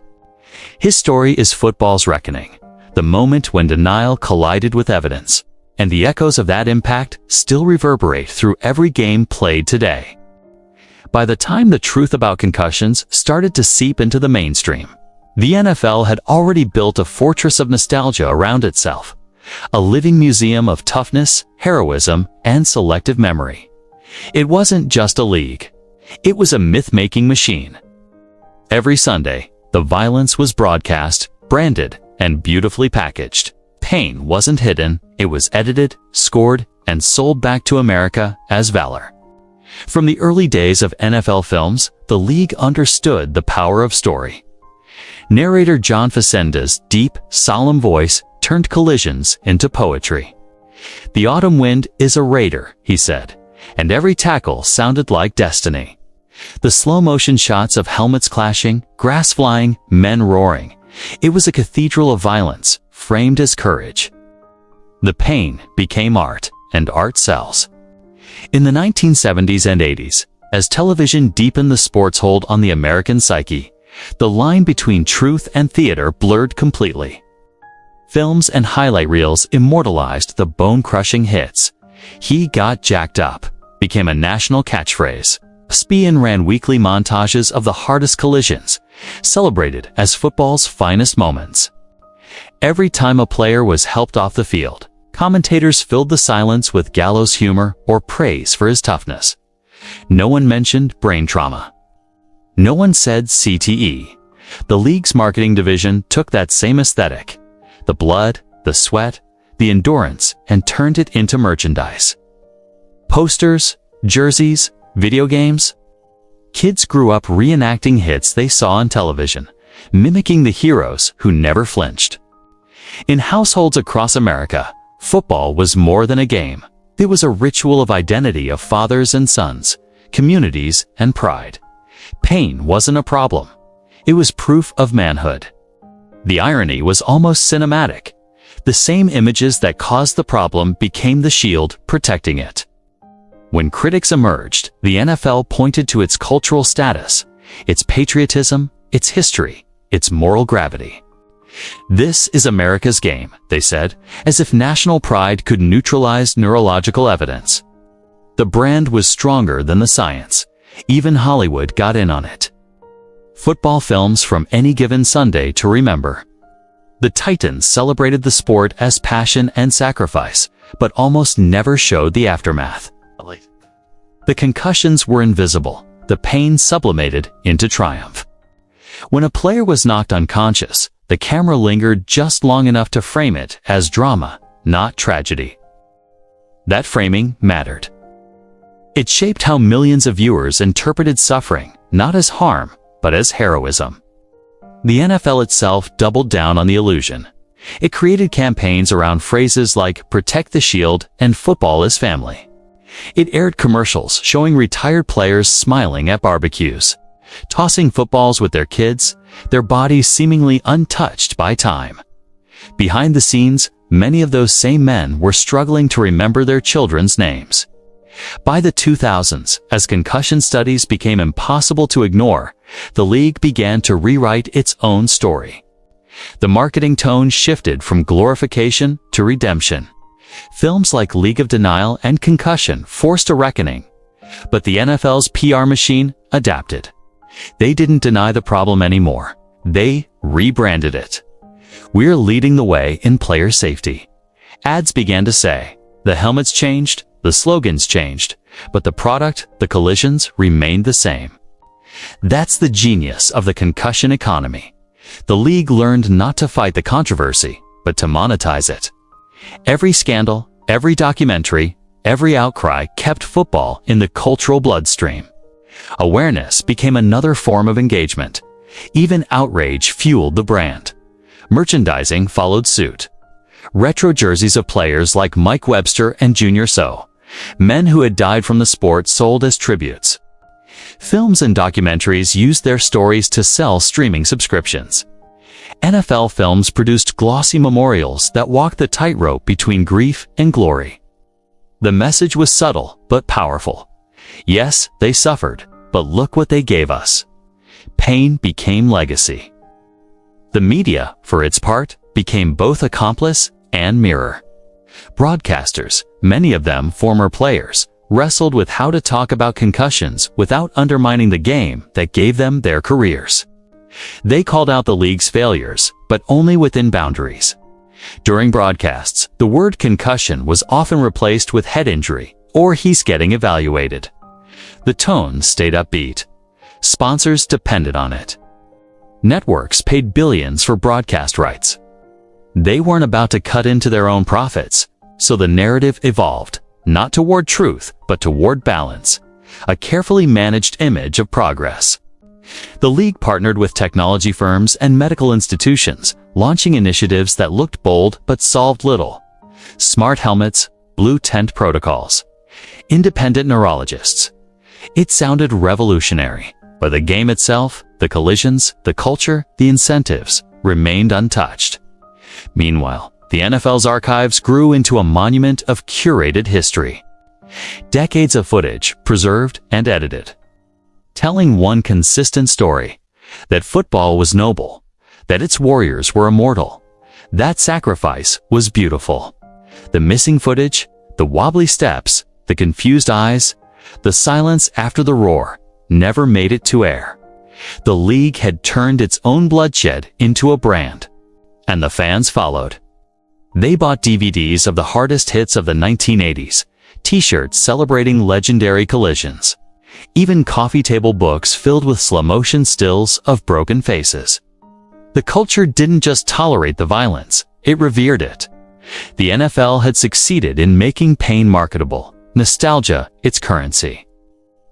His story is football's reckoning, the moment when denial collided with evidence, and the echoes of that impact still reverberate through every game played today. By the time the truth about concussions started to seep into the mainstream, the NFL had already built a fortress of nostalgia around itself, a living museum of toughness, heroism, and selective memory. It wasn't just a league. It was a myth-making machine. Every Sunday, the violence was broadcast, branded, and beautifully packaged. Pain wasn't hidden, it was edited, scored, and sold back to America as valor. From the early days of NFL films, the league understood the power of story. Narrator John Facenda's deep, solemn voice turned collisions into poetry. "The autumn wind is a raider," he said, "and every tackle sounded like destiny." The slow-motion shots of helmets clashing, grass flying, men roaring. It was a cathedral of violence, framed as courage. The pain became art, and art sells. In the 1970s and 80s, as television deepened the sport's hold on the American psyche, the line between truth and theater blurred completely. Films and highlight reels immortalized the bone-crushing hits. "He got jacked up" became a national catchphrase. ESPN ran weekly montages of the hardest collisions, celebrated as football's finest moments. Every time a player was helped off the field, commentators filled the silence with gallows humor or praise for his toughness. No one mentioned brain trauma. No one said CTE. The league's marketing division took that same aesthetic, the blood, the sweat, the endurance, and turned it into merchandise. Posters, jerseys, video games. Kids grew up reenacting hits they saw on television, mimicking the heroes who never flinched. In households across America, football was more than a game. It was a ritual of identity of fathers and sons, communities and pride. Pain wasn't a problem. It was proof of manhood. The irony was almost cinematic. The same images that caused the problem became the shield protecting it. When critics emerged, the NFL pointed to its cultural status, its patriotism, its history, its moral gravity. "This is America's game," they said, as if national pride could neutralize neurological evidence. The brand was stronger than the science. Even Hollywood got in on it. Football films from Any Given Sunday to Remember. The Titans celebrated the sport as passion and sacrifice, but almost never showed the aftermath. The concussions were invisible, the pain sublimated into triumph. When a player was knocked unconscious, the camera lingered just long enough to frame it as drama, not tragedy. That framing mattered. It shaped how millions of viewers interpreted suffering, not as harm, but as heroism. The NFL itself doubled down on the illusion. It created campaigns around phrases like "protect the shield" and "football is family." It aired commercials showing retired players smiling at barbecues, tossing footballs with their kids, their bodies seemingly untouched by time. Behind the scenes, many of those same men were struggling to remember their children's names. By the 2000s, as concussion studies became impossible to ignore, the league began to rewrite its own story. The marketing tone shifted from glorification to redemption. Films like League of Denial and Concussion forced a reckoning. But the NFL's PR machine adapted. They didn't deny the problem anymore. They rebranded it. "We're leading the way in player safety." Ads began to say, the helmets changed, the slogans changed, but the product, the collisions, remained the same. That's the genius of the concussion economy. The league learned not to fight the controversy, but to monetize it. Every scandal, every documentary, every outcry kept football in the cultural bloodstream. Awareness became another form of engagement. Even outrage fueled the brand. Merchandising followed suit. Retro jerseys of players like Mike Webster and Junior Seau, men who had died from the sport, sold as tributes. Films and documentaries used their stories to sell streaming subscriptions. NFL films produced glossy memorials that walked the tightrope between grief and glory. The message was subtle but powerful. Yes, they suffered, but look what they gave us. Pain became legacy. The media, for its part, became both accomplice and mirror. Broadcasters, many of them former players, wrestled with how to talk about concussions without undermining the game that gave them their careers. They called out the league's failures, but only within boundaries. During broadcasts, the word concussion was often replaced with head injury or "he's getting evaluated." The tone stayed upbeat. Sponsors depended on it. Networks paid billions for broadcast rights. They weren't about to cut into their own profits, so the narrative evolved, not toward truth, but toward balance, a carefully managed image of progress. The league partnered with technology firms and medical institutions, launching initiatives that looked bold but solved little. Smart helmets, blue tent protocols, independent neurologists. It sounded revolutionary, but the game itself, the collisions, the culture, the incentives, remained untouched. Meanwhile, the NFL's archives grew into a monument of curated history. Decades of footage, preserved and edited, telling one consistent story: that football was noble, that its warriors were immortal, that sacrifice was beautiful. The missing footage, the wobbly steps, the confused eyes, the silence after the roar, never made it to air. The league had turned its own bloodshed into a brand, and the fans followed. They bought DVDs of the hardest hits of the 1980s, t-shirts celebrating legendary collisions, even coffee table books filled with slow-motion stills of broken faces. The culture didn't just tolerate the violence, it revered it. The NFL had succeeded in making pain marketable, nostalgia its currency.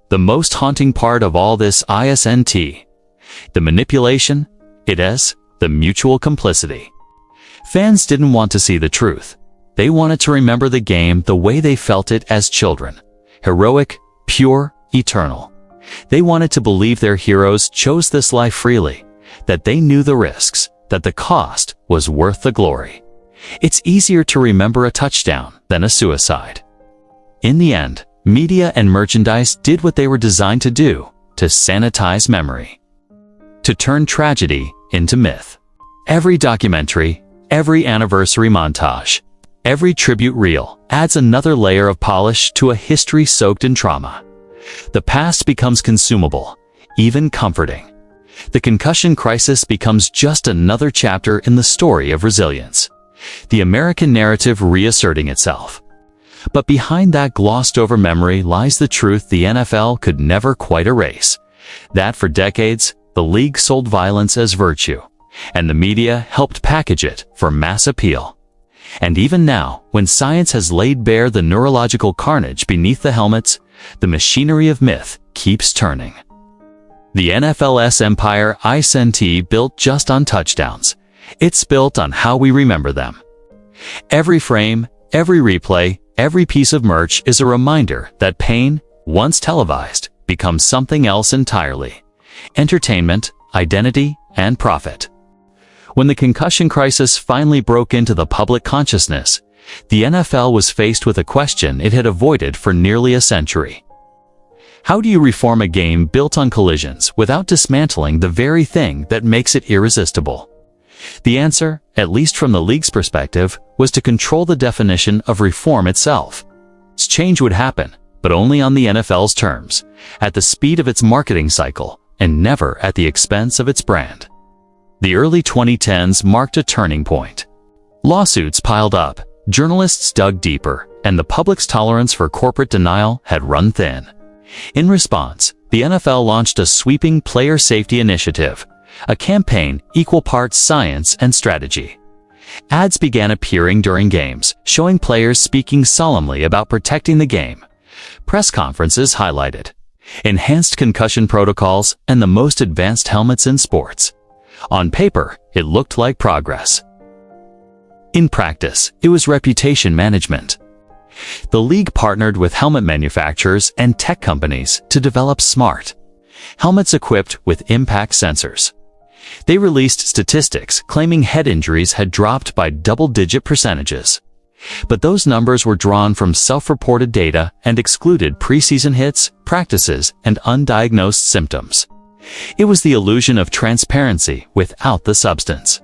The most haunting part of all this isn't the manipulation, it is the mutual complicity. Fans didn't want to see the truth. They wanted to remember the game the way they felt it as children: heroic, pure, eternal. They wanted to believe their heroes chose this life freely, that they knew the risks, that the cost was worth the glory. It's easier to remember a touchdown than a suicide. In the end, media and merchandise did what they were designed to do: to sanitize memory, to turn tragedy into myth. Every documentary, every anniversary montage, every tribute reel adds another layer of polish to a history soaked in trauma. The past becomes consumable, even comforting. The concussion crisis becomes just another chapter in the story of resilience, the American narrative reasserting itself. But behind that glossed-over memory lies the truth the NFL could never quite erase: that for decades, the league sold violence as virtue, and the media helped package it for mass appeal. And even now, when science has laid bare the neurological carnage beneath the helmets, the machinery of myth keeps turning. The NFL's empire isn't built just on touchdowns. It's built on how we remember them. Every frame, every replay, every piece of merch is a reminder that pain, once televised, becomes something else entirely: entertainment, identity, and profit. When the concussion crisis finally broke into the public consciousness, the NFL was faced with a question it had avoided for nearly a century. How do you reform a game built on collisions without dismantling the very thing that makes it irresistible? The answer, at least from the league's perspective, was to control the definition of reform itself. Change would happen, but only on the NFL's terms, at the speed of its marketing cycle, and never at the expense of its brand. The early 2010s marked a turning point. Lawsuits piled up, journalists dug deeper, and the public's tolerance for corporate denial had run thin. In response, the NFL launched a sweeping player safety initiative, a campaign equal parts science and strategy. Ads began appearing during games, showing players speaking solemnly about protecting the game. Press conferences highlighted enhanced concussion protocols and the most advanced helmets in sports. On paper, it looked like progress. In practice, it was reputation management. The league partnered with helmet manufacturers and tech companies to develop smart helmets equipped with impact sensors. They released statistics claiming head injuries had dropped by double-digit percentages. But those numbers were drawn from self-reported data and excluded preseason hits, practices, and undiagnosed symptoms. It was the illusion of transparency without the substance.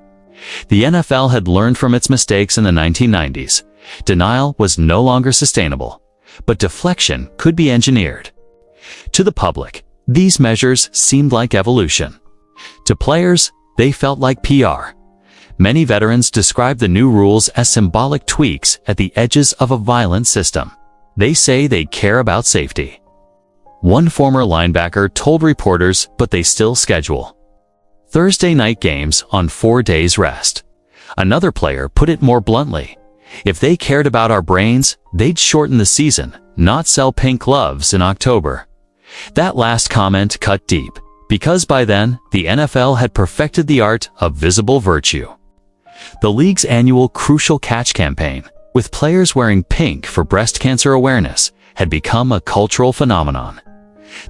The NFL had learned from its mistakes in the 1990s. Denial was no longer sustainable, but deflection could be engineered. To the public, these measures seemed like evolution. To players, they felt like PR. Many veterans described the new rules as symbolic tweaks at the edges of a violent system. They say they care about safety. One former linebacker told reporters, but they still schedule Thursday night games on 4 days rest. Another player put it more bluntly: if they cared about our brains, they'd shorten the season, not sell pink gloves in October. That last comment cut deep, because by then, the NFL had perfected the art of visible virtue. The league's annual Crucial Catch campaign, with players wearing pink for breast cancer awareness, had become a cultural phenomenon.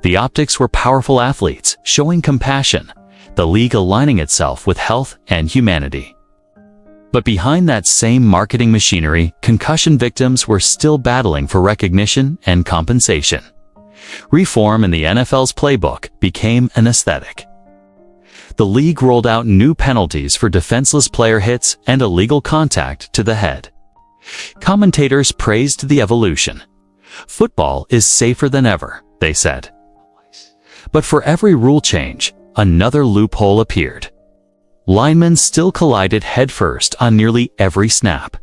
The optics were powerful athletes, showing compassion, the league aligning itself with health and humanity. But behind that same marketing machinery, concussion victims were still battling for recognition and compensation. Reform in the NFL's playbook became an aesthetic. The league rolled out new penalties for defenseless player hits and illegal contact to the head. Commentators praised the evolution. Football is safer than ever, they said. But for every rule change, another loophole appeared. Linemen still collided headfirst on nearly every snap.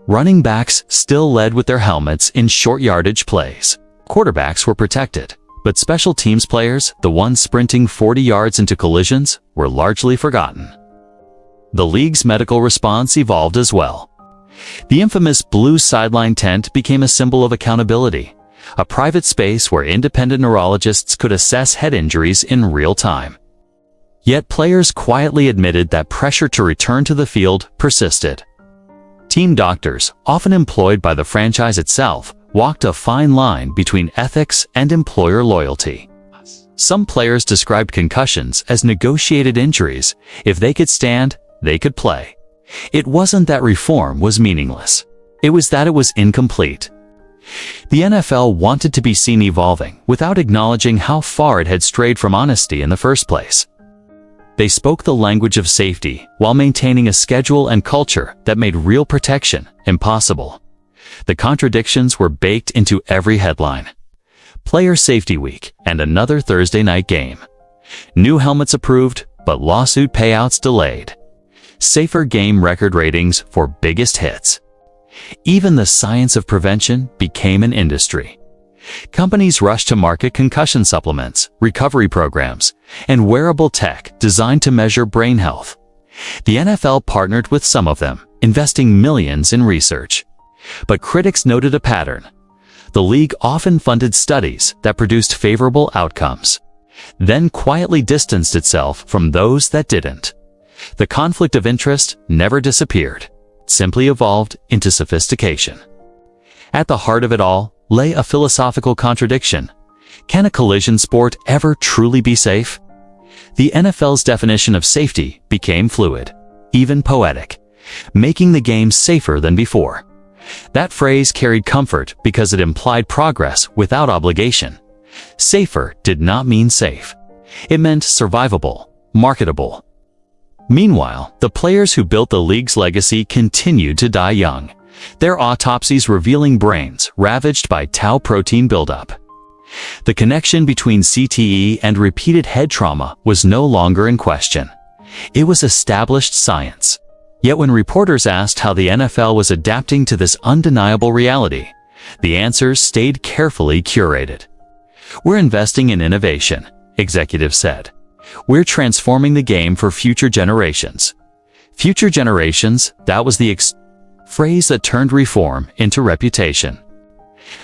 Running backs still led with their helmets in short yardage plays. Quarterbacks were protected, but special teams players, the ones sprinting 40 yards into collisions, were largely forgotten. The league's medical response evolved as well. The infamous blue sideline tent became a symbol of accountability, a private space where independent neurologists could assess head injuries in real time. Yet players quietly admitted that pressure to return to the field persisted. Team doctors, often employed by the franchise itself, walked a fine line between ethics and employer loyalty. Some players described concussions as negotiated injuries. If they could stand, they could play. It wasn't that reform was meaningless. It was that it was incomplete. The NFL wanted to be seen evolving without acknowledging how far it had strayed from honesty in the first place. They spoke the language of safety while maintaining a schedule and culture that made real protection impossible. The contradictions were baked into every headline. Player Safety Week and another Thursday night game. New helmets approved, but lawsuit payouts delayed. Safer game record ratings for biggest hits. Even the science of prevention became an industry. Companies rushed to market concussion supplements, recovery programs, and wearable tech designed to measure brain health. The NFL partnered with some of them, investing millions in research. But critics noted a pattern. The league often funded studies that produced favorable outcomes, then quietly distanced itself from those that didn't. The conflict of interest never disappeared, simply evolved into sophistication. At the heart of it all lay a philosophical contradiction. Can a collision sport ever truly be safe? The NFL's definition of safety became fluid, even poetic, making the game safer than before. That phrase carried comfort because it implied progress without obligation. Safer did not mean safe. It meant survivable, marketable. Meanwhile, the players who built the league's legacy continued to die young, their autopsies revealing brains ravaged by tau protein buildup. The connection between CTE and repeated head trauma was no longer in question. It was established science. Yet when reporters asked how the NFL was adapting to this undeniable reality, the answers stayed carefully curated. "We're investing in innovation," executives said. "We're transforming the game for future generations." Future generations, that was the phrase that turned reform into reputation.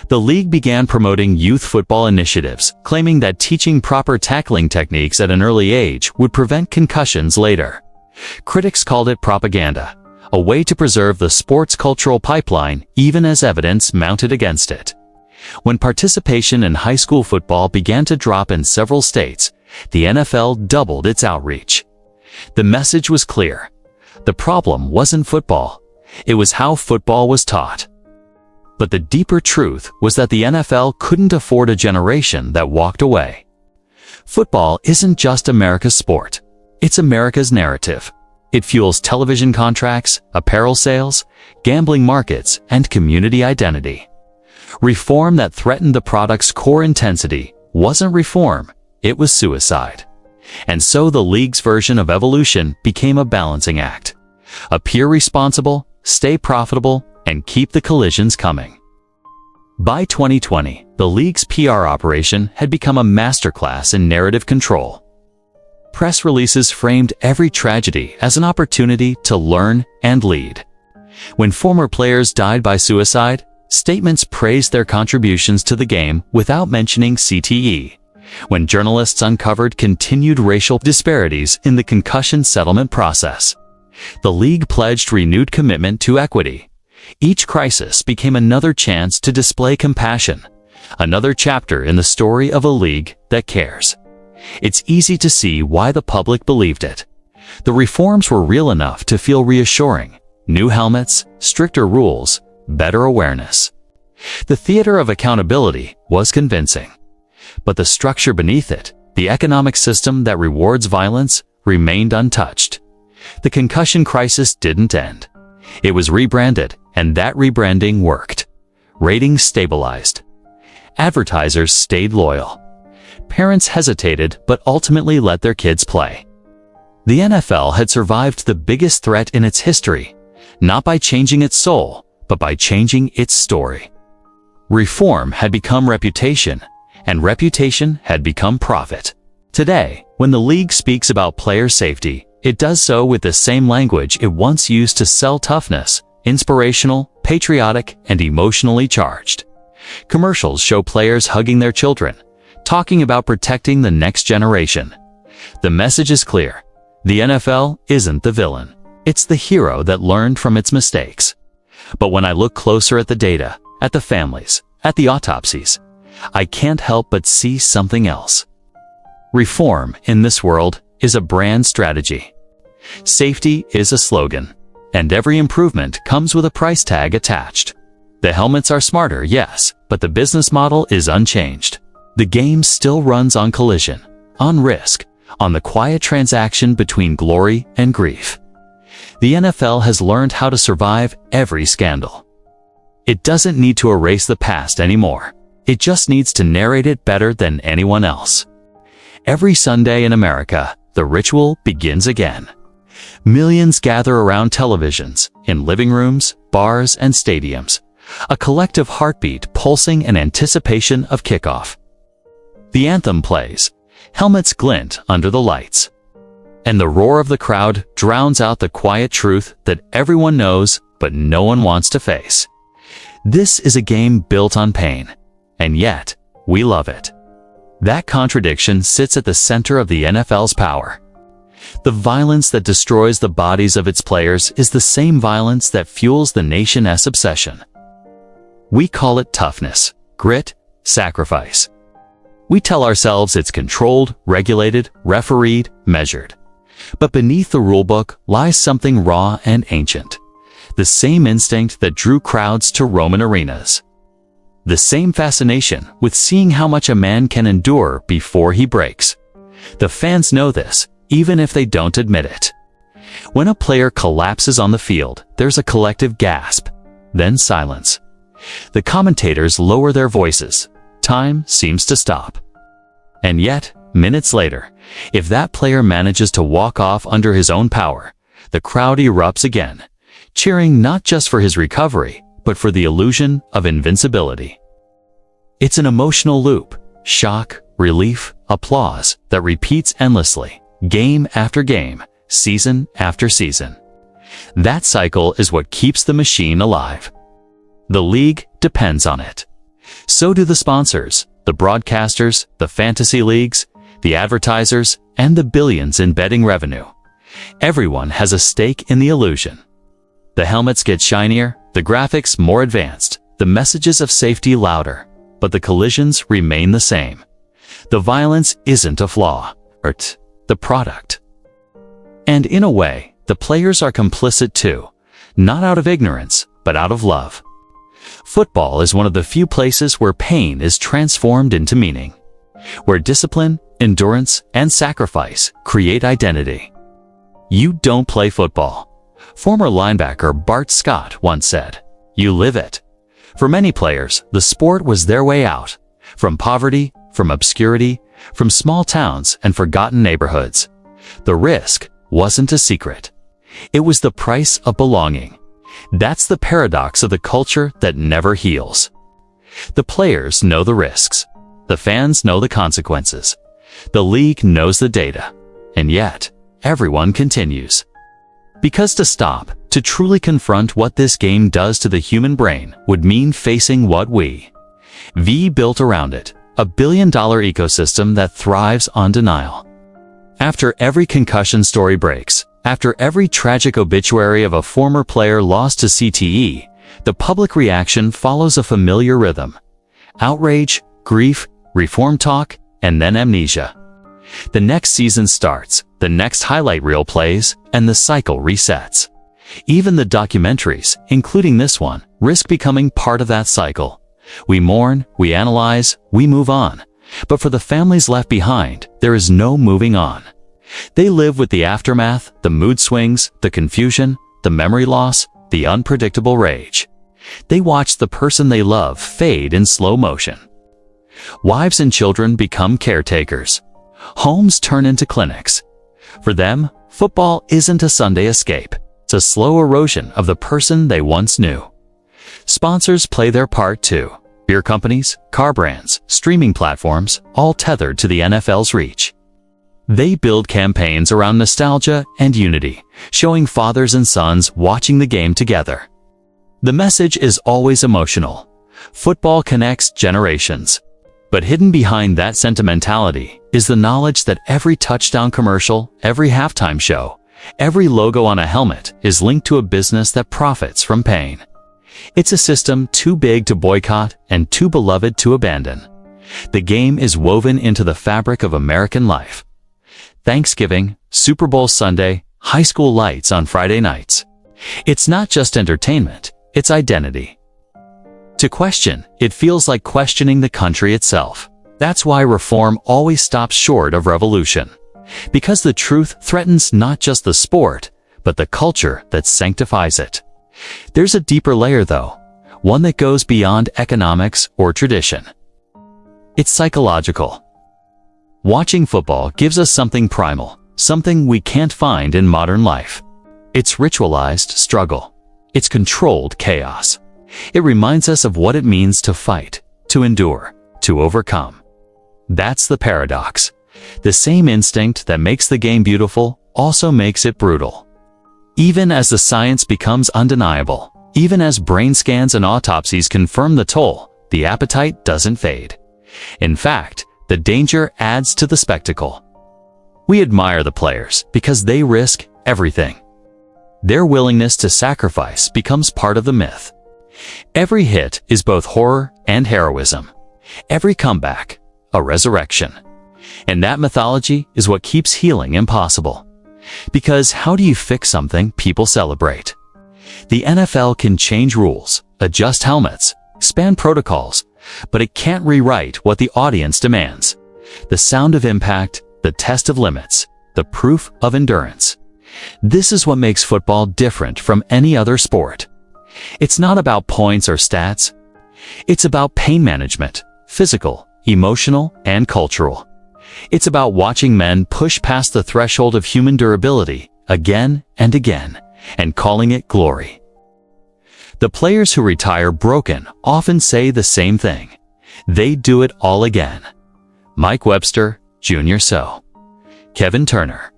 The league began promoting youth football initiatives, claiming that teaching proper tackling techniques at an early age would prevent concussions later. Critics called it propaganda, a way to preserve the sports cultural pipeline even as evidence mounted against it. When participation in high school football began to drop in several states, the NFL doubled its outreach. The message was clear. The problem wasn't football. It was how football was taught. But the deeper truth was that the NFL couldn't afford a generation that walked away. Football isn't just America's sport. It's America's narrative. It fuels television contracts, apparel sales, gambling markets, and community identity. Reform that threatened the product's core intensity wasn't reform, it was suicide. And so the league's version of evolution became a balancing act. Appear responsible, stay profitable, and keep the collisions coming. By 2020, the league's PR operation had become a masterclass in narrative control. Press releases framed every tragedy as an opportunity to learn and lead. When former players died by suicide, statements praised their contributions to the game without mentioning CTE. When journalists uncovered continued racial disparities in the concussion settlement process, the league pledged renewed commitment to equity. Each crisis became another chance to display compassion, Another chapter in the story of a league that cares. It's easy to see why the public believed it. The reforms were real enough to feel reassuring. New helmets, stricter rules, better awareness. The theater of accountability was convincing. But the structure beneath it, the economic system that rewards violence, remained untouched. The concussion crisis didn't end. It was rebranded, and that rebranding worked. Ratings stabilized. Advertisers stayed loyal. Parents hesitated but ultimately let their kids play. The NFL had survived the biggest threat in its history, not by changing its soul, but by changing its story. Reform had become reputation, and reputation had become profit. Today, when the league speaks about player safety, it does so with the same language it once used to sell toughness, inspirational, patriotic, and emotionally charged. Commercials show players hugging their children, talking about protecting the next generation. The message is clear. The NFL isn't the villain. It's the hero that learned from its mistakes. But when I look closer at the data, at the families, at the autopsies, I can't help but see something else. Reform in this world is a brand strategy. Safety is a slogan, and every improvement comes with a price tag attached. The helmets are smarter, yes, but the business model is unchanged. The game still runs on collision, on risk, on the quiet transaction between glory and grief. The NFL has learned how to survive every scandal. It doesn't need to erase the past anymore. It just needs to narrate it better than anyone else. Every Sunday in America, the ritual begins again. Millions gather around televisions, in living rooms, bars, and stadiums, a collective heartbeat pulsing in anticipation of kickoff. The anthem plays, helmets glint under the lights, and the roar of the crowd drowns out the quiet truth that everyone knows but no one wants to face. This is a game built on pain, and yet we love it. That contradiction sits at the center of the NFL's power. The violence that destroys the bodies of its players is the same violence that fuels the nation's obsession. We call it toughness, grit, sacrifice. We tell ourselves it's controlled, regulated, refereed, measured. But beneath the rulebook lies something raw and ancient. The same instinct that drew crowds to Roman arenas. The same fascination with seeing how much a man can endure before he breaks. The fans know this, even if they don't admit it. When a player collapses on the field, there's a collective gasp, then silence. The commentators lower their voices. Time seems to stop. And yet, minutes later, if that player manages to walk off under his own power, the crowd erupts again, cheering not just for his recovery, but for the illusion of invincibility. It's an emotional loop, shock, relief, applause, that repeats endlessly, game after game, season after season. That cycle is what keeps the machine alive. The league depends on it. So do the sponsors, the broadcasters, the fantasy leagues, the advertisers, and the billions in betting revenue. Everyone has a stake in the illusion. The helmets get shinier, the graphics more advanced, the messages of safety louder, but the collisions remain the same. The violence isn't a flaw, it's the product. And in a way, the players are complicit too, not out of ignorance, but out of love. Football is one of the few places where pain is transformed into meaning, where discipline, endurance, and sacrifice create identity. You don't play football. Former linebacker Bart Scott once said, "You live it." For many players, the sport was their way out, from poverty, from obscurity, from small towns and forgotten neighborhoods. The risk wasn't a secret. It was the price of belonging. That's the paradox of the culture that never heals. The players know the risks. The fans know the consequences. The league knows the data. And yet, everyone continues. Because to stop, to truly confront what this game does to the human brain, would mean facing what we built around it, a billion-dollar ecosystem that thrives on denial. After every concussion story breaks, after every tragic obituary of a former player lost to CTE, the public reaction follows a familiar rhythm. Outrage, grief, reform talk, and then amnesia. The next season starts, the next highlight reel plays, and the cycle resets. Even the documentaries, including this one, risk becoming part of that cycle. We mourn, we analyze, we move on. But for the families left behind, there is no moving on. They live with the aftermath, the mood swings, the confusion, the memory loss, the unpredictable rage. They watch the person they love fade in slow motion. Wives and children become caretakers. Homes turn into clinics. For them, football isn't a Sunday escape. It's a slow erosion of the person they once knew. Sponsors play their part too. Beer companies, car brands, streaming platforms, all tethered to the NFL's reach. They build campaigns around nostalgia and unity, showing fathers and sons watching the game together. The message is always emotional. Football connects generations. But hidden behind that sentimentality is the knowledge that every touchdown commercial, every halftime show, every logo on a helmet is linked to a business that profits from pain. It's a system too big to boycott and too beloved to abandon. The game is woven into the fabric of American life. Thanksgiving, Super Bowl Sunday, high school lights on Friday nights. It's not just entertainment, it's identity. To question, it feels like questioning the country itself. That's why reform always stops short of revolution. Because the truth threatens not just the sport, but the culture that sanctifies it. There's a deeper layer though, one that goes beyond economics or tradition. It's psychological. Watching football gives us something primal, something we can't find in modern life. It's ritualized struggle. It's controlled chaos. It reminds us of what it means to fight, to endure, to overcome. That's the paradox. The same instinct that makes the game beautiful also makes it brutal. Even as the science becomes undeniable, even as brain scans and autopsies confirm the toll, the appetite doesn't fade. In fact, the danger adds to the spectacle. We admire the players because they risk everything. Their willingness to sacrifice becomes part of the myth. Every hit is both horror and heroism. Every comeback, a resurrection. And that mythology is what keeps healing impossible. Because how do you fix something people celebrate? The NFL can change rules, adjust helmets, expand protocols, but it can't rewrite what the audience demands. The sound of impact, the test of limits, the proof of endurance. This is what makes football different from any other sport. It's not about points or stats. It's about pain management, physical, emotional, and cultural. It's about watching men push past the threshold of human durability again and again, and calling it glory. The players who retire broken often say the same thing. They do it all again. Mike Webster, Jr. Seau, Kevin Turner.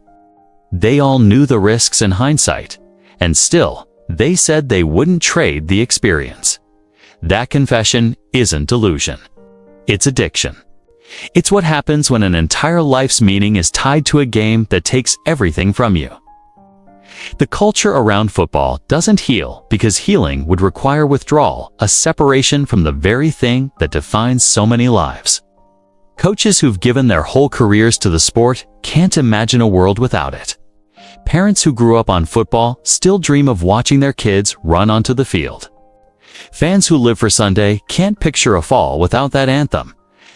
They all knew the risks in hindsight, and still, they said they wouldn't trade the experience. That confession isn't delusion. It's addiction. It's what happens when an entire life's meaning is tied to a game that takes everything from you. The culture around football doesn't heal because healing would require withdrawal, a separation from the very thing that defines so many lives. Coaches who've given their whole careers to the sport can't imagine a world without it. Parents who grew up on football still dream of watching their kids run onto the field. Fans who live for Sunday can't picture a fall without that anthem,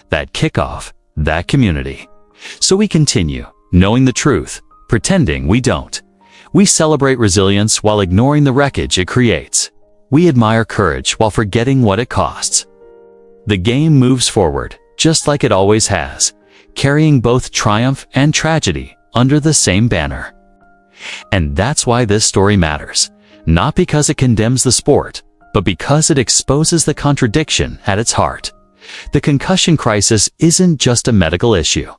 that kickoff, that community. So we continue, knowing the truth, pretending we don't. We celebrate resilience while ignoring the wreckage it creates. We admire courage while forgetting what it costs. The game moves forward, just like it always has, carrying both triumph and tragedy under the same banner. And that's why this story matters, not because it condemns the sport, but because it exposes the contradiction at its heart. The concussion crisis isn't just a medical issue.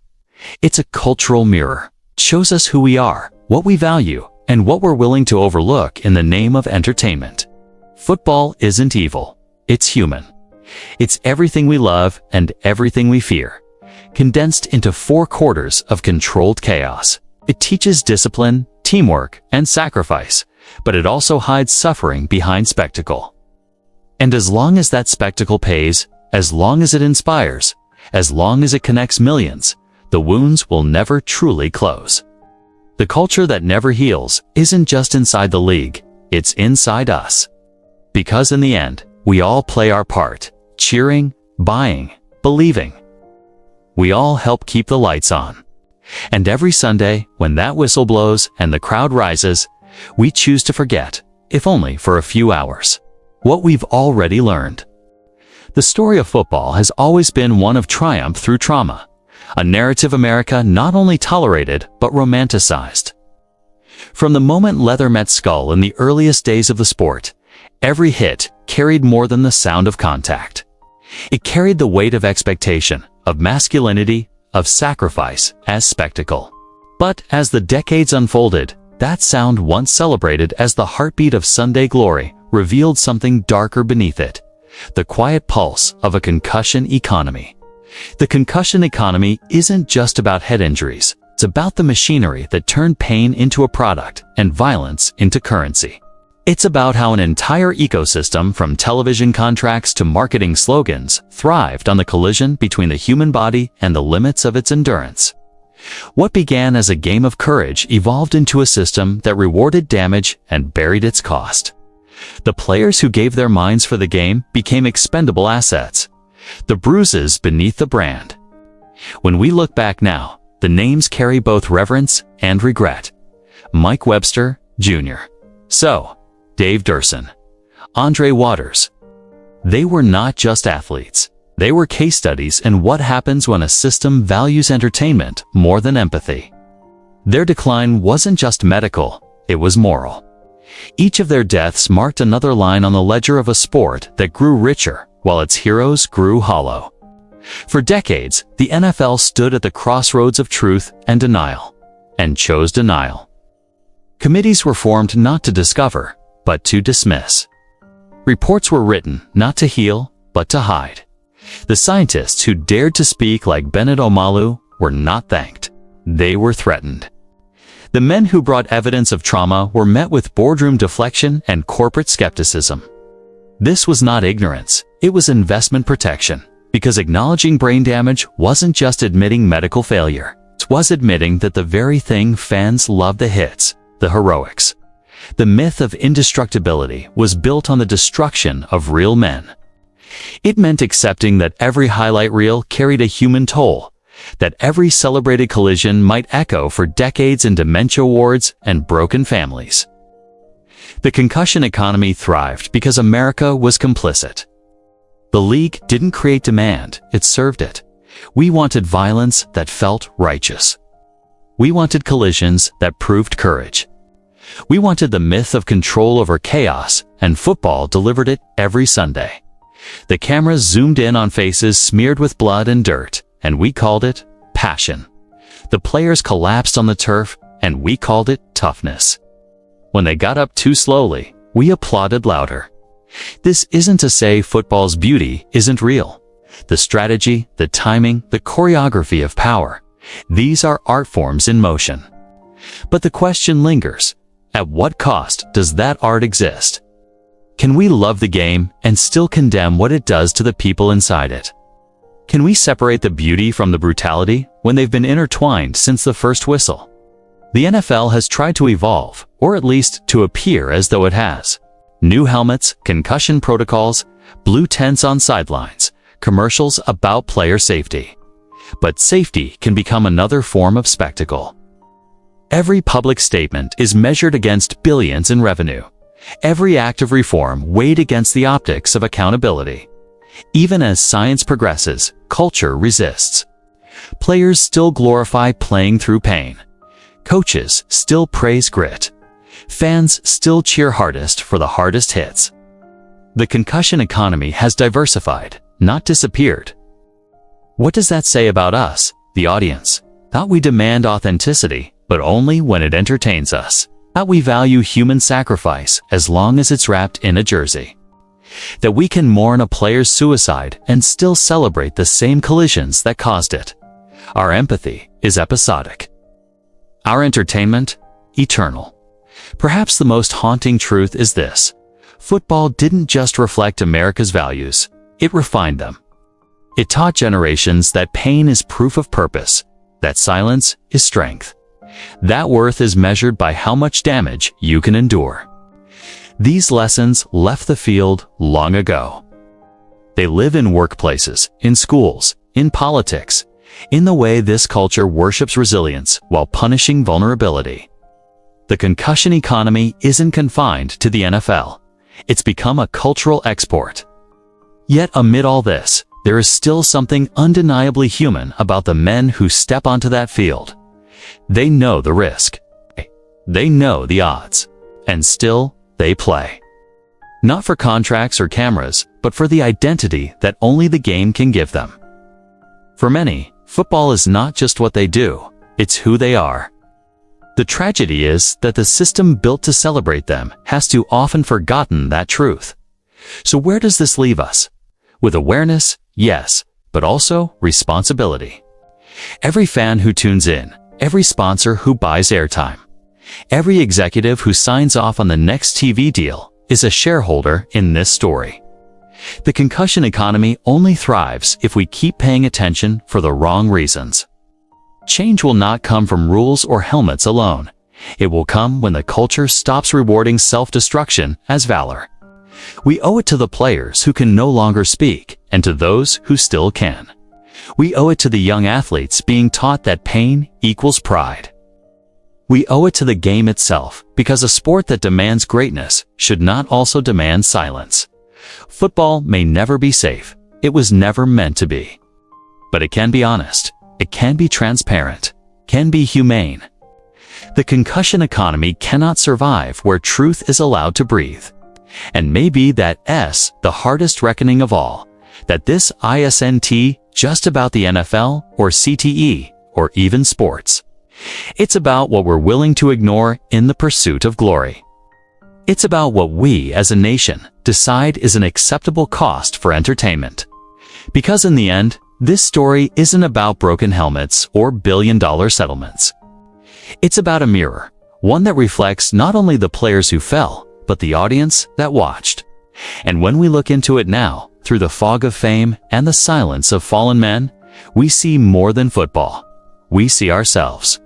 It's a cultural mirror. It shows us who we are, what we value, and what we're willing to overlook in the name of entertainment. Football isn't evil. It's human. It's everything we love and everything we fear, condensed into 4 quarters of controlled chaos. It teaches discipline, teamwork, and sacrifice, but it also hides suffering behind spectacle. And as long as that spectacle pays, As long as it inspires, as long as it connects millions, the wounds will never truly close. The culture that never heals isn't just inside the league, it's inside us. Because in the end, we all play our part, cheering, buying, believing. We all help keep the lights on. And every Sunday, when that whistle blows and the crowd rises, we choose to forget, if only for a few hours, what we've already learned. The story of football has always been one of triumph through trauma, a narrative America not only tolerated but romanticized. From the moment leather met skull in the earliest days of the sport, every hit carried more than the sound of contact. It carried the weight of expectation, of masculinity, of sacrifice as spectacle. But as the decades unfolded, that sound once celebrated as the heartbeat of Sunday glory revealed something darker beneath it, the quiet pulse of a concussion economy. The concussion economy isn't just about head injuries, it's about the machinery that turned pain into a product and violence into currency. It's about how an entire ecosystem, from television contracts to marketing slogans, thrived on the collision between the human body and the limits of its endurance. What began as a game of courage evolved into a system that rewarded damage and buried its cost. The players who gave their minds for the game became expendable assets, the bruises beneath the brand. When we look back now, the names carry both reverence and regret. Mike Webster, Jr., Seau, Dave Duerson, Andre Waters. They were not just athletes. They were case studies in what happens when a system values entertainment more than empathy. Their decline wasn't just medical, it was moral. Each of their deaths marked another line on the ledger of a sport that grew richer while its heroes grew hollow. For decades, the NFL stood at the crossroads of truth and denial, and chose denial. Committees were formed not to discover, but to dismiss. Reports were written not to heal, but to hide. The scientists who dared to speak like Bennet Omalu were not thanked. They were threatened. The men who brought evidence of trauma were met with boardroom deflection and corporate skepticism. This was not ignorance, it was investment protection, because acknowledging brain damage wasn't just admitting medical failure, it was admitting that the very thing fans loved, the hits, the heroics. The myth of indestructibility was built on the destruction of real men. It meant accepting that every highlight reel carried a human toll, that every celebrated collision might echo for decades in dementia wards and broken families. The concussion economy thrived because America was complicit. The league didn't create demand, it served it. We wanted violence that felt righteous. We wanted collisions that proved courage. We wanted the myth of control over chaos, and football delivered it every Sunday. The cameras zoomed in on faces smeared with blood and dirt, and we called it passion. The players collapsed on the turf, and we called it toughness. When they got up too slowly, we applauded louder. This isn't to say football's beauty isn't real. The strategy, the timing, the choreography of power, these are art forms in motion. But the question lingers, at what cost does that art exist? Can we love the game and still condemn what it does to the people inside it? Can we separate the beauty from the brutality when they've been intertwined since the first whistle? The NFL has tried to evolve, or at least to appear as though it has. New helmets, concussion protocols, blue tents on sidelines, commercials about player safety. But safety can become another form of spectacle. Every public statement is measured against billions in revenue. Every act of reform weighed against the optics of accountability. Even as science progresses, culture resists. Players still glorify playing through pain. Coaches still praise grit. Fans still cheer hardest for the hardest hits. The concussion economy has diversified, not disappeared. What does that say about us, the audience? That we demand authenticity, but only when it entertains us. That we value human sacrifice as long as it's wrapped in a jersey. That we can mourn a player's suicide and still celebrate the same collisions that caused it. Our empathy is episodic. Our entertainment, eternal. Perhaps the most haunting truth is this: football didn't just reflect America's values, it refined them. It taught generations that pain is proof of purpose, that silence is strength. That worth is measured by how much damage you can endure. These lessons left the field long ago. They live in workplaces, in schools, in politics, in the way this culture worships resilience while punishing vulnerability. The concussion economy isn't confined to the NFL. It's become a cultural export. Yet amid all this, there is still something undeniably human about the men who step onto that field. They know the risk. They know the odds. And still, they play. Not for contracts or cameras, but for the identity that only the game can give them. For many, football is not just what they do, it's who they are. The tragedy is that the system built to celebrate them has too often forgotten that truth. So where does this leave us? With awareness, yes, but also responsibility. Every fan who tunes in, every sponsor who buys airtime, every executive who signs off on the next TV deal is a shareholder in this story. The concussion economy only thrives if we keep paying attention for the wrong reasons. Change will not come from rules or helmets alone. It will come when the culture stops rewarding self-destruction as valor. We owe it to the players who can no longer speak and to those who still can. We owe it to the young athletes being taught that pain equals pride. We owe it to the game itself, because a sport that demands greatness should not also demand silence. Football may never be safe. It was never meant to be. But it can be honest. It can be transparent, can be humane. The concussion economy cannot survive where truth is allowed to breathe. And maybe that's the hardest reckoning of all, that this isn't just about the NFL or CTE or even sports. It's about what we're willing to ignore in the pursuit of glory. It's about what we as a nation decide is an acceptable cost for entertainment. Because in the end, this story isn't about broken helmets or billion-dollar settlements. It's about a mirror, one that reflects not only the players who fell, but the audience that watched. And when we look into it now, through the fog of fame and the silence of fallen men, we see more than football. We see ourselves.